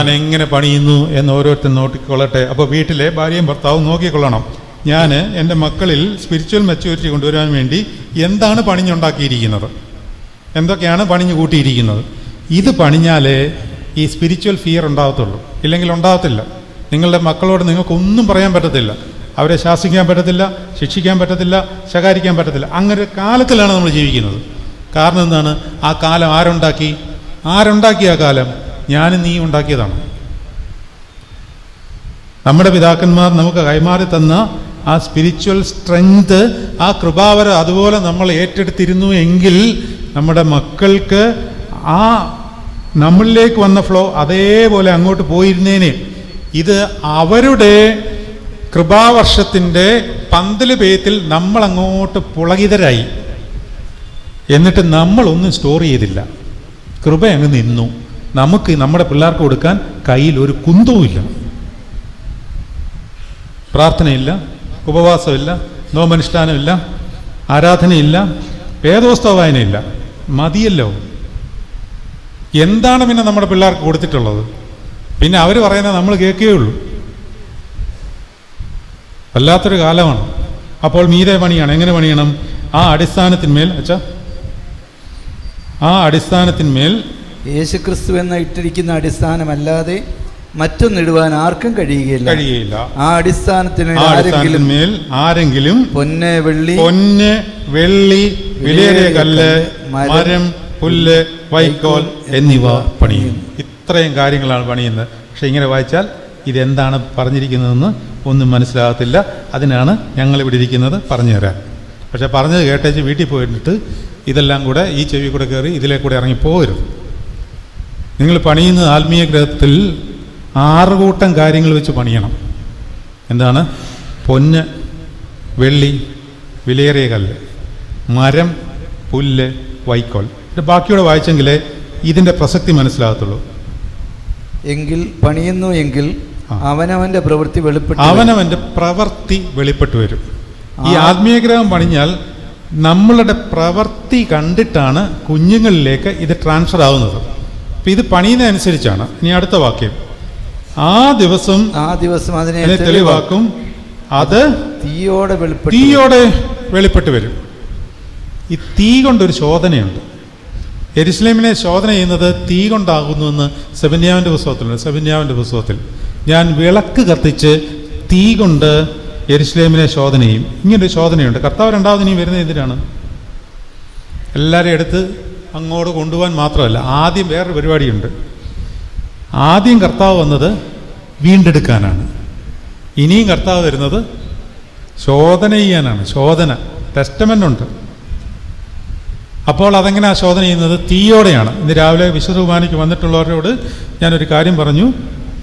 നോക്കിക്കൊള്ളട്ടെ. അപ്പോൾ വീട്ടിലെ ഭാര്യയും ഭർത്താവും നോക്കിക്കൊള്ളണം. ഞാൻ എൻ്റെ മക്കളിൽ സ്പിരിച്വൽ മെച്യൂരിറ്റി കൊണ്ടുവരാൻ വേണ്ടി എന്താണ് പണിഞ്ഞുണ്ടാക്കിയിരിക്കുന്നത്, എന്തൊക്കെയാണ് പണിഞ്ഞു കൂട്ടിയിരിക്കുന്നത്. ഇത് പണിഞ്ഞാലേ ഈ സ്പിരിച്വൽ ഫിയർ ഉണ്ടാകത്തുള്ളൂ. ഇല്ലെങ്കിൽ ഉണ്ടാകത്തില്ല. നിങ്ങളുടെ മക്കളോട് നിങ്ങൾക്കൊന്നും പറയാൻ പറ്റത്തില്ല. അവരെ ശാസിക്കാൻ പറ്റത്തില്ല, ശിക്ഷിക്കാൻ പറ്റത്തില്ല, ശകാരിക്കാൻ പറ്റത്തില്ല. അങ്ങനെ ഒരു കാലത്തിലാണ് നമ്മൾ ജീവിക്കുന്നത്. കാരണം എന്താണ്? ആ കാലം ആരുണ്ടാക്കി? ആ കാലം ഞാനും നീ ഉണ്ടാക്കിയതാണ്. നമ്മുടെ പിതാക്കന്മാർ നമുക്ക് കൈമാറി തന്ന ആ സ്പിരിച്വൽ സ്ട്രെങ്ത്, ആ കൃപാവരം അതുപോലെ നമ്മൾ ഏറ്റെടുത്തിരുന്നു എങ്കിൽ നമ്മുടെ മക്കൾക്ക് ആ നമ്മളിലേക്ക് വന്ന ഫ്ലോ അതേപോലെ അങ്ങോട്ട് പോയിരുന്നേനെ. ഇത് അവരുടെ കൃപാവർഷത്തിൻ്റെ പന്തല് പേയത്തിൽ നമ്മളങ്ങോട്ട് പുളകിതരായി. എന്നിട്ട് നമ്മളൊന്നും സ്റ്റോർ ചെയ്തില്ല. കൃപ അങ്ങ് നിന്നു. നമുക്ക് നമ്മുടെ പിള്ളേർക്ക് കൊടുക്കാൻ കയ്യിൽ ഒരു കുന്തവുമില്ല. പ്രാർത്ഥനയില്ല, ഉപവാസമില്ല, നോമനുഷ്ഠാനമില്ല, ആരാധനയില്ല, വേദോസ്തവ വായനയില്ല. മതിയല്ലോ. എന്താണ് പിന്നെ നമ്മുടെ പിള്ളേർക്ക് കൊടുത്തിട്ടുള്ളത്? പിന്നെ അവർ പറയുന്നത് നമ്മൾ കേൾക്കുകയുള്ളൂ. വല്ലാത്തൊരു കാലമാണ്. അപ്പോൾ മീതെ പണിയാണ്. എങ്ങനെ പണിയണം? ആ അടിസ്ഥാനത്തിന്മേൽ യേശുക്രിസ്തു എന്ന ഇട്ടിരിക്കുന്ന അടിസ്ഥാനമല്ലാതെ മറ്റൊന്നിടുവാൻ ആർക്കും കഴിയുകയില്ല. ആ അടിസ്ഥാനത്തിന് ആരെങ്കിലും പൊന്ന് വെള്ളി വിലയേറിയ കല്ല്, മരം, പുല്ല്, വൈക്കോൽ എന്നിവ പണിയും. ഇത്രയും കാര്യങ്ങളാണ് പണിയുന്നത്. പക്ഷെ ഇങ്ങനെ വായിച്ചാൽ ഇതെന്താണ് പറഞ്ഞിരിക്കുന്നതെന്ന് ഒന്നും മനസ്സിലാകത്തില്ല. അതിനാണ് ഞങ്ങളിവിടെ ഇരിക്കുന്നത് പറഞ്ഞു തരാൻ. പക്ഷെ പറഞ്ഞത് കേട്ടേച്ച് വീട്ടിൽ പോയിട്ട് ഇതെല്ലാം കൂടെ ഈ ചെവി കൂടെ കയറി ഇതിലേ കൂടെ ഇറങ്ങി പോകരുത്. നിങ്ങൾ പണിയുന്ന ആത്മീയ ഗ്രഹത്തിൽ 6 കൂട്ടം കാര്യങ്ങൾ വെച്ച് പണിയണം. എന്താണ്? പൊന്ന്, വെള്ളി, വിലയേറിയ കല്ല്, മരം, പുല്ല്, വൈക്കോൽ. ഇത് ബാക്കിയോടെ വായിച്ചെങ്കിലേ ഇതിൻ്റെ പ്രസക്തി മനസ്സിലാകത്തുള്ളൂ. പണിയുന്നു എങ്കിൽ അവനവൻ്റെ പ്രവൃത്തി വെളിപ്പെട്ടു വരും. ഈ ആത്മീയഗ്രഹം പണിഞ്ഞാൽ നമ്മളുടെ പ്രവൃത്തി കണ്ടിട്ടാണ് കുഞ്ഞുങ്ങളിലേക്ക് ഇത് ട്രാൻസ്ഫർ ആവുന്നത്. അപ്പം ഇത് പണിയുന്നതനുസരിച്ചാണ്. ഇനി അടുത്ത വാക്യം, ആ ദിവസം അതിനെ തെളിവാക്കും. അത് തീയോടെ വെളിപ്പെട്ട് വരും. ഈ തീ കൊണ്ടൊരു ശോധനയുണ്ട്. യെരുശലേമിനെ ശോധന ചെയ്യുന്നത് തീ കൊണ്ടാകുന്നുവെന്ന് സെബന്യാവിൻ്റെ പുസ്തകത്തിൽ ഞാൻ വിളക്ക് കത്തിച്ച് തീ കൊണ്ട് യെരുശലേമിനെ ശോധന ചെയ്യും. ഇങ്ങനൊരു ശോധനയുണ്ട്. കർത്താവ് രണ്ടാമത് ഇനി വരുന്നത് എന്തിനാണ്? എല്ലാവരെയും എടുത്ത് അങ്ങോട്ട് കൊണ്ടുപോകാൻ മാത്രമല്ല, ആദ്യം വേറൊരു പരിപാടിയുണ്ട്. ആദ്യം കർത്താവ് വന്നത് വീണ്ടെടുക്കാനാണ്. ഇനിയും കർത്താവ് വരുന്നത് ശോധന ചെയ്യാനാണ്. ശോധന ടെസ്റ്റമെൻ്റ് ഉണ്ട്. അപ്പോൾ അതെങ്ങനെയാണ് ശോധന ചെയ്യുന്നത്? തീയോടെയാണ്. ഇന്ന് രാവിലെ വിശുദ്ധ കുർബാനയ്ക്ക് വന്നിട്ടുള്ളവരോട് ഞാനൊരു കാര്യം പറഞ്ഞു.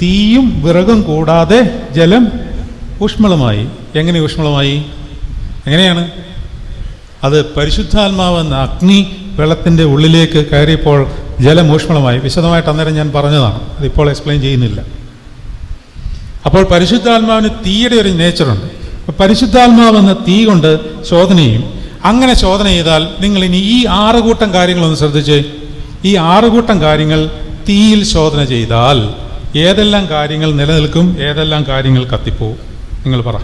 തീയും വിറകും കൂടാതെ ജലം ഊഷ്മളമായി. എങ്ങനെ ഊഷ്മളമായി? എങ്ങനെയാണ്? അത് പരിശുദ്ധാത്മാവെന്ന അഗ്നി വെള്ളത്തിൻ്റെ ഉള്ളിലേക്ക് കയറിയപ്പോൾ ജലം ഊഷ്മളമായി. വിശദമായിട്ട് അന്നേരം ഞാൻ പറഞ്ഞതാണ്, അതിപ്പോൾ എക്സ്പ്ലെയിൻ ചെയ്യുന്നില്ല. അപ്പോൾ പരിശുദ്ധാത്മാവിന് തീയുടെ ഒരു നേച്ചറുണ്ട്. പരിശുദ്ധാത്മാവെന്ന തീ കൊണ്ട് ശോധന ചെയ്യും. അങ്ങനെ ശോധന ചെയ്താൽ നിങ്ങൾ ഇനി ഈ 6 കൂട്ടം കാര്യങ്ങളൊന്ന് ശ്രദ്ധിച്ച്. ഈ 6 കൂട്ടം കാര്യങ്ങൾ തീയിൽ ശോധന ചെയ്താൽ ഏതെല്ലാം കാര്യങ്ങൾ നിലനിൽക്കും, ഏതെല്ലാം കാര്യങ്ങൾ കത്തിപ്പോവും? നിങ്ങൾ പറ.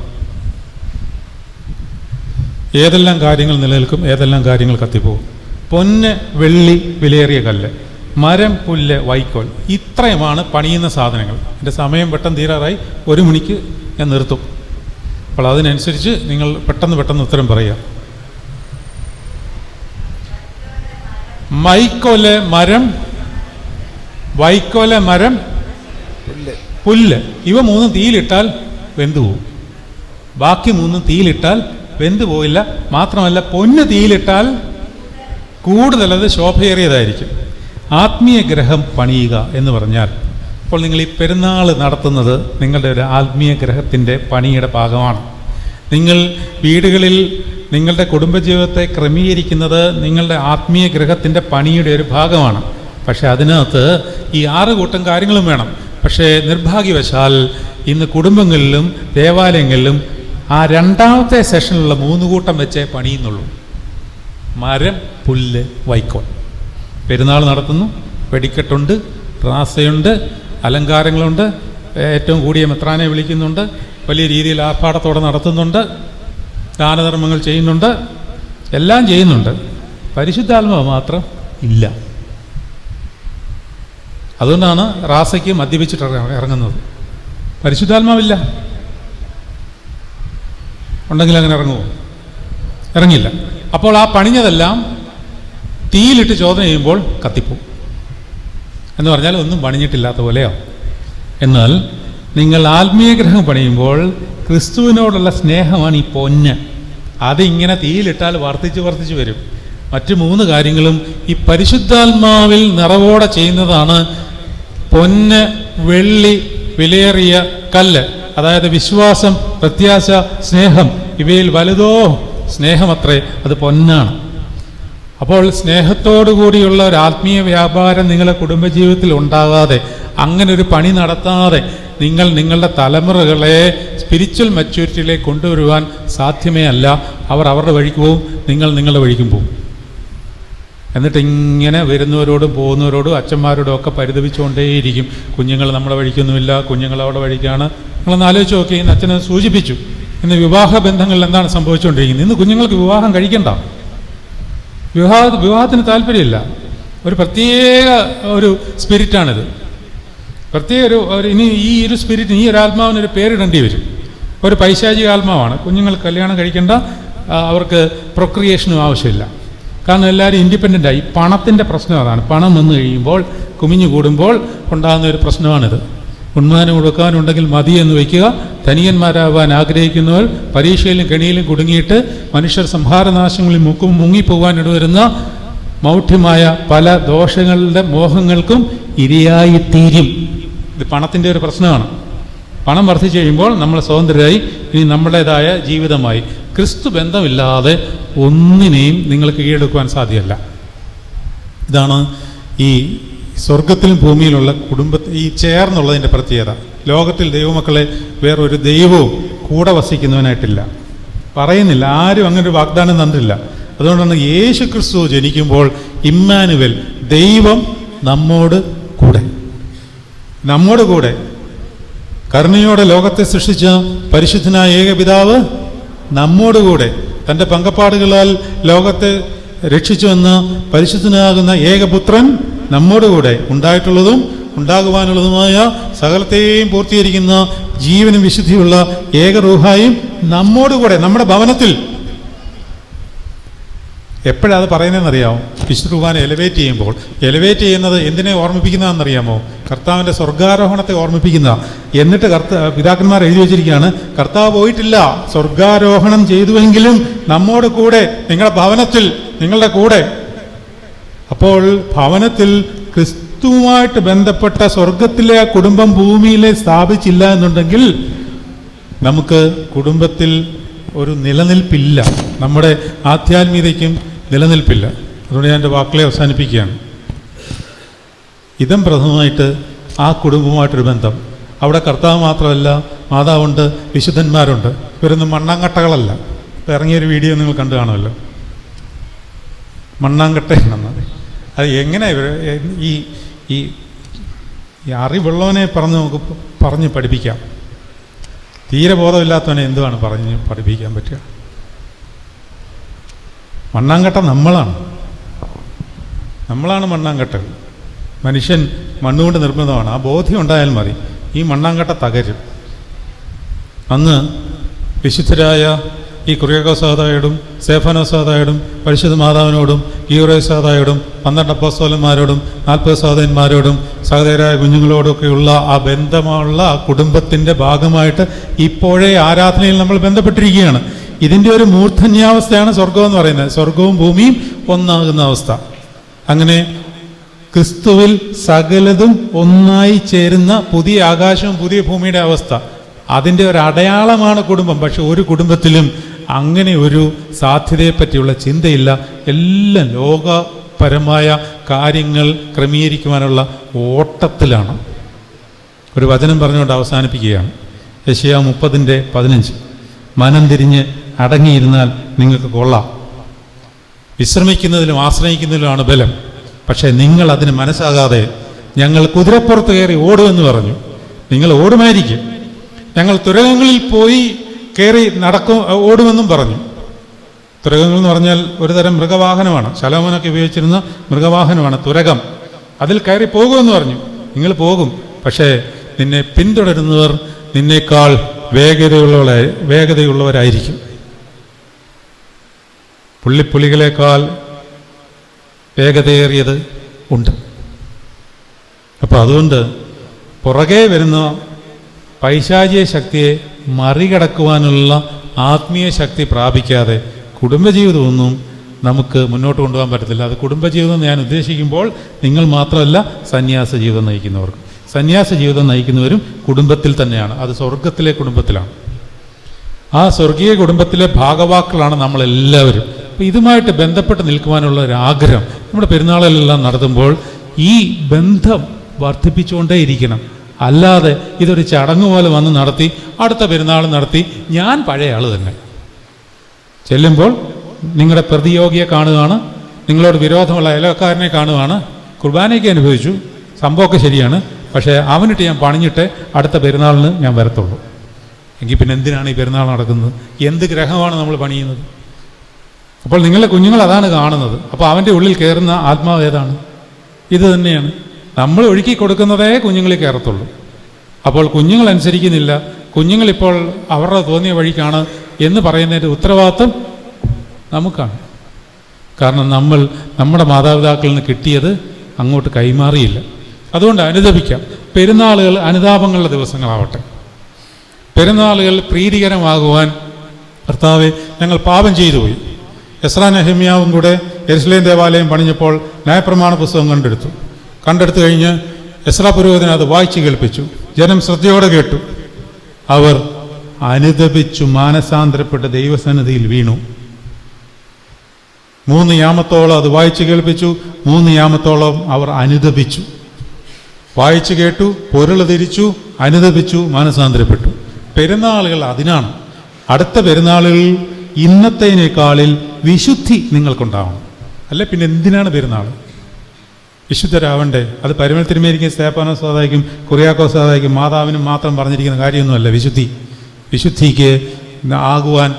ഏതെല്ലാം കാര്യങ്ങൾ നിലനിൽക്കും, ഏതെല്ലാം കാര്യങ്ങൾ കത്തിപ്പോവും? പൊന്ന്, വെള്ളി, വിലയേറിയ കല്ല്, മരം, പുല്ല്, വൈക്കോൽ, ഇത്രയുമാണ് പണിയുന്ന സാധനങ്ങൾ. എൻ്റെ സമയം പെട്ടെന്ന് തീരാറായി. 1 മണിക്ക് ഞാൻ നിർത്തും. അപ്പോൾ അതിനനുസരിച്ച് നിങ്ങൾ പെട്ടെന്ന് ഉത്തരം പറയുക. വൈക്കോല്, മരം, പുല്ല്, ഇവ 3 തീയിലിട്ടാൽ വെന്തുപോകും. ബാക്കി 3 തീയിലിട്ടാൽ വെന്തു പോയില്ല. മാത്രമല്ല, പൊന്ന് തീയിലിട്ടാൽ കൂടുതലത് ശോഭയേറിയതായിരിക്കും. ആത്മീയ ഗ്രഹം പണിയുക എന്ന് പറഞ്ഞാൽ, ഇപ്പോൾ നിങ്ങൾ ഈ പെരുന്നാൾ നടത്തുന്നത് നിങ്ങളുടെ ഒരു ആത്മീയ ഗ്രഹത്തിൻ്റെ പണിയുടെ ഭാഗമാണ്. നിങ്ങൾ വീടുകളിൽ നിങ്ങളുടെ കുടുംബജീവിതത്തെ ക്രമീകരിക്കുന്നത് നിങ്ങളുടെ ആത്മീയ ഗ്രഹത്തിൻ്റെ പണിയുടെ ഒരു ഭാഗമാണ്. പക്ഷേ അതിനകത്ത് ഈ 6 കൂട്ടം കാര്യങ്ങളും വേണം. പക്ഷേ നിർഭാഗ്യവശാൽ ഇന്ന് കുടുംബങ്ങളിലും ദേവാലയങ്ങളിലും ആ 2ാമത്തെ സെഷനിലുള്ള 3 കൂട്ടം വെച്ചേ പണിയുന്നുള്ളൂ. മരം, പുല്ല്, വൈക്കോൽ. പെരുന്നാൾ നടത്തുന്നു, വെടിക്കെട്ടുണ്ട്, റാസയുണ്ട്, അലങ്കാരങ്ങളുണ്ട്, ഏറ്റവും കൂടിയ മെത്രാനെ വിളിക്കുന്നുണ്ട്, വലിയ രീതിയിൽ ആർഭാടത്തോടെ നടത്തുന്നുണ്ട്, ദാനധർമ്മങ്ങൾ ചെയ്യുന്നുണ്ട്, എല്ലാം ചെയ്യുന്നുണ്ട്. പരിശുദ്ധാത്മാവ് മാത്രം ഇല്ല. അതുകൊണ്ടാണ് റാസയ്ക്ക് മദ്യപിച്ചിട്ട് ഇറങ്ങുന്നത്. പരിശുദ്ധാത്മാവില്ല. ഉണ്ടെങ്കിൽ അങ്ങനെ ഇറങ്ങുമോ? ഇറങ്ങില്ല. അപ്പോൾ ആ പണിഞ്ഞതെല്ലാം തീയിലിട്ട് ചോദന ചെയ്യുമ്പോൾ കത്തിപ്പോവും. എന്ന് പറഞ്ഞാൽ ഒന്നും പണിഞ്ഞിട്ടില്ലാത്ത പോലെയോ. എന്നാൽ നിങ്ങൾ ആത്മീയഗ്രഹം പണിയുമ്പോൾ ക്രിസ്തുവിനോടുള്ള സ്നേഹമാണ് ഈ പൊന്ന്. അതിങ്ങനെ തീയിലിട്ടാൽ വർദ്ധിച്ച് വരും. മറ്റു 3 കാര്യങ്ങളും ഈ പരിശുദ്ധാത്മാവിൽ നിറവോടെ ചെയ്യുന്നതാണ്. പൊന്ന്, വെള്ളി, വിലയേറിയ കല്ല്, അതായത് വിശ്വാസം, പ്രത്യാശ, സ്നേഹം. ഇവയിൽ വലുതോ സ്നേഹമത്രേ, അത് പൊന്നാണ്. അപ്പോൾ സ്നേഹത്തോടു കൂടിയുള്ള ഒരു ആത്മീയ വ്യാപാരം നിങ്ങളുടെ കുടുംബജീവിതത്തിൽ ഉണ്ടാകാതെ, അങ്ങനെ ഒരു പണി നടത്താതെ നിങ്ങൾ നിങ്ങളുടെ തലമുറകളെ സ്പിരിച്വൽ മെച്യൂരിറ്റിയിലേക്ക് കൊണ്ടുവരുവാൻ സാധ്യമേ അല്ല. അവർ അവരുടെ വഴിക്ക് പോവും, നിങ്ങൾ നിങ്ങളുടെ വഴിക്കും പോവും. എന്നിട്ട് ഇങ്ങനെ വരുന്നവരോടും പോകുന്നവരോടും അച്ഛന്മാരോടും ഒക്കെ പരിതപിച്ചുകൊണ്ടേയിരിക്കും. കുഞ്ഞുങ്ങൾ നമ്മുടെ വഴിക്കൊന്നുമില്ല, കുഞ്ഞുങ്ങൾ അവിടെ വഴിക്കാണ്. നിങ്ങളൊന്ന് ആലോചിച്ച് നോക്കി. ഇന്ന് അച്ഛനെ സൂചിപ്പിച്ചു, ഇന്ന് വിവാഹ ബന്ധങ്ങളിൽ എന്താണ് സംഭവിച്ചുകൊണ്ടിരിക്കുന്നത്? ഇന്ന് കുഞ്ഞുങ്ങൾക്ക് വിവാഹം കഴിക്കണ്ട. വിവാഹത്തിന് താല്പര്യമില്ല. ഒരു പ്രത്യേക ഒരു സ്പിരിറ്റാണിത്. പ്രത്യേക ഇനി ഈ ഒരു സ്പിരിറ്റിന്, ഈ ഒരു ആത്മാവിനൊരു പേരിടേണ്ടി വരും. ഒരു പൈശാചിക ആത്മാവാണ്. കുഞ്ഞുങ്ങൾക്ക് കല്യാണം കഴിക്കേണ്ട, അവർക്ക് പ്രൊക്രിയേഷനും ആവശ്യമില്ല. കാരണം എല്ലാവരും ഇൻഡിപെൻഡൻ്റായി. പണത്തിൻ്റെ പ്രശ്നം അതാണ്. പണം വന്നു കഴിയുമ്പോൾ, കുമിഞ്ഞു കൂടുമ്പോൾ ഉണ്ടാകുന്ന ഒരു പ്രശ്നമാണിത്. ഉന്മാനം കൊടുക്കാനുണ്ടെങ്കിൽ മതി എന്ന് വയ്ക്കുക. ധനികന്മാരാവാൻ ആഗ്രഹിക്കുന്നവർ പരീക്ഷയിലും കെണിയിലും കുടുങ്ങിയിട്ട് മനുഷ്യർ സംഹാരനാശങ്ങളിൽ മുങ്ങിപ്പോകാൻ ഇടവരുന്ന മൗഢ്യമായ പല ദോഷങ്ങളുടെ മോഹങ്ങൾക്കും ഇരയായിത്തീരും. ഇത് പണത്തിൻ്റെ ഒരു പ്രശ്നമാണ്. പണം വർദ്ധിച്ചു കഴിയുമ്പോൾ നമ്മൾ സ്വതന്ത്രരായി, ഇനി നമ്മുടേതായ ജീവിതമായി. ക്രിസ്തു ബന്ധമില്ലാതെ ഒന്നിനെയും നിങ്ങൾ കീഴടക്കുവാൻ സാധ്യമല്ല. ഇതാണ് ഈ സ്വർഗത്തിലും ഭൂമിയിലുള്ള ഈ ചേർന്നുള്ളതിൻ്റെ പ്രത്യേകത. ലോകത്തിൽ ദൈവമക്കളെ വേറൊരു ദൈവവും കൂടെ വസിക്കുന്നവനായിട്ടില്ല. പറയുന്നില്ല, ആരും അങ്ങനെ ഒരു വാഗ്ദാനം തന്നിട്ടില്ല. അതുകൊണ്ടാണ് യേശു ക്രിസ്തു ജനിക്കുമ്പോൾ ഇമ്മാനുവൽ, ദൈവം നമ്മോട് കൂടെ. കരുണയോടെ ലോകത്തെ സൃഷ്ടിച്ച പരിശുദ്ധനായ ഏകപിതാവ് നമ്മോടുകൂടെ തൻ്റെ പങ്കപ്പാടുകളാൽ ലോകത്തെ രക്ഷിച്ചുവെന്ന പരിശുദ്ധനാകുന്ന ഏകപുത്രൻ നമ്മോടുകൂടെ ഉണ്ടായിട്ടുള്ളതും ഉണ്ടാകുവാനുള്ളതുമായ സകലത്തെയും പൂർത്തീകരിക്കുന്ന ജീവനും വിശുദ്ധിയുള്ള ഏകറൂഹായും നമ്മോടുകൂടെ നമ്മുടെ ഭവനത്തിൽ. എപ്പോഴത് പറയുന്നതെന്നറിയാമോ? വിശുദ്ധ കുർബാന എലിവേറ്റ് ചെയ്യുന്നത് എന്തിനെ ഓർമ്മിപ്പിക്കുന്നതെന്നറിയാമോ? കർത്താവിൻ്റെ സ്വർഗാരോഹണത്തെ ഓർമ്മിപ്പിക്കുന്ന. എന്നിട്ട് പിതാക്കന്മാർ എഴുതി വച്ചിരിക്കുകയാണ്, കർത്താവ് പോയിട്ടില്ല, സ്വർഗാരോഹണം ചെയ്തുവെങ്കിലും നമ്മോട് കൂടെ, നിങ്ങളുടെ ഭവനത്തിൽ, നിങ്ങളുടെ കൂടെ. അപ്പോൾ ഭവനത്തിൽ ക്രിസ്തുവുമായിട്ട് ബന്ധപ്പെട്ട സ്വർഗത്തിലെ ആ കുടുംബം ഭൂമിയിലെ സ്ഥാപിച്ചില്ല എന്നുണ്ടെങ്കിൽ നമുക്ക് കുടുംബത്തിൽ ഒരു നിലനിൽപ്പില്ല, നമ്മുടെ ആധ്യാത്മികതയ്ക്കും നിലനിൽപ്പില്ല. അതുകൊണ്ട് ഞാൻ എൻ്റെ വാക്കുകളെ അവസാനിപ്പിക്കുകയാണ്. ഇതം പ്രഥമമായിട്ട് ആ കുടുംബവുമായിട്ടൊരു ബന്ധം. അവിടെ കർത്താവ് മാത്രമല്ല, മാതാവുണ്ട്, വിശുദ്ധന്മാരുണ്ട്. ഇവരൊന്നും മണ്ണാങ്കട്ടകളല്ല. ഇപ്പം ഇറങ്ങിയൊരു വീഡിയോ നിങ്ങൾ കണ്ടു കാണുമല്ലോ, മണ്ണാങ്കട്ടയാണെന്ന്. അത് എങ്ങനെ ഈ അറിവുള്ളവനെ നമുക്ക് പറഞ്ഞ് പഠിപ്പിക്കാം. തീരെ ബോധമില്ലാത്തവനെ എന്തുവാണ് പറഞ്ഞ് പഠിപ്പിക്കാൻ പറ്റുക? മണ്ണാങ്കട്ട നമ്മളാണ് മണ്ണാങ്കട്ടകൾ. മനുഷ്യൻ മണ്ണുകൊണ്ട് നിർമ്മിതമാണ്. ആ ബോധ്യം ഉണ്ടായാൽ മതി, ഈ മണ്ണാങ്കട്ട തകരും. അന്ന് വിശുദ്ധരായ ഈ കുറിയക്കോസാദായോടും സേഫനോസാദായോടും പരിശുദ്ധ മാതാവിനോടും ഗീറോസാദായോടും 12 അപ്പോസ്തലന്മാരോടും 40 സഹോദരന്മാരോടും സഹോദരരായ കുഞ്ഞുങ്ങളോടൊക്കെയുള്ള ആ ബന്ധമുള്ള ആ കുടുംബത്തിൻ്റെ ഭാഗമായിട്ട് ഇപ്പോഴേ ആരാധനയിൽ നമ്മൾ ബന്ധപ്പെട്ടിരിക്കുകയാണ്. ഇതിൻ്റെ ഒരു മൂർധന്യാവസ്ഥയാണ് സ്വർഗം എന്ന് പറയുന്നത്. സ്വർഗവും ഭൂമിയും ഒന്നാകുന്ന അവസ്ഥ. അങ്ങനെ ക്രിസ്തുവിൽ സകലതും ഒന്നായി ചേരുന്ന പുതിയ ആകാശവും പുതിയ ഭൂമിയുടെ അവസ്ഥ, അതിൻ്റെ ഒരു അടയാളമാണ് കുടുംബം. പക്ഷെ ഒരു കുടുംബത്തിലും അങ്ങനെ ഒരു സാധ്യതയെപ്പറ്റിയുള്ള ചിന്തയില്ല. എല്ലാം ലോകപരമായ കാര്യങ്ങൾ ക്രമീകരിക്കുവാനുള്ള ഓട്ടത്തിലാണ്. ഒരു വചനം പറഞ്ഞുകൊണ്ട് അവസാനിപ്പിക്കുകയാണ്. യെശയ്യാ 30:15. മനം തിരിഞ്ഞ് അടങ്ങിയിരുന്നാൽ നിങ്ങൾക്ക് കൊള്ളാം. വിശ്രമിക്കുന്നതിലും ആശ്രയിക്കുന്നതിലുമാണ് ബലം. പക്ഷേ നിങ്ങൾ അതിന് മനസ്സാകാതെ ഞങ്ങൾ കുതിരപ്പുറത്ത് കയറി ഓടുമെന്ന് പറഞ്ഞു. നിങ്ങൾ ഓടുമായിരിക്കും. ഞങ്ങൾ തുരകങ്ങളിൽ പോയി കയറി ഓടുമെന്നും പറഞ്ഞു. തുരകങ്ങൾ എന്ന് പറഞ്ഞാൽ ഒരു തരം മൃഗവാഹനമാണ്. ശലോമോനൊക്കെ ഉപയോഗിച്ചിരുന്ന മൃഗവാഹനമാണ് തുരകം. അതിൽ കയറി പോകുമെന്ന് പറഞ്ഞു. നിങ്ങൾ പോകും, പക്ഷേ നിന്നെ പിന്തുടരുന്നവർ നിന്നേക്കാൾ വേഗതയുള്ളവരായിരിക്കും. പുള്ളിപ്പുലികളെക്കാൾ വേഗതയേറിയത് ഉണ്ട്. അപ്പോൾ അതുകൊണ്ട് പുറകെ വരുന്ന പൈശാചിക ശക്തിയെ മറികടക്കുവാനുള്ള ആത്മീയ ശക്തി പ്രാപിക്കാതെ കുടുംബജീവിതമൊന്നും നമുക്ക് മുന്നോട്ട് കൊണ്ടുപോകാൻ പറ്റത്തില്ല. അത് കുടുംബജീവിതം ഞാൻ ഉദ്ദേശിക്കുമ്പോൾ നിങ്ങൾ മാത്രമല്ല, സന്യാസ ജീവിതം നയിക്കുന്നവർക്ക്. സന്യാസ ജീവിതം നയിക്കുന്നവരും കുടുംബത്തിൽ തന്നെയാണ്. അത് സ്വർഗത്തിലെ കുടുംബത്തിലാണ്. ആ സ്വർഗീയ കുടുംബത്തിലെ ഭാഗവാക്കുകളാണ് നമ്മളെല്ലാവരും. അപ്പോൾ ഇതുമായിട്ട് ബന്ധപ്പെട്ട് നിൽക്കുവാനുള്ള ഒരു ആഗ്രഹം നമ്മുടെ പെരുന്നാളിലെല്ലാം നടത്തുമ്പോൾ ഈ ബന്ധം വർദ്ധിപ്പിച്ചുകൊണ്ടേയിരിക്കണം. അല്ലാതെ ഇതൊരു ചടങ്ങ് പോലെ വന്ന് നടത്തി അടുത്ത പെരുന്നാൾ നടത്തി ഞാൻ പഴയ ആൾ തന്നെ ചെല്ലുമ്പോൾ നിങ്ങളുടെ പ്രതിയോഗിയെ കാണുകയാണ്, നിങ്ങളോട് വിരോധമുള്ള അയൽക്കാരനെ കാണുകയാണ്. കുർബാനയ്ക്ക് അനുഭവിച്ചു, സംഭവമൊക്കെ ശരിയാണ്, പക്ഷേ അവനിട്ട് ഞാൻ പണിഞ്ഞിട്ട് അടുത്ത പെരുന്നാളിന് ഞാൻ വരത്തുള്ളൂ. എങ്കിൽ പിന്നെ എന്തിനാണ് ഈ പെരുന്നാൾ നടക്കുന്നത്? എന്ത് ഗ്രഹമാണ് നമ്മൾ പണിയുന്നത്? അപ്പോൾ നിങ്ങളുടെ കുഞ്ഞുങ്ങൾ അതാണ് കാണുന്നത്. അപ്പോൾ അവൻ്റെ ഉള്ളിൽ കയറുന്ന ആത്മാവ് ഏതാണ്? ഇത് തന്നെയാണ്. നമ്മൾ ഒഴുക്കി കൊടുക്കുന്നതേ കുഞ്ഞുങ്ങളിൽ കയറത്തുള്ളൂ. അപ്പോൾ കുഞ്ഞുങ്ങൾ അനുസരിക്കുന്നില്ല, കുഞ്ഞുങ്ങളിപ്പോൾ അവരുടെ തോന്നിയ വഴിക്കാണ് എന്ന് പറയുന്നതിൻ്റെ ഉത്തരവാദിത്വം നമുക്കാണ്. കാരണം നമ്മൾ നമ്മുടെ മാതാപിതാക്കളിൽ നിന്ന് കിട്ടിയത് അങ്ങോട്ട് കൈമാറിയില്ല. അതുകൊണ്ട് അനുദപിക്കാം. പെരുന്നാളുകൾ അനുതാപങ്ങളുടെ ദിവസങ്ങളാവട്ടെ. പെരുന്നാളുകൾ പ്രീതികരമാകുവാൻ കർത്താവെ ഞങ്ങൾ പാപം ചെയ്തു പോയി. എസ്രാ നെഹമ്യാവും കൂടെ യെരുശലേം ദേവാലയം പണിഞ്ഞപ്പോൾ ന്യായപ്രമാണ പുസ്തകം കണ്ടെടുത്തു കഴിഞ്ഞ് എസ്രാ പുരോഹിതൻ അത് വായിച്ച് കേൾപ്പിച്ചു. ജനം ശ്രദ്ധയോടെ കേട്ടു. അവർ അനുദപിച്ചു, മാനസാന്തരപ്പെട്ട് ദൈവസന്നിധിയിൽ വീണു. 3 യാമത്തോളം അത് വായിച്ച് കേൾപ്പിച്ചു. 3 യാമത്തോളം അവർ അനുദപിച്ചു. വായിച്ചു കേട്ടു, പൊരുൾ തിരിച്ചു, അനുദപിച്ചു, മാനസാന്തരപ്പെട്ടു. പെരുന്നാളുകൾ അതിനാണ്. അടുത്ത പെരുന്നാളുകളിൽ ഇന്നത്തേനേക്കാളിൽ വിശുദ്ധി നിങ്ങൾക്കുണ്ടാവണം. അല്ലെ പിന്നെ എന്തിനാണ് പെരുന്നാൾ? വിശുദ്ധരാവണ്ടേ? അത് പരിമൾ തിരുമേനിക്കും സ്തേഫാനോസ് സാദായ്ക്കും കുറിയാക്കോസ് സാദായ്ക്കും മാതാവിനും മാത്രം പറഞ്ഞിരിക്കുന്ന കാര്യമൊന്നുമല്ല വിശുദ്ധി. വിശുദ്ധിക്ക് ആകുവാൻ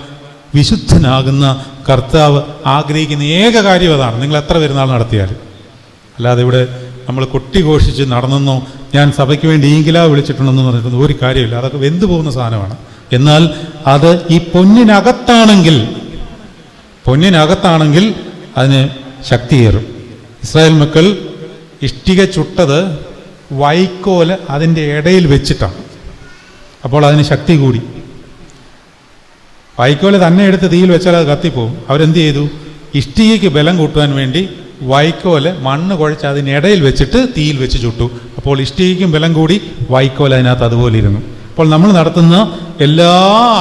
വിശുദ്ധനാകുന്ന കർത്താവ് ആഗ്രഹിക്കുന്ന ഏക കാര്യം അതാണ്. നിങ്ങൾ എത്ര പെരുന്നാൾ നടത്തിയാലും. അല്ലാതെ ഇവിടെ നമ്മൾ കൊട്ടിഘോഷിച്ച് നടന്നെന്നോ ഞാൻ സഭയ്ക്ക് വേണ്ടി ഈങ്കിലാവ് വിളിച്ചിട്ടുണ്ടെന്ന് പറഞ്ഞിട്ടൊന്നും ഒരു കാര്യമില്ല. അതൊക്കെ വെന്തു പോകുന്ന സാധനമാണ്. എന്നാൽ അത് ഈ പൊന്നിനകത്താണെങ്കിൽ അതിന് ശക്തിയേറും. ഇസ്രായേൽ മക്കൾ ഇഷ്ടിക ചുട്ടത് വൈക്കോല് അതിൻ്റെ ഇടയിൽ വെച്ചിട്ടാണ്. അപ്പോൾ അതിന് ശക്തി കൂടി. വൈക്കോല് തന്നെ എടുത്ത് തീയിൽ വെച്ചാൽ അത് കത്തിപ്പോവും. അവരെന്ത് ചെയ്തു? ഇഷ്ടികയ്ക്ക് ബലം കൂട്ടുവാൻ വേണ്ടി വൈക്കോല് മണ്ണ് കുഴച്ച് അതിനിടയിൽ വെച്ചിട്ട് തീയിൽ വെച്ച് ചുട്ടു. അപ്പോൾ ഇഷ്ടികയ്ക്കും ബലം കൂടി, വൈക്കോല് അതിനകത്ത് അതുപോലെ ഇരുന്നു. അപ്പോൾ നമ്മൾ നടത്തുന്ന എല്ലാ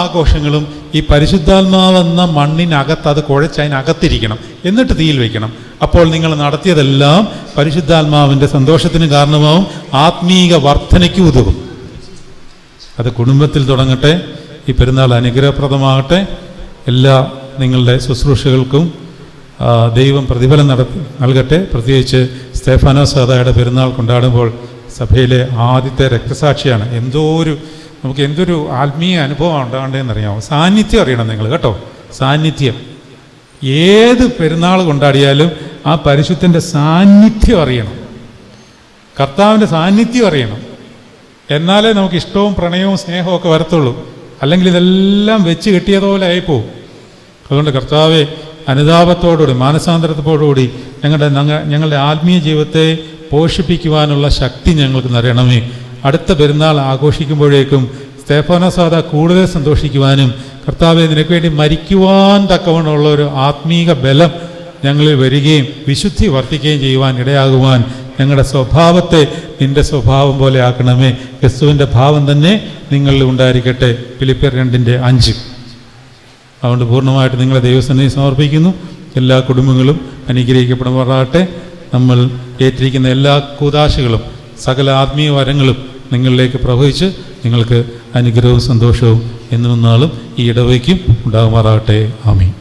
ആഘോഷങ്ങളും ഈ പരിശുദ്ധാത്മാവെന്ന മണ്ണിനകത്ത് അത് കുഴച്ച് അതിനകത്തിരിക്കണം, എന്നിട്ട് തീയിൽ വയ്ക്കണം. അപ്പോൾ നിങ്ങൾ നടത്തിയതെല്ലാം പരിശുദ്ധാത്മാവിൻ്റെ സന്തോഷത്തിന് കാരണമാവും, ആത്മീക വർധനയ്ക്ക് ഉതകും. അത് കുടുംബത്തിൽ തുടങ്ങട്ടെ. ഈ പെരുന്നാൾ അനുഗ്രഹപ്രദമാകട്ടെ. എല്ലാ നിങ്ങളുടെ ശുശ്രൂഷകൾക്കും ദൈവം പ്രതിഫലം നൽകട്ടെ. പ്രത്യേകിച്ച് സ്തേഫാനോസ് സാദായുടെ പെരുന്നാൾ കൊണ്ടാടുമ്പോൾ സഭയിലെ ആദ്യത്തെ രക്തസാക്ഷിയാണ്. നമുക്ക് എന്തൊരു ആത്മീയ അനുഭവം ഉണ്ടാകേണ്ടതെന്നറിയാമോ? സാന്നിധ്യം അറിയണം നിങ്ങൾ കേട്ടോ. സാന്നിധ്യം. ഏത് പെരുന്നാൾ കൊണ്ടാടിയാലും ആ പരിശുദ്ധൻ്റെ സാന്നിധ്യം അറിയണം, കർത്താവിൻ്റെ സാന്നിധ്യം അറിയണം. എന്നാലേ നമുക്ക് ഇഷ്ടവും പ്രണയവും സ്നേഹവും ഒക്കെ വരത്തുള്ളൂ. അല്ലെങ്കിൽ ഇതെല്ലാം വെച്ച് കെട്ടിയതുപോലെ ആയിപ്പോവും. അതുകൊണ്ട് കർത്താവെ, അനുതാപത്തോടുകൂടി മാനസാന്തരത്തോടുകൂടി ഞങ്ങളുടെ ആത്മീയ ജീവിതത്തെ പോഷിപ്പിക്കുവാനുള്ള ശക്തി ഞങ്ങൾക്ക് തരണമേ. അടുത്ത പെരുന്നാൾ ആഘോഷിക്കുമ്പോഴേക്കും സ്തേഫാനോസ് സാദാ കൂടുതൽ സന്തോഷിക്കുവാനും കർത്താവെ നിനക്ക് വേണ്ടി മരിക്കുവാൻ തക്കവണ്ണമുള്ള ഒരു ആത്മീക ബലം ഞങ്ങളിൽ വരികയും വിശുദ്ധി വർദ്ധിക്കുകയും ചെയ്യുവാൻ ഇടയാകുവാൻ ഞങ്ങളുടെ സ്വഭാവത്തെ നിൻ്റെ സ്വഭാവം പോലെ ആക്കണമേ. ക്രിസ്തുവിൻ്റെ ഭാവം തന്നെ നിങ്ങളിൽ ഉണ്ടായിരിക്കട്ടെ. ഫിലിപ്പിയർ 2:5. അതുകൊണ്ട് പൂർണ്ണമായിട്ട് നിങ്ങളെ ദൈവസന്നിധി സമർപ്പിക്കുന്നു. എല്ലാ കുടുംബങ്ങളും അനുഗ്രഹിക്കപ്പെടുമാറാകട്ടെ. നമ്മൾ ഏറ്റിരിക്കുന്ന എല്ലാ കൂദാശകളും സകല ആത്മീയ വരങ്ങളും നിങ്ങളിലേക്ക് പ്രവഹിച്ച് നിങ്ങൾക്ക് അനുഗ്രഹവും സന്തോഷവും എന്നും നാളും ഈ ഇടവയ്ക്കും ഉണ്ടാകുമാറാകട്ടെ. ആമീൻ.